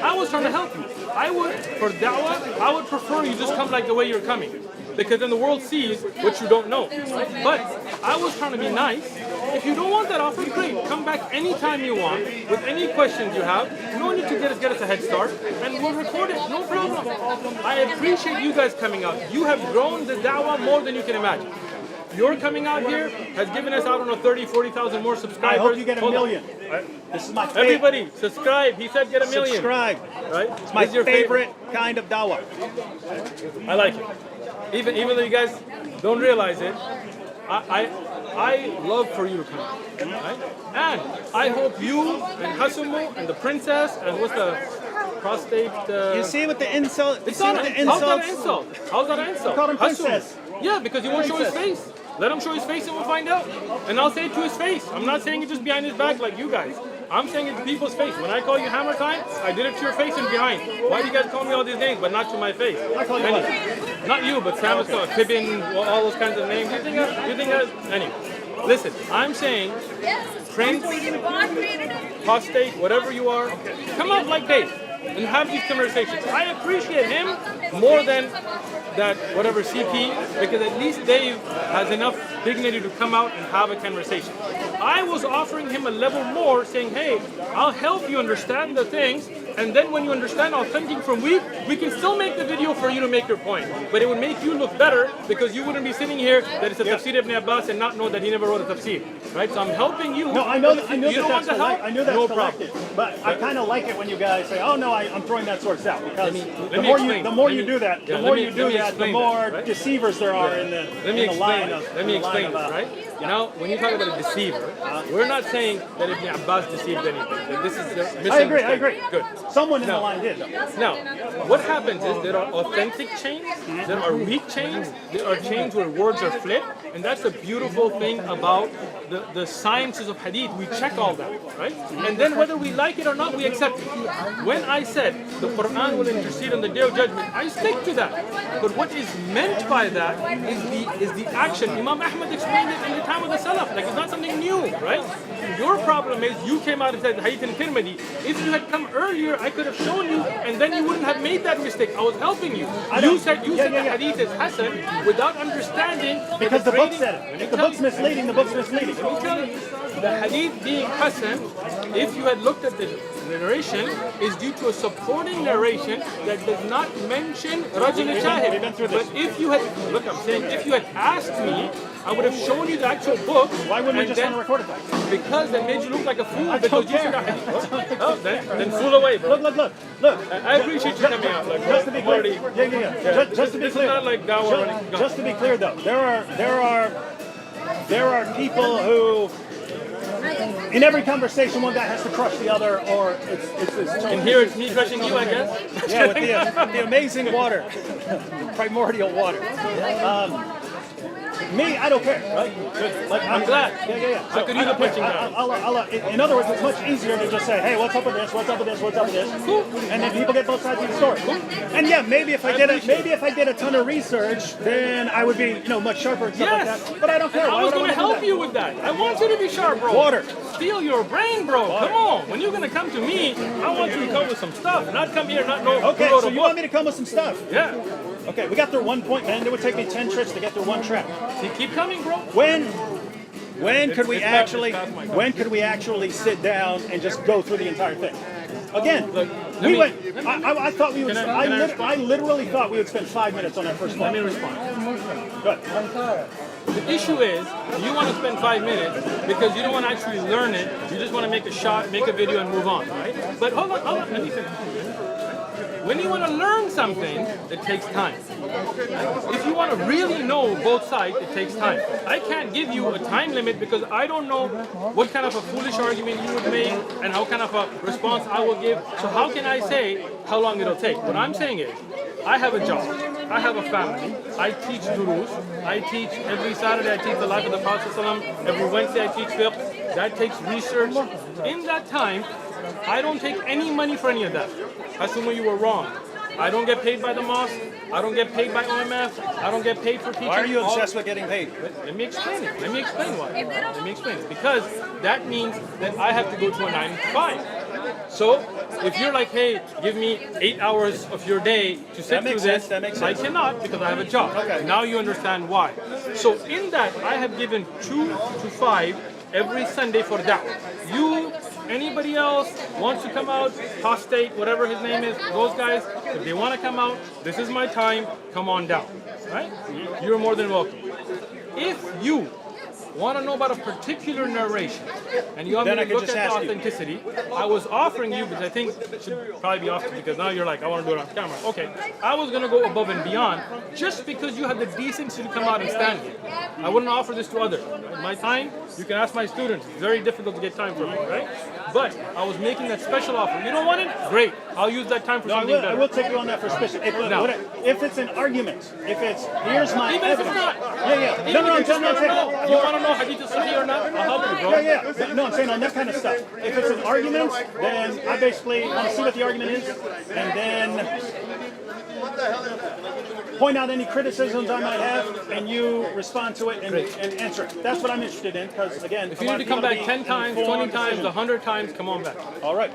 I was trying to help you. I would, for da'wah, I would prefer you just come like the way you're coming. Because then the world sees what you don't know. But I was trying to be nice. If you don't want that offer, great. Come back anytime you want with any questions you have. No need to get us a head start, and we'll record it. No problem. I appreciate you guys coming out. You have grown the da'wah more than you can imagine. Your coming out here has given us, I don't know, 30, 40,000 more subscribers. I hope you get a Hold on. million. This is my favorite. Everybody, subscribe. He said get a million. Subscribe. Right? It's my This is your favorite kind of dawah. I like it. Even though you guys don't realize it, I love for you to come out, right? And I hope you and Hasumu and the princess and what's the prostate? You see what the insult? You It's see not what an the insult. How's that insults? an insult? How's that an insult? Called him Hasumu. princess. Yeah, because he won't show his Princess. face. Let him show his face and we'll find out. And I'll say it to his face. I'm not saying it just behind his back like you guys. I'm saying it to people's face. When I call you hammer time, I did it to your face and behind. Why do you guys call me all these names but not to my face? I call you Anyway, not you, but Sam, Pippin, all those kinds of names. You think anyway. Listen, I'm saying prince, prostate, whatever you are, come out like Dave and have these conversations. I appreciate him more than that whatever CP, because at least Dave has enough dignity to come out and have a conversation. I was offering him a level more, saying, hey, I'll help you understand the things, and then when you understand authentic from weak, we can still make the video for you to make your point. But it would make you look better because you wouldn't be sitting here that it's a tafsir ibn Abbas and not know that he never wrote a tafsir. Right? So I'm helping you. No, I know that. I know you don't want that's the help? I know that's no collected. problem. But I kind of like it when you guys say, "Oh no, I'm throwing that source out," because let the me more explain. the more Let you me- do that, yeah, the more let me- you do let me that, the explain more that, right? deceivers there are in the Let me in the line explain. of. Let me in the line explain of, this, right? Now, when you talk about a deceiver, we're not saying that Ibn Abbas deceived anything. That this is a misunderstanding. I agree. Good. Someone in the No. line did. Though. Now, what happens is there are authentic chains, there are weak chains, there are chains where words are flipped, and that's the beautiful thing about the sciences of hadith. We check all that, right? And then whether we like it or not, we accept it. When I said the Quran will intercede on the Day of Judgment, I stick to that. But what is meant by that is the action. Imam Ahmad explained it in the time of the Salaf. Like, it's not something new, right? Your problem is you came out and said Hadith and Tirmidhi. If you had come earlier, I could have shown you, and then you wouldn't have made that mistake. I was helping you. You said the Hadith is Hasan without understanding. Because the book said Let it. me If the tell book's you. misleading, the book's misleading. Let me tell you, the hadith being Hasan, if you had looked at the narration, is due to a supporting narration that does not mention Rajul Shahid. We've been through this. But if you had, look, I'm saying, if you had asked me, I would have shown you the actual book. Why wouldn't we and just then- want to record it then? Because that made you look like a fool. I Because don't you said care. a hadith. Oh, then fool away, bro. Look. I appreciate you coming out. Like, Just to be clear, already- just to be This clear, is not like dawah running. Go. just to be clear though, there are people who, in every conversation, one guy has to crush the other, or it's And here it's me crushing you, I guess. yeah, with the amazing water, primordial water. Me, I don't care, right? Like, I'm glad. Yeah. I could use a punching bag. In other words, it's much easier to just say, hey, what's up with this? What's up with this? What's up with this? Cool. And then people get both sides of the story. And yeah, maybe if I did a ton of research, then I would be, much sharper and stuff Yes. like that. But I don't care. I Why was would going to wanna do help that? you with that. I want you to be sharp, bro. Water. Steal your brain, bro. Come on. When you're going to come to me, I want you to come with some stuff. Not come here, not know. Okay, who wrote so a you book. want me to come with some stuff? Yeah. Okay, we got through one point, man. It would take me 10 trips to get through one track. See, keep coming, bro. When could we it's actually past my time. when could we actually sit down and just go through the entire thing? Again, me- I thought we would. Can I I literally thought we would spend 5 minutes on that first Let point. me respond. Good. The issue is, you want to spend 5 minutes because you don't want to actually learn it. You just want to make a shot, make a video, and move on, right? But hold on, let me finish. When you want to learn something, it takes time. If you want to really know both sides, it takes time. I can't give you a time limit because I don't know what kind of a foolish argument you would make and how kind of a response I will give. So how can I say how long it'll take? What I'm saying is, I have a job. I have a family. I teach durus. I teach every Saturday. I teach the life of the Prophet ﷺ. Every Wednesday I teach fiqh. That takes research. In that time, I don't take any money for any of that. Assuming you were wrong. I don't get paid by the mosque. I don't get paid by OMF. I don't get paid for teaching. Why are you obsessed with getting paid? Let me explain it. Let me explain why. Let me explain it. Because that means that I have to go to a 9 to 5. So if you're like, hey, give me 8 hours of your day to sit through this, that makes I sense. cannot because I have a job. Okay. Now you understand why. So in that, I have given 2 to 5 every Sunday for da'wah. You, anybody else wants to come out, Tostate, whatever his name is, those guys, if they want to come out, this is my time, come on down. Right? You're more than welcome. If you want to know about a particular narration, and you want Then me I to could look just at the ask you. authenticity, I was offering you, because I think it should probably be off because now you're like, I want to do it on camera. Okay, I was going to go above and beyond just because you have the decency to come out and stand here. I wouldn't offer this to others. Right? My time, you can ask my students. It's very difficult to get time from me, right? But I was making that special offer. You don't want it? Great. I'll use that time for No, I something will, better. I will take you on that for special. If it's an argument, if it's here's my Even if it's evidence. not. Yeah. Even No, if you I'm just want to know, saying. you want to know hadith is sahih or not? I'll help you, bro. Yeah. No, I'm saying on that kind of stuff. If it's an argument, then I basically want to see what the argument is, and then point out any criticisms I might have, and you respond to it and answer it. That's what I'm interested in, because again, If you need to come back 10 times, 20 times, 100 times, come on back. All right.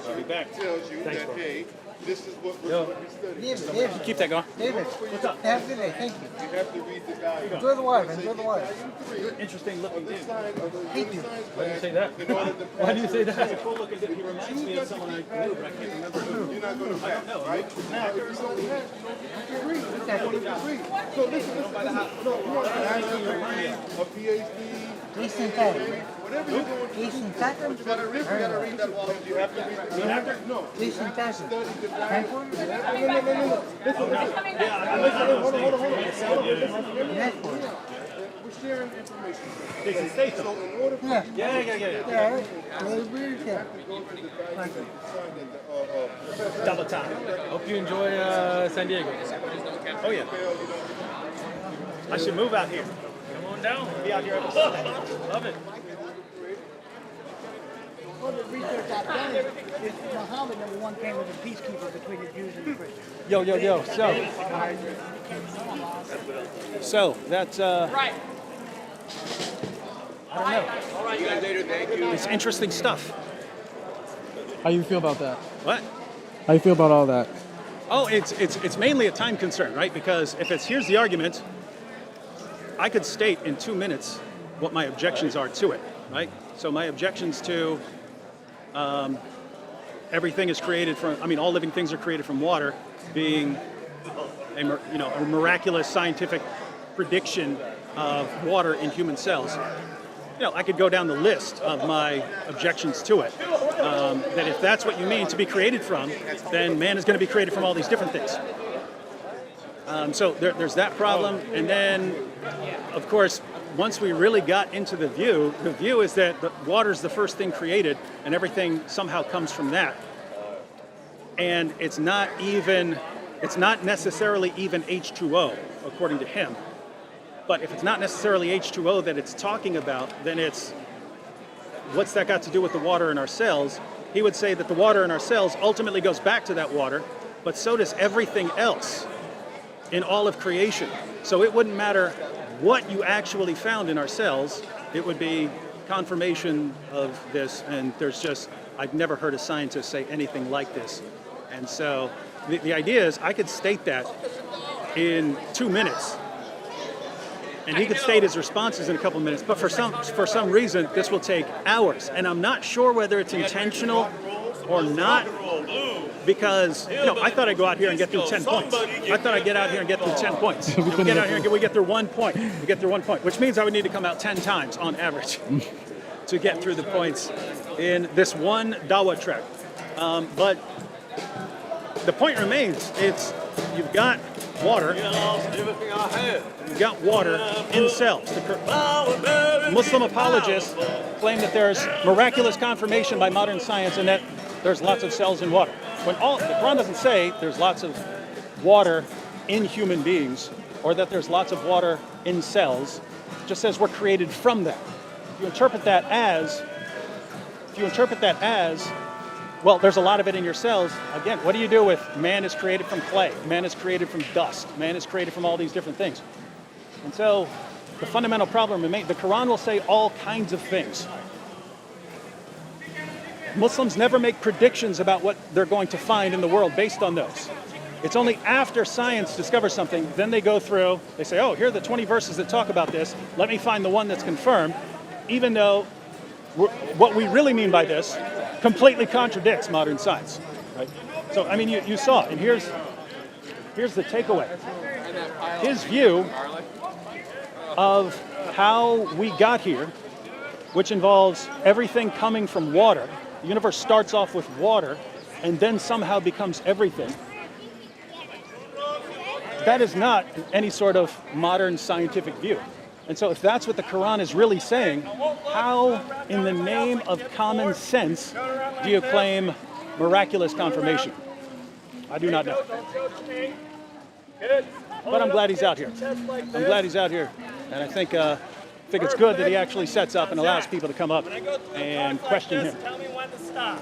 I'll be back. tells you Thanks, that, bro. hey, this is what we're going to be studying. David, Keep that going. David. What's up? Have a good day. Thank you. You have to read the guide. Enjoy the wife. Enjoy the wife. Interesting looking dude. Thank you. Why do you say that? Why do you say that? Cool looking dude. He reminds me of someone I knew, but I can't remember who. You're not going to pass, No, right? Now, You don't pass. You can read. You can read. So listen. No, you want a PhD, Jason Tatum. whatever you're doing. Jason Tatum? You got to read that while you have to read the No. Jason Tatum. Frankfurt? Netflix. We're sharing information. Jason Statham. So in order for Yeah. Yeah. Yeah, right. Really weird, yeah. Thank you. Double time. Hope you enjoy San Diego. Oh yeah. I should move out here. Come on down. Be out here every Sunday. Love it. Well, the research I've done is Muhammad, number one, came as a peacekeeper between the Jews and the Christians. Yo. So that's Right. I don't know. It's interesting stuff. How you feel about that? What? How you feel about all that? Oh, it's mainly a time concern, right? Because if it's here's the argument, I could state in 2 minutes what my objections are to it, right? So my objections to everything is created from, all living things are created from water, being a miraculous scientific prediction of water in human cells. I could go down the list of my objections to it. That if that's what you mean to be created from, then man is going to be created from all these different things. So there's that problem. And then, of course, once we really got into the view is that the water's the first thing created and everything somehow comes from that. And it's not necessarily even H2O, according to him. But if it's not necessarily H2O that it's talking about, then it's, what's that got to do with the water in our cells? He would say that the water in our cells ultimately goes back to that water, but so does everything else in all of creation. So it wouldn't matter what you actually found in our cells, it would be confirmation of this, and I've never heard a scientist say anything like this. And so the idea is I could state that in 2 minutes, and he could state his responses in a couple of minutes. But for some reason, this will take hours, and I'm not sure whether it's intentional or not. Because I thought I'd go out here and get through 10 points. I thought I'd get out here and get through 10 points. We get out here and we get through 1 point. We get through 1 point, which means I would need to come out 10 times on average to get through the points in this one dawah trek. But the point remains: you've got water. You've got water in cells. The Muslim apologists claim that there's miraculous confirmation by modern science and that there's lots of cells in water. When the Quran doesn't say there's lots of water in human beings or that there's lots of water in cells, it just says we're created from that. If you interpret that as, well, there's a lot of it in your cells, again, what do you do with man is created from clay, man is created from dust, man is created from all these different things? And so the fundamental problem remains, the Quran will say all kinds of things. Muslims never make predictions about what they're going to find in the world based on those. It's only after science discovers something, then they go through, they say, oh, here are the 20 verses that talk about this. Let me find the one that's confirmed, even though what we really mean by this completely contradicts modern science. Right? So, I mean, you saw it, and here's the takeaway. His view of how we got here, which involves everything coming from water. The universe starts off with water and then somehow becomes everything. That is not any sort of modern scientific view. And so if that's what the Quran is really saying, how in the name of common sense do you claim miraculous confirmation? I do not know. But I'm glad he's out here. I'm glad he's out here. And I think it's good that he actually sets up and allows people to come up and question him. Tell me when to stop.